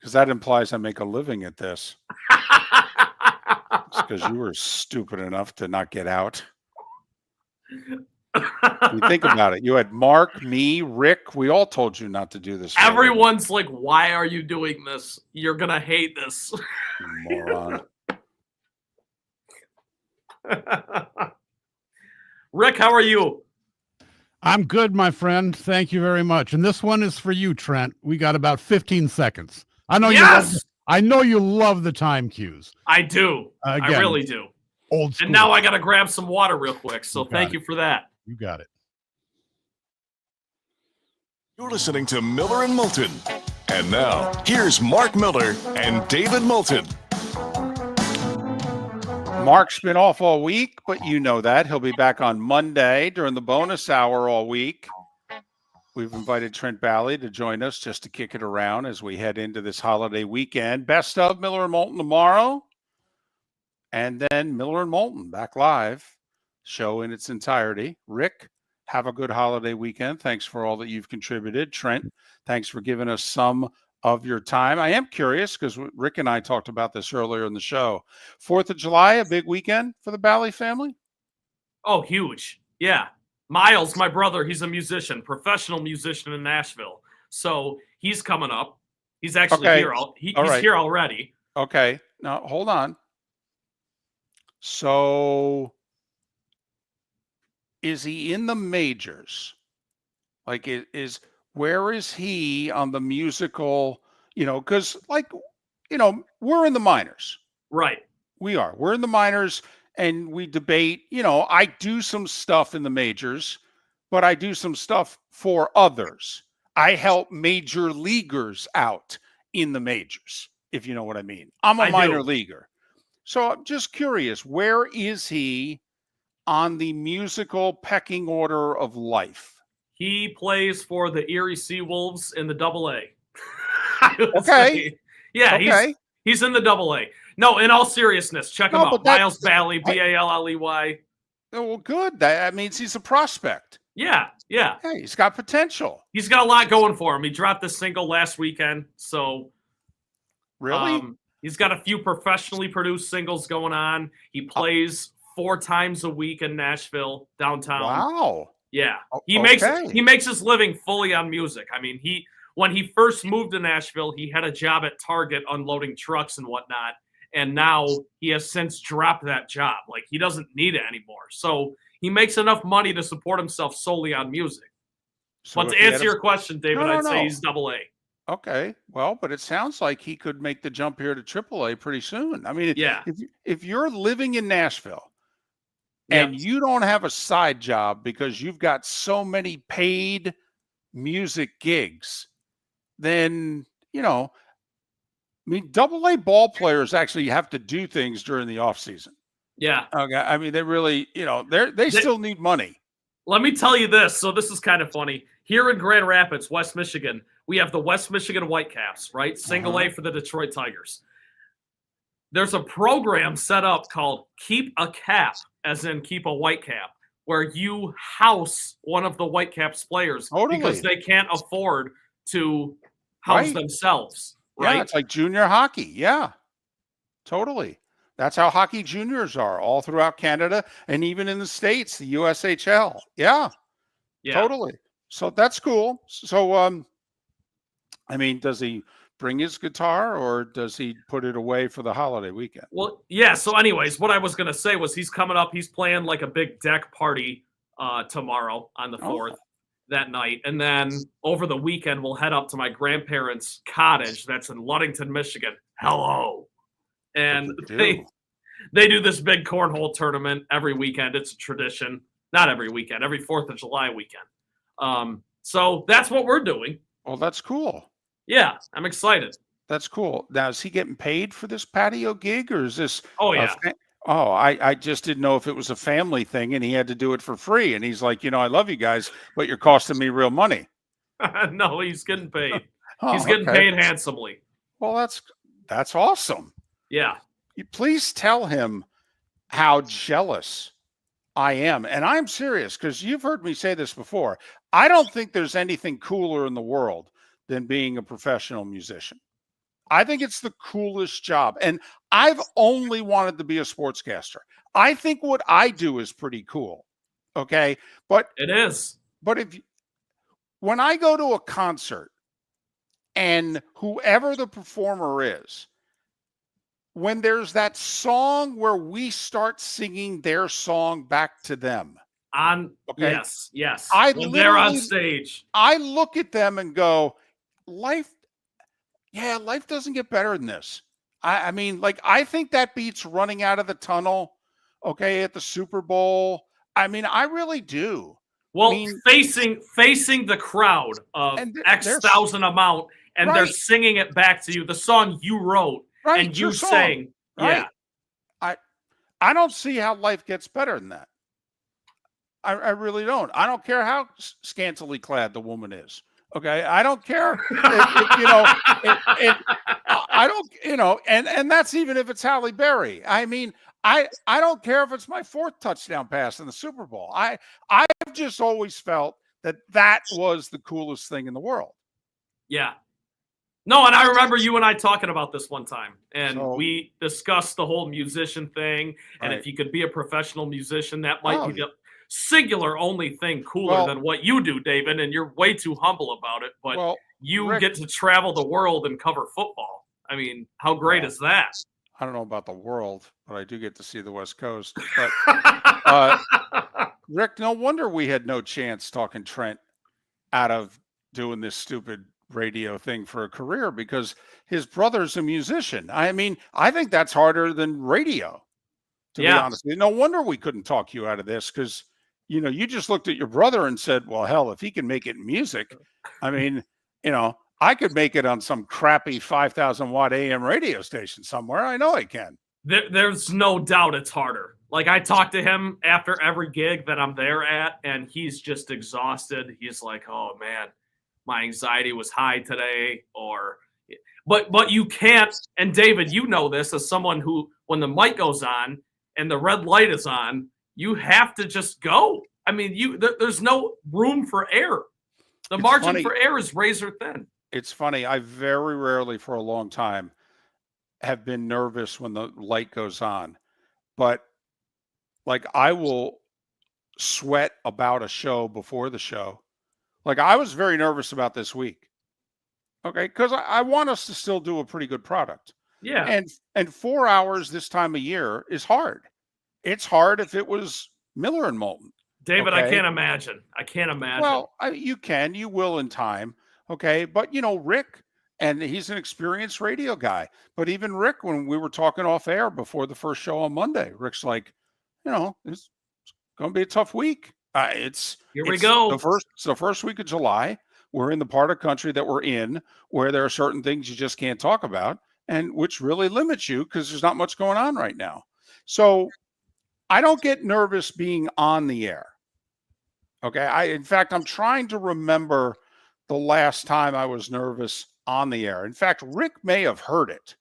[SPEAKER 2] because because that implies I make a living at this. It's because you were stupid enough to not get out. You think about it. You had Mark, me, Rick. We all told you not to do this.
[SPEAKER 12] Everyone's like, why are you doing this? You're going to hate this.
[SPEAKER 2] Moron.
[SPEAKER 12] Rick, how are you?
[SPEAKER 1] I'm good, my friend. Thank you very much. And this one is for you, Trent. We got about 15 seconds. I know you love the time cues.
[SPEAKER 12] I do.
[SPEAKER 1] Again,
[SPEAKER 12] I really do.
[SPEAKER 1] Old school.
[SPEAKER 12] And now I got to grab some water real quick. So thank you for that.
[SPEAKER 1] You got it.
[SPEAKER 3] You're listening to Miller and Moulton. And now, here's Mark Miller and David Moulton.
[SPEAKER 2] Mark's been off all week, but you know that. He'll be back on Monday during the bonus hour all week. We've invited Trent Bally to join us just to kick it around as we head into this holiday weekend. Best of Miller and Moulton tomorrow. And then Miller and Moulton back live. Show in its entirety. Rick, have a good holiday weekend. Thanks for all that you've contributed. Trent, thanks for giving us some of your time. I am curious because Rick and I talked about this earlier in the show. 4th of July, a big weekend for the Bally family?
[SPEAKER 12] Oh, huge. Yeah. Miles, my brother, he's a musician, professional musician in Nashville. So he's coming up. He's actually here. He's here already.
[SPEAKER 2] Okay. Now, hold on. So is he in the majors? Like, where is he on the musical, because we're in the minors.
[SPEAKER 12] Right.
[SPEAKER 2] We are. We're in the minors and we debate, I do some stuff in the majors, but I do some stuff for others. I help major leaguers out in the majors, if you know what I mean. I'm a minor leaguer. So I'm just curious, where is he on the musical pecking order of life?
[SPEAKER 12] He plays for the Erie Seawolves in the AA.
[SPEAKER 2] Okay.
[SPEAKER 12] Yeah,
[SPEAKER 2] okay.
[SPEAKER 12] He's in the AA. No, in all seriousness, check him out. Miles Bally, Balley.
[SPEAKER 2] Oh, well, good. That means he's a prospect.
[SPEAKER 12] Yeah.
[SPEAKER 2] Hey, he's got potential.
[SPEAKER 12] He's got a lot going for him. He dropped this single last weekend. So
[SPEAKER 2] really?
[SPEAKER 12] He's got a few professionally produced singles going on. He plays 4 times a week in Nashville, downtown.
[SPEAKER 2] Wow.
[SPEAKER 12] Yeah. He makes his living fully on music. I mean, when he first moved to Nashville, he had a job at Target unloading trucks and whatnot. And now he has since dropped that job. Like, he doesn't need it anymore. So he makes enough money to support himself solely on music. So but to answer your question, David, I'd say he's AA.
[SPEAKER 2] Okay. Well, but it sounds like he could make the jump here to AAA pretty soon. I mean, if you're living in Nashville and you don't have a side job because you've got so many paid music gigs, then, I mean, AA ball players actually have to do things during the off season.
[SPEAKER 12] Yeah.
[SPEAKER 2] Okay. I mean, they really, they still need money.
[SPEAKER 12] Let me tell you this. So this is kind of funny. Here in Grand Rapids, West Michigan, we have the West Michigan Whitecaps, right? Single A for the Detroit Tigers. There's a program set up called Keep a Cap, as in keep a Whitecap, where you house one of the Whitecaps players because they can't afford to house themselves. Right?
[SPEAKER 2] Yeah, it's like junior hockey. Yeah, totally. That's how hockey juniors are all throughout Canada and even in the States, the USHL. Yeah, totally. So that's cool. So, I mean, does he bring his guitar or does he put it away for the holiday weekend?
[SPEAKER 12] Well, yeah. So anyways, what I was going to say was he's coming up. He's playing like a big deck party tomorrow on the 4th. That night, and then over the weekend we'll head up to my grandparents' cottage that's in Ludington, Michigan. Hello. And they do this big cornhole tournament every weekend. It's a tradition. Not every weekend, every 4th of July weekend. So that's what we're doing.
[SPEAKER 2] Well, that's cool.
[SPEAKER 12] Yeah, I'm excited.
[SPEAKER 2] That's cool. Now, is he getting paid for this patio gig or is this I just didn't know if it was a family thing and he had to do it for free. And he's like, I love you guys, but you're costing me real money.
[SPEAKER 12] No, he's getting paid. He's getting paid handsomely.
[SPEAKER 2] Well, that's awesome.
[SPEAKER 12] Yeah.
[SPEAKER 2] Please tell him how jealous I am. And I'm serious because you've heard me say this before. I don't think there's anything cooler in the world than being a professional musician. I think it's the coolest job. And I've only wanted to be a sportscaster. I think what I do is pretty cool. Okay. But
[SPEAKER 12] it is.
[SPEAKER 2] But when I go to a concert and whoever the performer is, when there's that song where we start singing their song back to them.
[SPEAKER 12] Okay. Yes.
[SPEAKER 2] When
[SPEAKER 12] they're on stage.
[SPEAKER 2] I look at them and go, life doesn't get better than this. I mean, like, I think that beats running out of the tunnel, okay, at the Super Bowl. I mean, I really do.
[SPEAKER 12] Well, facing the crowd of X thousand amount, and they're singing it back to you, the song you wrote and you sang.
[SPEAKER 2] Right. Yeah. I don't see how life gets better than that. I really don't. I don't care how scantily clad the woman is. Okay, I don't care. I don't. And that's even if it's Halle Berry. I mean, I don't care if it's my 4th touchdown pass in the Super Bowl. I've just always felt that was the coolest thing in the world.
[SPEAKER 12] Yeah. No, and I remember you and I talking about this one time, and we discussed the whole musician thing, and if you could be a professional musician, that might be the singular only thing cooler than what you do, David, and you're way too humble about it, but you get to travel the world and cover football. I mean, how great is that?
[SPEAKER 2] I don't know about the world, but I do get to see the West Coast. But Rick, no wonder we had no chance talking Trent out of doing this stupid radio thing for a career, because his brother's a musician. I mean, I think that's harder than radio, to be honest. No wonder we couldn't talk you out of this, because you just looked at your brother and said, well, hell, if he can make it in music, I mean, I could make it on some crappy 5,000 watt AM radio station somewhere. I know I can.
[SPEAKER 12] There's no doubt it's harder. Like, I talk to him after every gig that I'm there at, and he's just exhausted. He's like, oh man, my anxiety was high today, but you can't. And David, you know this as someone who, when the mic goes on and the red light is on, you have to just go. I mean, there's no room for error. The margin for error is razor thin.
[SPEAKER 2] It's funny. I very rarely for a long time have been nervous when the light goes on, but like, I will sweat about a show before the show. Like, I was very nervous about this week. Okay. Cause I want us to still do a pretty good product.
[SPEAKER 12] Yeah.
[SPEAKER 2] And 4 hours this time of year is hard. It's hard if it was Miller and Moulton.
[SPEAKER 12] David,
[SPEAKER 2] okay?
[SPEAKER 12] I can't imagine.
[SPEAKER 2] Well, you will in time. Okay. But Rick, and he's an experienced radio guy, but even Rick, when we were talking off air before the first show on Monday, Rick's like, it's going to be a tough week.
[SPEAKER 12] Here we go.
[SPEAKER 2] It's the first week of July. We're in the part of country that we're in where there are certain things you just can't talk about, and which really limits you because there's not much going on right now. So I don't get nervous being on the air. Okay. In fact, I'm trying to remember the last time I was nervous on the air. In fact, Rick may have heard it.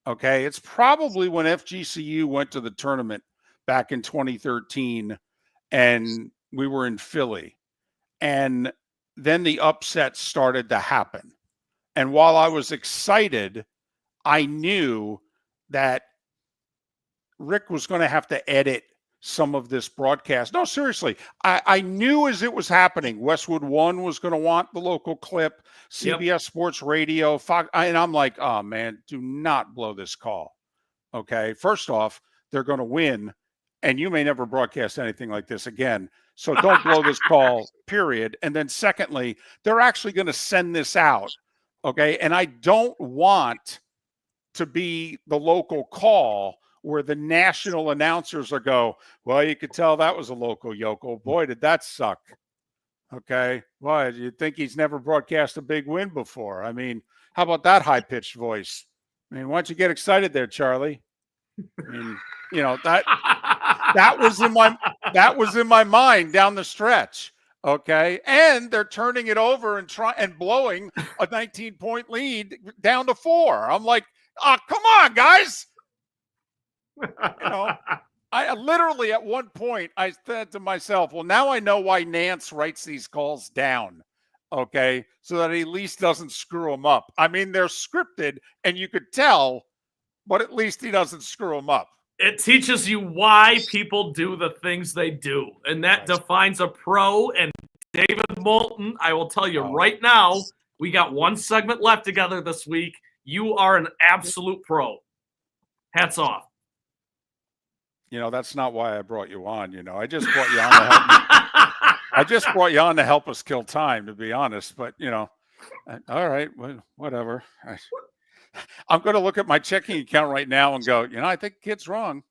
[SPEAKER 2] Okay. It's probably when FGCU went to the tournament back in 2013 and we were in Philly, and then the upset started to happen. And while I was excited, I knew that Rick was going to have to edit some of this broadcast. No, seriously, I knew as it was happening, Westwood One was going to want the local clip, CBS Sports Radio, Fox, and I'm like, oh man, do not blow this call. Okay, first off, they're going to win, and you may never broadcast anything like this again. So don't blow this call, period. And then secondly, they're actually going to send this out. Okay. And I don't want to be the local call where the national announcers will go, well, you could tell that was a local yokel. Boy, did that suck. Okay. Well, you'd think he's never broadcast a big win before. I mean, how about that high-pitched voice? I mean, why don't you get excited there, Charlie? I mean, that was in my mind down the stretch. Okay. And they're turning it over and blowing a 19-point lead down to 4. I'm like, oh, come on, guys. I literally at one point I said to myself, well, now I know why Nance writes these calls down. okay, so that he at least doesn't screw them up. I mean, they're scripted, and you could tell, but at least he doesn't screw them up.
[SPEAKER 12] It teaches you why people do the things they do, and that defines a pro. And David Moulton, I will tell you right now, we got one segment left together this week. You are an absolute pro. Hats off.
[SPEAKER 2] You know, that's not why I brought you on. You know, I just brought you on to help me. I just brought you on to help us kill time, to be honest. But, you know, all right, whatever. I'm going to look at my checking account right now and go, you know, I think the kid's wrong.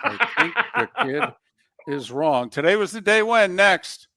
[SPEAKER 2] I think the kid is wrong. Today was the day when. Next.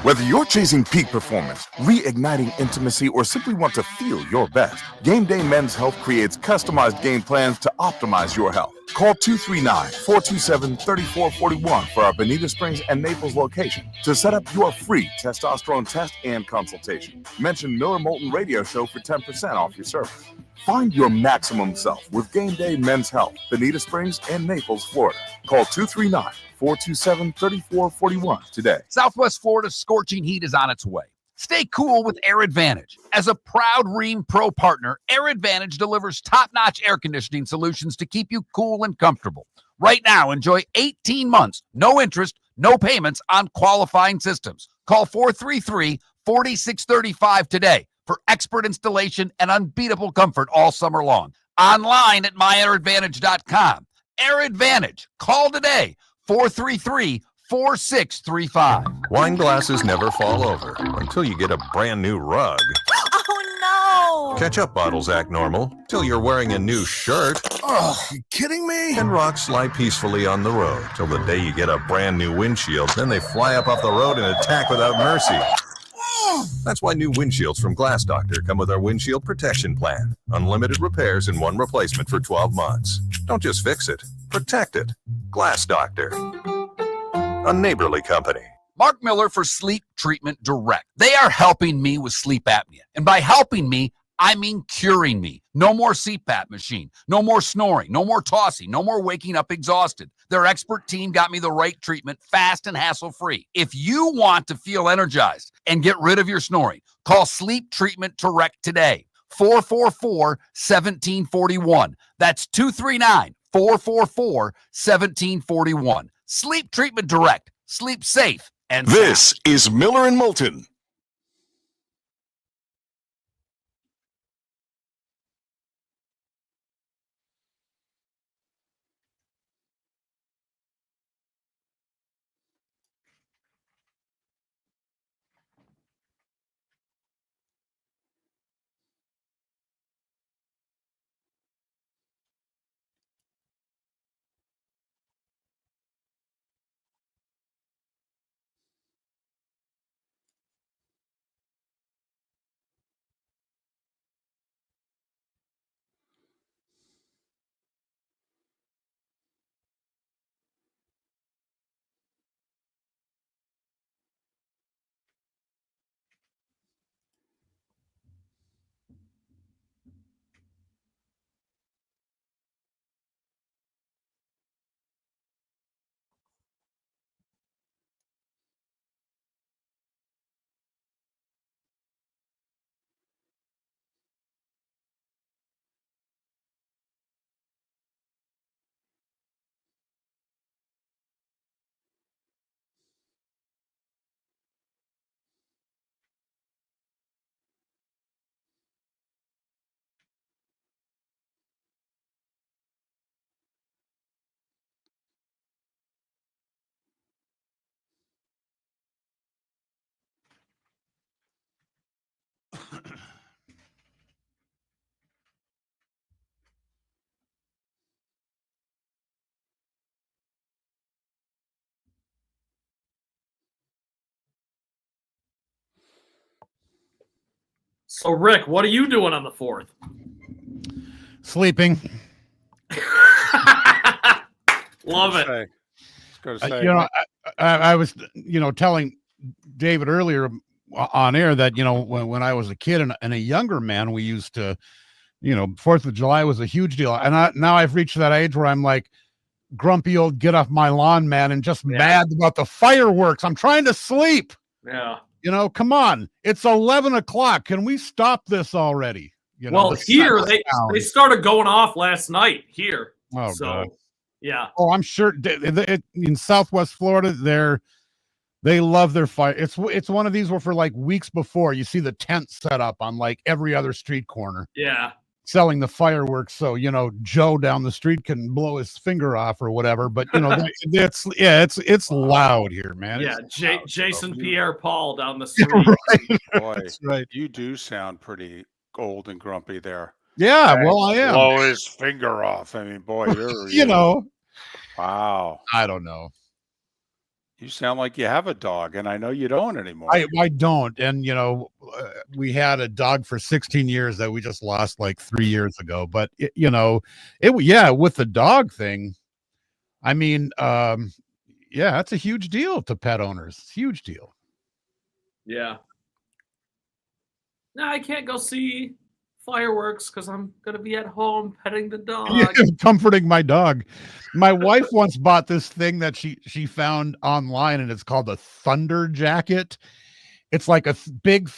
[SPEAKER 5] Whether you're chasing peak performance, reigniting intimacy, or simply want to feel your best, Game Day Men's Health creates customized game plans to optimize your health. Call 239-427-3441 for our Bonita Springs and Naples location to set up your free testosterone test and consultation. Mention Miller Moulton Radio Show for 10% off your service. Find your maximum self with Game Day Men's Health, Bonita Springs and Naples, Florida. Call 239-427-3441 today.
[SPEAKER 4] Southwest Florida's scorching heat is on its way. Stay cool with Air Advantage. As a proud Rheem Pro partner, Air Advantage delivers top-notch air conditioning solutions to keep you cool and comfortable. Right now, enjoy 18 months, no interest, no payments on qualifying systems. Call 433-4635 today for expert installation and unbeatable comfort all summer long. Online at myairadvantage.com. Air Advantage. Call today, 433-4635.
[SPEAKER 8] Wine glasses never fall over until you get a brand new rug.
[SPEAKER 9] Oh, no.
[SPEAKER 8] Ketchup bottles act normal till you're wearing a new shirt.
[SPEAKER 6] Oh, you kidding me?
[SPEAKER 8] And rocks lie peacefully on the road till the day you get a brand new windshield. Then they fly up off the road and attack without mercy. That's why new windshields from Glass Doctor come with our windshield protection plan. Unlimited repairs and one replacement for 12 months. Don't just fix it, protect it. Glass Doctor, a neighborly company.
[SPEAKER 4] Mark Miller for Sleep Treatment Direct. They are helping me with sleep apnea. And by helping me, I mean curing me. No more CPAP machine. No more snoring. No more tossing. No more waking up exhausted. Their expert team got me the right treatment, fast and hassle-free. If you want to feel energized and get rid of your snoring, call Sleep Treatment Direct today. 444-1741. That's 239-444-1741. Sleep Treatment Direct. Sleep safe and
[SPEAKER 3] This is Miller and Moulton.
[SPEAKER 12] So, Rick, what are you doing on the 4th?
[SPEAKER 1] Sleeping.
[SPEAKER 12] Love it.
[SPEAKER 1] I was, telling David earlier on air that, when I was a kid and a younger man, we used to, 4th of July was a huge deal. And now I've reached that age where I'm like grumpy old get off my lawn man and just mad about the fireworks. I'm trying to sleep.
[SPEAKER 12] Yeah.
[SPEAKER 1] You know, come on. It's 11 o'clock. Can we stop this already? You know,
[SPEAKER 12] well, here they started going off last night here.
[SPEAKER 1] Oh,
[SPEAKER 12] so,
[SPEAKER 1] God.
[SPEAKER 12] Yeah.
[SPEAKER 1] Oh, I'm sure in Southwest Florida, they love their fire. It's one of these where for like weeks before you see the tent set up on like every other street corner.
[SPEAKER 12] Yeah.
[SPEAKER 1] Selling the fireworks so Joe down the street can blow his finger off or whatever. But it's loud here, man.
[SPEAKER 12] Yeah, Jason Pierre-Paul down the street.
[SPEAKER 1] Right.
[SPEAKER 2] Boy,
[SPEAKER 1] That's right.
[SPEAKER 2] You do sound pretty old and grumpy there.
[SPEAKER 1] Yeah, well, I am.
[SPEAKER 2] Blow his finger off. I mean, boy, wow.
[SPEAKER 1] I don't know.
[SPEAKER 2] You sound like you have a dog, and I know you don't anymore.
[SPEAKER 1] I don't. And, we had a dog for 16 years that we just lost like 3 years ago. But, with the dog thing, I mean, it's a huge deal to pet owners. It's a huge deal.
[SPEAKER 12] Yeah. No, I can't go see fireworks because I'm going to be at home petting the dog.
[SPEAKER 1] Yeah, comforting my dog. My wife once bought this thing that she found online, and it's called the Thunder Jacket. It's like a big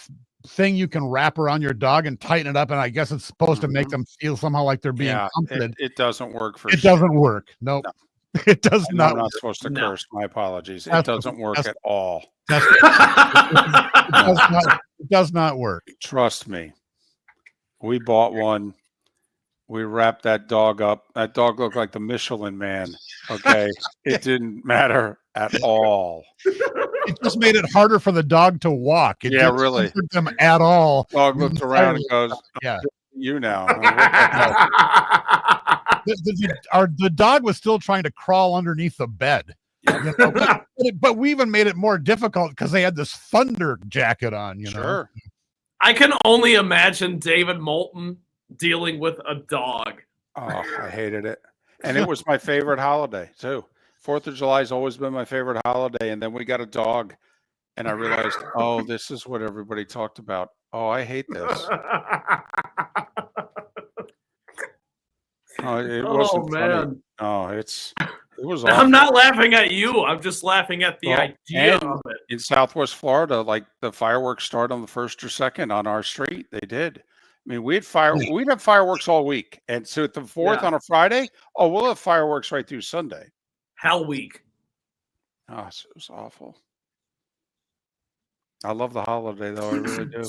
[SPEAKER 1] thing you can wrap around your dog and tighten it up, and I guess it's supposed to make them feel somehow like they're being comforted.
[SPEAKER 2] It doesn't work for
[SPEAKER 1] It doesn't work. Nope. No. It does not.
[SPEAKER 2] I'm not supposed to curse. My apologies. It doesn't work at all.
[SPEAKER 1] It does not work.
[SPEAKER 2] Trust me. We bought one. We wrapped that dog up. That dog looked like the Michelin Man. Okay. It didn't matter at all.
[SPEAKER 1] It just made it harder for the dog to walk. It didn't
[SPEAKER 2] really.
[SPEAKER 1] comfort them at all.
[SPEAKER 2] Dog looked around and goes,
[SPEAKER 1] "Yeah,
[SPEAKER 2] you now."
[SPEAKER 1] The dog was still trying to crawl underneath the bed. But we even made it more difficult because they had this Thunder Jacket on.
[SPEAKER 2] Sure.
[SPEAKER 12] I can only imagine David Moulton dealing with a dog.
[SPEAKER 2] Oh, I hated it. And it was my favorite holiday, too. 4th of July has always been my favorite holiday. And then we got a dog. And I realized, this is what everybody talked about. Oh, I hate this. It wasn't funny. Oh, it was awful.
[SPEAKER 12] I'm not laughing at you. I'm just laughing at the idea of it.
[SPEAKER 2] In Southwest Florida, like the fireworks start on the 1st or 2nd on our street. They did. I mean, we'd have fireworks all week. And so at the 4th on a Friday, we'll have fireworks right through Sunday.
[SPEAKER 12] Hell week.
[SPEAKER 2] Oh, it was awful. I love the holiday, though. I really do.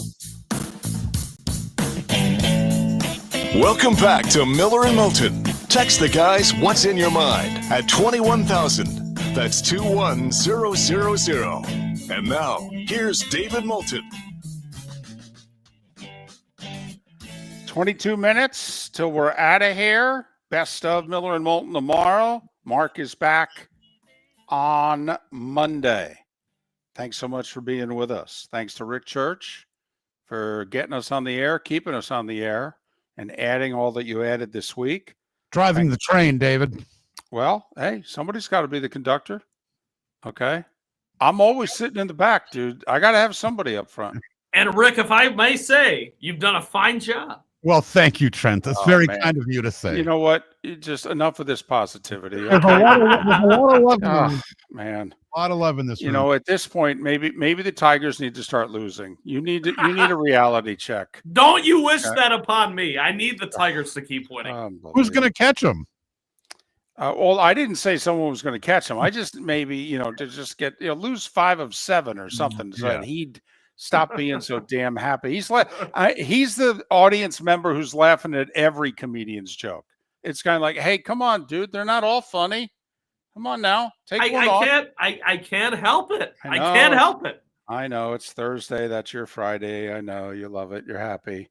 [SPEAKER 3] Welcome back to Miller and Moulton. Text the guys what's in your mind at 21,000. That's 21000. And now, here's David Moulton.
[SPEAKER 2] 22 minutes till we're out of here. Best of Miller and Moulton tomorrow. Mark is back on Monday. Thanks so much for being with us. Thanks to Rick Church for getting us on the air, keeping us on the air, and adding all that you added this week.
[SPEAKER 1] Driving the train, David.
[SPEAKER 2] Well, hey, somebody's got to be the conductor. Okay. I'm always sitting in the back, dude. I got to have somebody up front.
[SPEAKER 12] And Rick, if I may say, you've done a fine job.
[SPEAKER 1] Well, thank you, Trent. That's very kind of you to say.
[SPEAKER 2] You know what? Just enough of this positivity. Okay?
[SPEAKER 1] There's a lot of love.
[SPEAKER 2] Man.
[SPEAKER 1] A lot of love in this room.
[SPEAKER 2] You know, at this point, maybe the Tigers need to start losing. You need a reality check.
[SPEAKER 12] Don't you wish that upon me? I need the Tigers to keep winning.
[SPEAKER 1] Who's going to catch them?
[SPEAKER 2] Well, I didn't say someone was going to catch him. I just maybe, to just get, lose 5 of 7 or something so that he'd stop being so damn happy. He's the audience member who's laughing at every comedian's joke. It's kind of like, hey, come on, dude. They're not all funny. Come on now. Take one off.
[SPEAKER 12] I can't help it. I can't help it.
[SPEAKER 2] I know. It's Thursday. That's your Friday. I know. You love it. You're happy.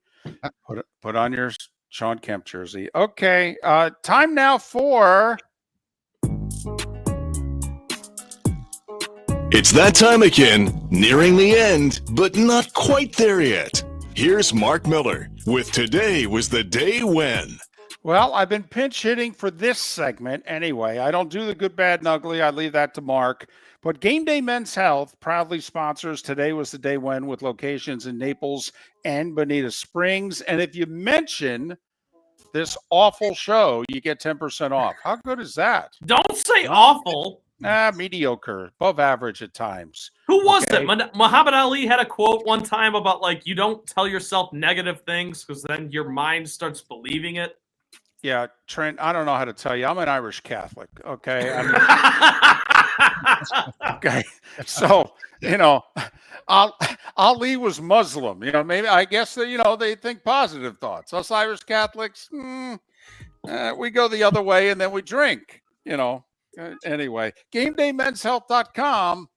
[SPEAKER 2] Put on your Sean Kemp jersey. Okay. Time now for...
[SPEAKER 3] It's that time again, nearing the end, but not quite there yet. Here's Mark Miller with Today Was the Day When.
[SPEAKER 2] Well, I've been pinch hitting for this segment anyway. I don't do the good, bad, and ugly. I leave that to Mark. But Game Day Men's Health proudly sponsors Today Was the Day When with locations in Naples and Bonita Springs. And if you mention this awful show, you get 10% off. How good is that?
[SPEAKER 12] Don't say awful.
[SPEAKER 2] Mediocre, above average at times.
[SPEAKER 12] Who was it? Muhammad Ali had a quote one time about, like, you don't tell yourself negative things because then your mind starts believing it.
[SPEAKER 2] Yeah, Trent, I don't know how to tell you. I'm an Irish Catholic, okay? Okay. So, Ali was Muslim. Maybe I guess that, they think positive thoughts. Us Irish Catholics, we go the other way and then we drink, Anyway, GameDayMen'sHealth.com.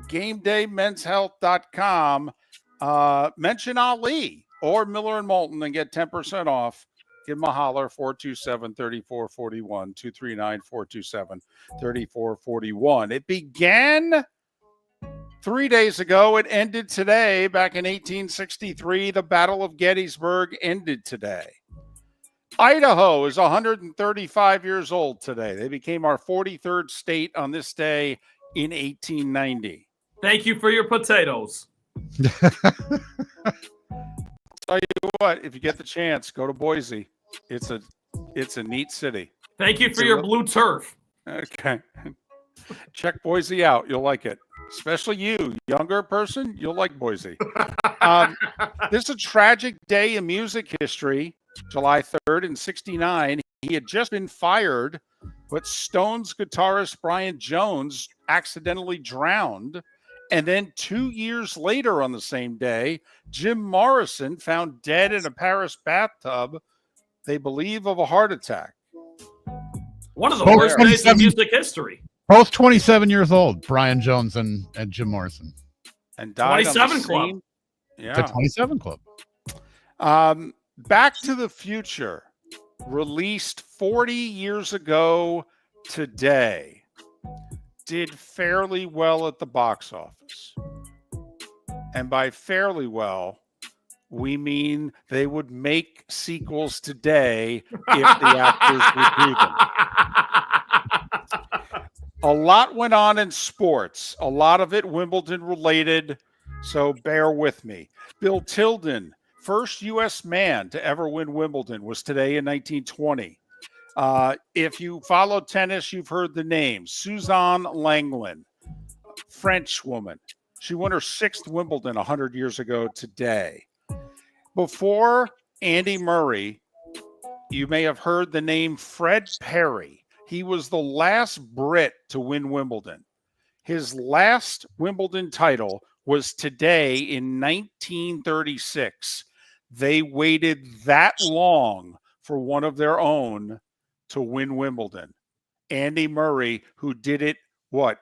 [SPEAKER 2] GameDayMen'sHealth.com. Mention Ali or Miller and Moulton and get 10% off. Give them a holler, 427-3441, 239-427-3441. It began 3 days ago. It ended today. Back in 1863, the Battle of Gettysburg ended today. Idaho is 135 years old today. They became our 43rd state on this day in 1890.
[SPEAKER 12] Thank you for your potatoes.
[SPEAKER 2] Tell you what, if you get the chance, go to Boise. It's a neat city.
[SPEAKER 12] Thank you for your blue turf.
[SPEAKER 2] Okay. Check Boise out. You'll like it. Especially you, younger person, you'll like Boise. This is a tragic day in music history. July 3rd in 1969. He had just been fired, but Stones guitarist Brian Jones accidentally drowned. And then 2 years later on the same day, Jim Morrison found dead in a Paris bathtub, they believe of a heart attack.
[SPEAKER 12] One of the worst days in music history.
[SPEAKER 1] Both 27 years old, Brian Jones and Jim Morrison.
[SPEAKER 2] And died
[SPEAKER 12] 27 Club.
[SPEAKER 2] Yeah.
[SPEAKER 1] The 27 Club.
[SPEAKER 2] Back to the Future, released 40 years ago today, did fairly well at the box office. And by fairly well, we mean they would make sequels today if the actors would do them. A lot went on in sports, a lot of it Wimbledon related, so bear with me. Bill Tilden, first U.S. man to ever win Wimbledon, was today in 1920. If you follow tennis, you've heard the name. Suzanne Lenglen, French woman. She won her 6th Wimbledon 100 years ago today. Before Andy Murray, you may have heard the name Fred Perry. He was the last Brit to win Wimbledon. His last Wimbledon title was today in 1936. They waited that long for one of their own to win Wimbledon. Andy Murray, who did it, a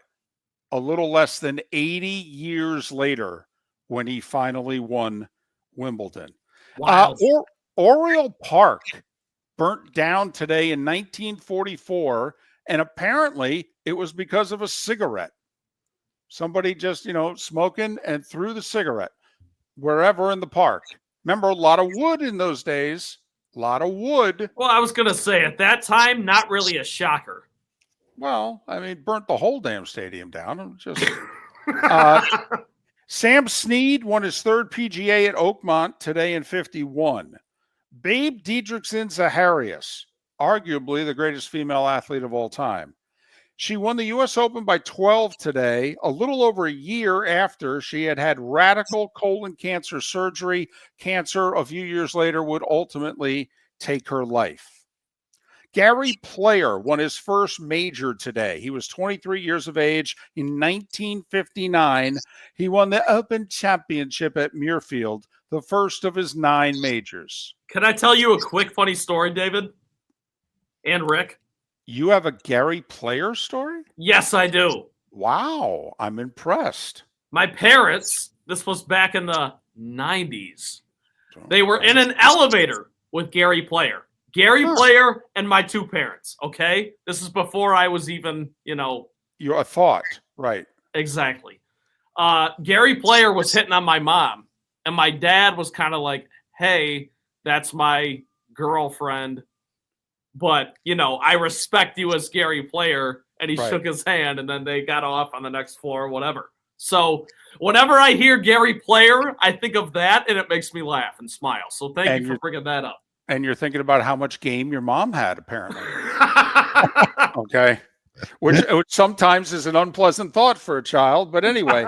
[SPEAKER 2] little less than 80 years later when he finally won Wimbledon.
[SPEAKER 12] Wow.
[SPEAKER 2] Oriole Park burnt down today in 1944, and apparently it was because of a cigarette. Somebody just, smoking and threw the cigarette wherever in the park. Remember, a lot of wood in those days. A lot of wood.
[SPEAKER 12] Well, I was going to say, at that time, not really a shocker.
[SPEAKER 2] Well, burnt the whole damn stadium down. Just Sam Snead won his 3rd PGA at Oakmont today in 51. Babe Didrikson Zaharias, arguably the greatest female athlete of all time. She won the U.S. Open by 12 today, a little over a year after she had radical colon cancer surgery. Cancer a few years later would ultimately take her life. Gary Player won his first major today. He was 23 years of age in 1959. He won the Open Championship at Muirfield, the first of his 9 majors.
[SPEAKER 12] Can I tell you a quick funny story, David? And Rick?
[SPEAKER 2] You have a Gary Player story?
[SPEAKER 12] Yes, I do.
[SPEAKER 2] Wow, I'm impressed.
[SPEAKER 12] My parents, this was back in the 90s, they were in an elevator with Gary Player. Gary Player and my 2 parents, okay? This is before I was even,
[SPEAKER 2] You're a thought, right.
[SPEAKER 12] Exactly. Gary Player was hitting on my mom, and my dad was kind of like, hey, that's my girlfriend, but, I respect you as Gary Player, and he shook his hand, and then they got off on the next floor, whatever. So whenever I hear Gary Player, I think of that, and it makes me laugh and smile. So thank you for bringing that up.
[SPEAKER 2] And you're thinking about how much game your mom had, apparently. Okay. which sometimes is an unpleasant thought for a child. But anyway,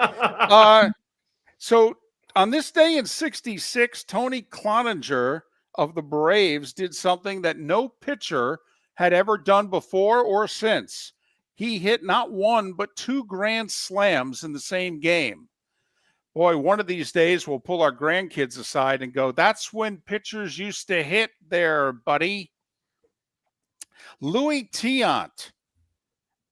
[SPEAKER 2] so on this day in 66, Tony Cloninger of the Braves did something that no pitcher had ever done before or since. He hit not one, but 2 grand slams in the same game. Boy, one of these days we'll pull our grandkids aside and go, that's when pitchers used to hit there, buddy. Louis Tiant,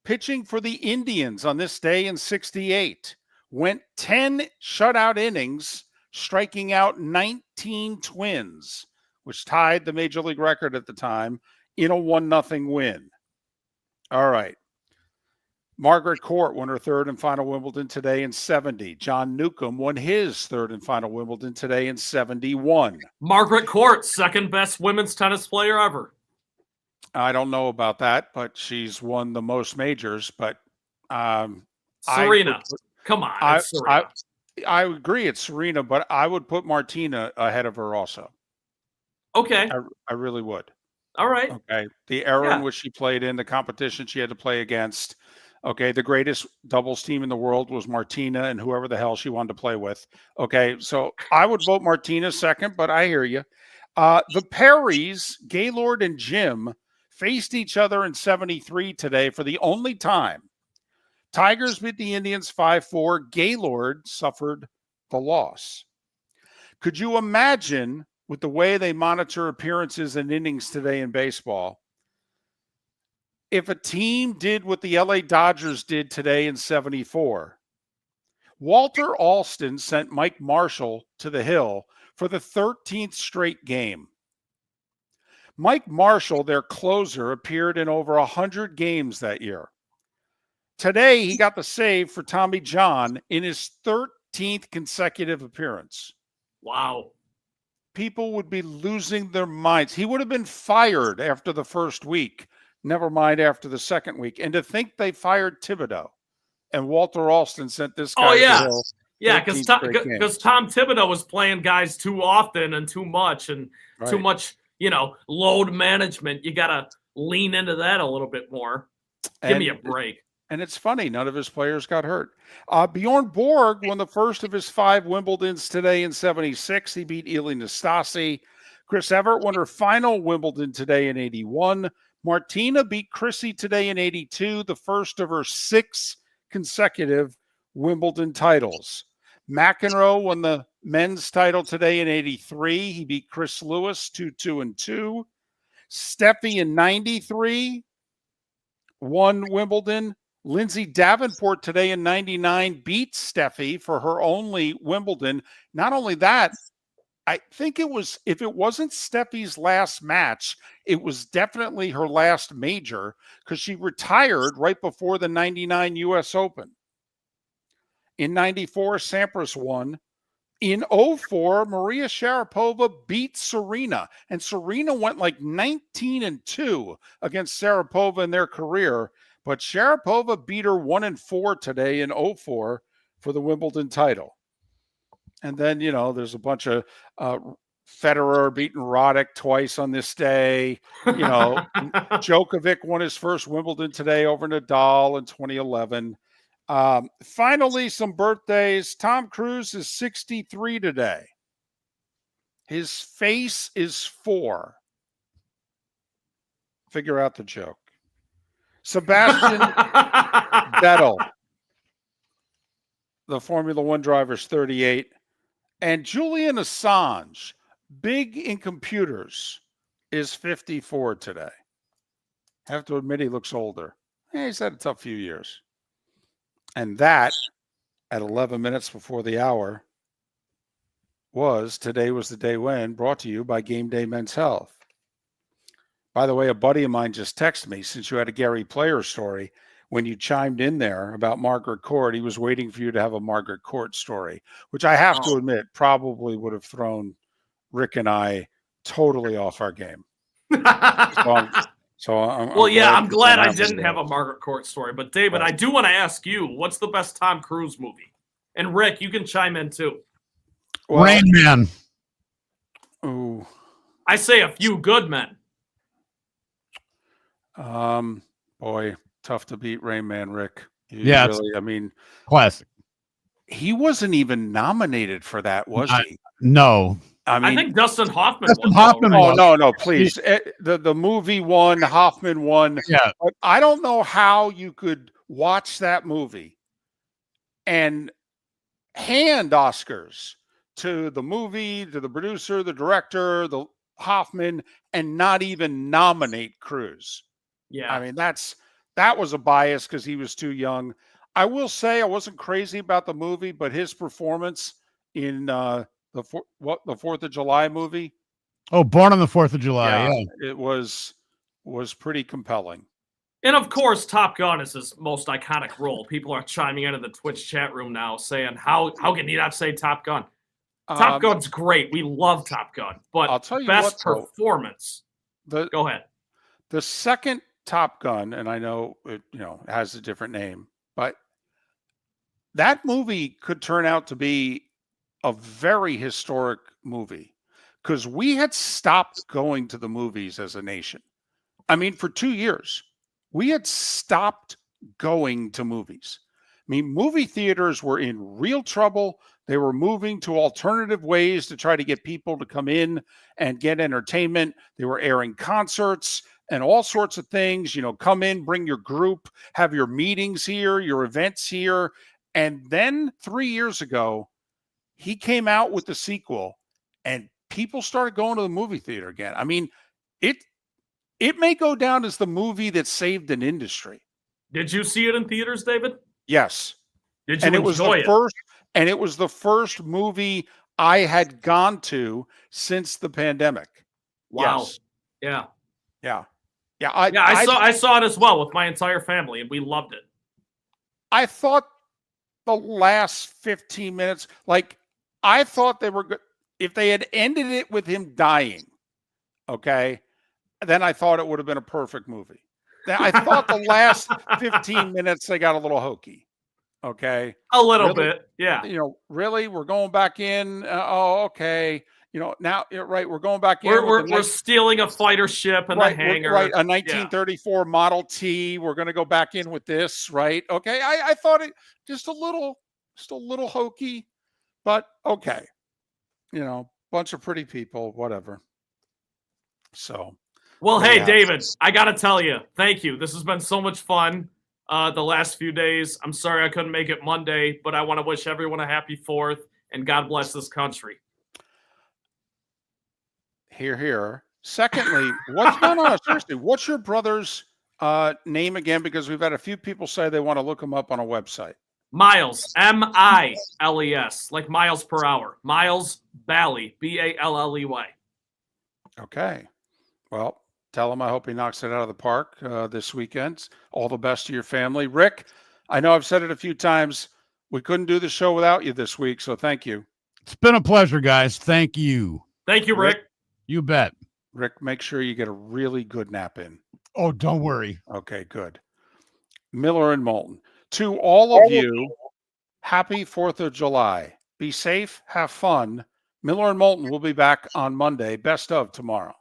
[SPEAKER 2] pitching for the Indians on this day in 68, went 10 shutout innings, striking out 19 Twins, which tied the major league record at the time in a 1-0 win. All right. Margaret Court won her 3rd and final Wimbledon today in 70. John Newcomb won his 3rd and final Wimbledon today in 71.
[SPEAKER 12] Margaret Court, second best women's tennis player ever.
[SPEAKER 2] I don't know about that, but she's won the most majors. But
[SPEAKER 12] Serena, come on, Serena.
[SPEAKER 2] I agree it's Serena, but I would put Martina ahead of her also.
[SPEAKER 12] Okay.
[SPEAKER 2] I really would.
[SPEAKER 12] All right.
[SPEAKER 2] Okay. The era in which she played in, the competition she had to play against. Okay. The greatest doubles team in the world was Martina and whoever the hell she wanted to play with. Okay. So I would vote Martina second, but I hear you. The Perrys, Gaylord and Jim, faced each other in 73 today for the only time. Tigers beat the Indians 5-4. Gaylord suffered the loss. Could you imagine, with the way they monitor appearances and innings today in baseball, if a team did what the LA Dodgers did today in 74? Walter Alston sent Mike Marshall to the hill for the 13th straight game. Mike Marshall, their closer, appeared in over 100 games that year. Today, he got the save for Tommy John in his 13th consecutive appearance.
[SPEAKER 12] Wow.
[SPEAKER 2] People would be losing their minds. He would have been fired after the first week, never mind after the second week. And to think they fired Thibodeau and Walter Alston sent this guy to the hill.
[SPEAKER 12] Yeah, because Tom Thibodeau was playing guys too often and too much and too much, load management. You got to lean into that a little bit more. Give me a break.
[SPEAKER 2] And it's funny, none of his players got hurt. Bjorn Borg won the first of his 5 Wimbledons today in 76. He beat Eli Nastase. Chris Evert won her final Wimbledon today in 81. Martina beat Chrissy today in 82, the first of her 6 consecutive Wimbledon titles. McEnroe won the men's title today in 83. He beat Chris Lewis 2-2-2. Steffi in 93 won Wimbledon. Lindsay Davenport today in 99 beat Steffi for her only Wimbledon. Not only that, I think it was, if it wasn't Steffi's last match, it was definitely her last major because she retired right before the 99 U.S. Open. In 94, Sampras won. In 04, Maria Sharapova beat Serena, and Serena went like 19-2 against Sharapova in their career, but Sharapova beat her 1-4 today in 04 for the Wimbledon title. And then, there's a bunch of Federer beating Roddick twice on this day. Djokovic won his first Wimbledon today over Nadal in 2011. Finally, some birthdays. Tom Cruise is 63 today. His face is 4. Figure out the joke. Sebastian Vettel, the Formula One driver, is 38. And Julian Assange, big in computers, is 54 today. Have to admit he looks older. He's had a tough few years. And that, at 11 minutes before the hour, was Today Was the Day When, brought to you by Game Day Men's Health. By the way, a buddy of mine just texted me, since you had a Gary Player story, when you chimed in there about Margaret Court, he was waiting for you to have a Margaret Court story, which I have to admit probably would have thrown Rick and I totally off our game. I'm
[SPEAKER 12] glad I didn't have a Margaret Court story. But David, I do want to ask you, what's the best Tom Cruise movie? And Rick, you can chime in too.
[SPEAKER 1] Rain Man.
[SPEAKER 2] Ooh.
[SPEAKER 12] I say A Few Good Men.
[SPEAKER 2] Boy, Tough to beat Rain Man, Rick.
[SPEAKER 1] Yeah,
[SPEAKER 2] really, I mean,
[SPEAKER 1] classic.
[SPEAKER 2] He wasn't even nominated for that, was he?
[SPEAKER 1] No.
[SPEAKER 2] I mean,
[SPEAKER 12] I think Dustin Hoffman.
[SPEAKER 1] Dustin
[SPEAKER 12] was,
[SPEAKER 1] Hoffman
[SPEAKER 12] though, right?
[SPEAKER 2] Oh no, please. The movie won, Hoffman won.
[SPEAKER 1] Yeah.
[SPEAKER 2] But I don't know how you could watch that movie and hand Oscars to the movie, to the producer, the director, the Hoffman, and not even nominate Cruise.
[SPEAKER 12] Yeah.
[SPEAKER 2] I mean, that was a bias because he was too young. I will say I wasn't crazy about the movie, but his performance in the 4th of July movie.
[SPEAKER 1] Oh, Born on the 4th of July. Yeah.
[SPEAKER 2] It was pretty compelling.
[SPEAKER 12] And of course, Top Gun is his most iconic role. People are chiming into the Twitch chat room now saying, how can you not say Top Gun? Top Gun's great. We love Top Gun. But
[SPEAKER 2] I'll tell you
[SPEAKER 12] best
[SPEAKER 2] what,
[SPEAKER 12] performance. Go ahead.
[SPEAKER 2] The second Top Gun, and I know it has a different name, but that movie could turn out to be a very historic movie because we had stopped going to the movies as a nation. I mean, for 2 years, we had stopped going to movies. I mean, movie theaters were in real trouble. They were moving to alternative ways to try to get people to come in and get entertainment. They were airing concerts and all sorts of things. Come in, bring your group, have your meetings here, your events here. And then 3 years ago, he came out with the sequel and people started going to the movie theater again. I mean, it may go down as the movie that saved an industry.
[SPEAKER 12] Did you see it in theaters, David?
[SPEAKER 2] Yes.
[SPEAKER 12] Did you
[SPEAKER 2] and
[SPEAKER 12] enjoy it?
[SPEAKER 2] It was the first movie I had gone to since the pandemic.
[SPEAKER 12] Wow.
[SPEAKER 2] Yes.
[SPEAKER 12] Yeah.
[SPEAKER 2] Yeah.
[SPEAKER 12] I saw it as well with my entire family, and we loved it.
[SPEAKER 2] I thought the last 15 minutes, I thought they were good. If they had ended it with him dying, okay, then I thought it would have been a perfect movie. I thought the last 15 minutes they got a little hokey. Okay.
[SPEAKER 12] A little bit. Yeah.
[SPEAKER 2] Really? We're going back in. Okay. Now, right. We're going back in.
[SPEAKER 12] We're stealing a fighter ship in the hangar.
[SPEAKER 2] Right. A 1934 Model T. We're going to go back in with this. Right. Okay. I thought it just a little hokey, but okay. Bunch of pretty people, whatever. So.
[SPEAKER 12] Well, hey, David, I got to tell you, thank you. This has been so much fun the last few days. I'm sorry I couldn't make it Monday, but I want to wish everyone a happy 4th and God bless this country.
[SPEAKER 2] Hear, hear. Secondly, seriously, what's your brother's name again? Because we've had a few people say they want to look him up on a website.
[SPEAKER 12] Miles, M-I-L-E-S, like miles per hour. Miles Bally, B-A-L-L-E-Y.
[SPEAKER 2] Okay. Well, tell him I hope he knocks it out of the park this weekend. All the best to your family. Rick, I know I've said it a few times. We couldn't do the show without you this week, so thank you.
[SPEAKER 1] It's been a pleasure, guys. Thank you.
[SPEAKER 12] Thank you, Rick.
[SPEAKER 1] You bet.
[SPEAKER 2] Rick, make sure you get a really good nap in.
[SPEAKER 1] Oh, don't worry.
[SPEAKER 2] Okay, good. Miller and Moulton. To all of you, happy 4th of July. Be safe, have fun. Miller and Moulton will be back on Monday. Best of tomorrow.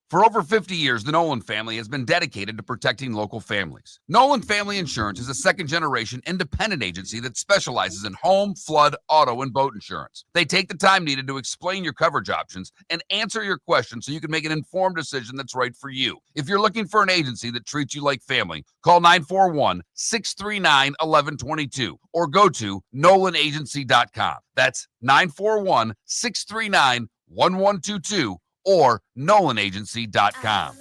[SPEAKER 4] For over 50 years, the Nolan family has been dedicated to protecting local families. Nolan Family Insurance is a second-generation independent agency that specializes in home, flood, auto, and boat insurance. They take the time needed to explain your coverage options and answer your questions so you can make an informed decision that's right for you. If you're looking for an agency that treats you like family, call 941-639-1122 or go to nolanagency.com. That's 941-639-1122 or nolanagency.com.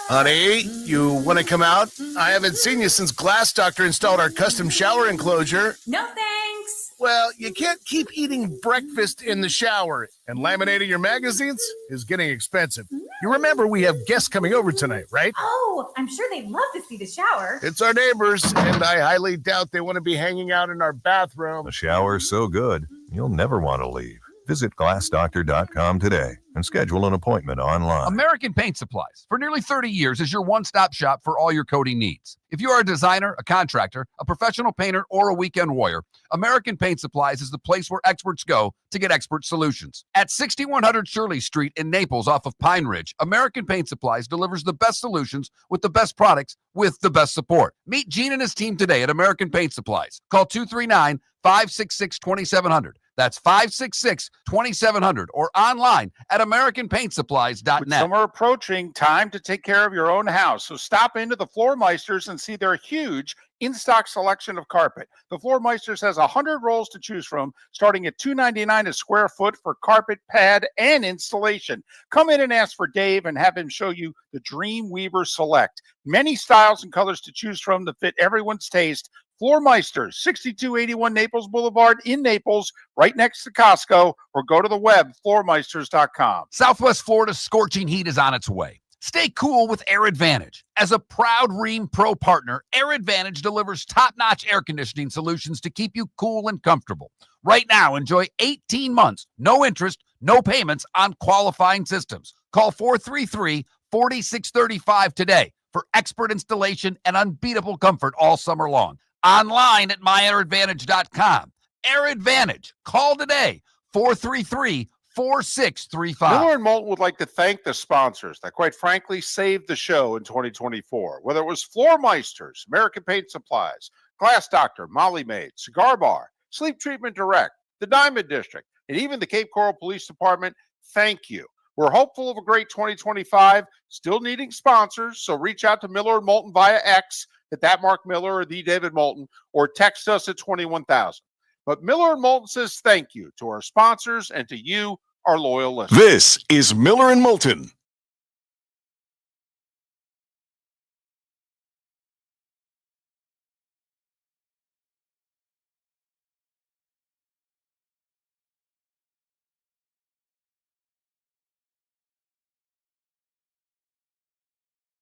[SPEAKER 6] Honey, you want to come out? I haven't seen you since Glass Doctor installed our custom shower enclosure.
[SPEAKER 7] No thanks.
[SPEAKER 6] Well, you can't keep eating breakfast in the shower, and laminating your magazines is getting expensive. You remember we have guests coming over tonight, right?
[SPEAKER 7] Oh, I'm sure they'd love to see the shower.
[SPEAKER 6] It's our neighbors, and I highly doubt they want to be hanging out in our bathroom.
[SPEAKER 8] The shower's so good, you'll never want to leave. Visit glassdoctor.com today and schedule an appointment online.
[SPEAKER 4] American Paint Supplies, for nearly 30 years, is your one-stop shop for all your coating needs. If you are a designer, a contractor, a professional painter, or a weekend warrior, American Paint Supplies is the place where experts go to get expert solutions. At 6100 Shirley Street in Naples off of Pine Ridge, American Paint Supplies delivers the best solutions with the best products with the best support. Meet Gene and his team today at American Paint Supplies. Call 239-566-2700. That's 566-2700 or online at AmericanPaintSupplies.net.
[SPEAKER 2] With summer approaching, time to take care of your own house. So stop into the Floor Meisters and see their huge in-stock selection of carpet. The Floor Meisters has 100 rolls to choose from, starting at $2.99 a square foot for carpet, pad, and installation. Come in and ask for Dave and have him show you the Dream Weaver Select. Many styles and colors to choose from to fit everyone's taste. Floor Meisters, 6281 Naples Boulevard in Naples, right next to Costco, or go to the web, floormeisters.com.
[SPEAKER 4] Southwest Florida's scorching heat is on its way. Stay cool with Air Advantage. As a proud Rheem Pro partner, Air Advantage delivers top-notch air conditioning solutions to keep you cool and comfortable. Right now, enjoy 18 months, no interest, no payments on qualifying systems. Call 433-4635 today for expert installation and unbeatable comfort all summer long. Online at myairadvantage.com. Air Advantage. Call today, 433-4635.
[SPEAKER 2] Miller and Moulton would like to thank the sponsors that, quite frankly, saved the show in 2024. Whether it was Floor Meisters, American Paint Supplies, Glass Doctor, Molly Maid, Cigar Bar, Sleep Treatment Direct, the Diamond District, and even the Cape Coral Police Department, thank you. We're hopeful of a great 2025, still needing sponsors, so reach out to Miller and Moulton via X at that Mark Miller or the David Moulton, or text us at 21,000. But Miller and Moulton says thank you to our sponsors and to you, our loyal listeners.
[SPEAKER 3] This is Miller and Moulton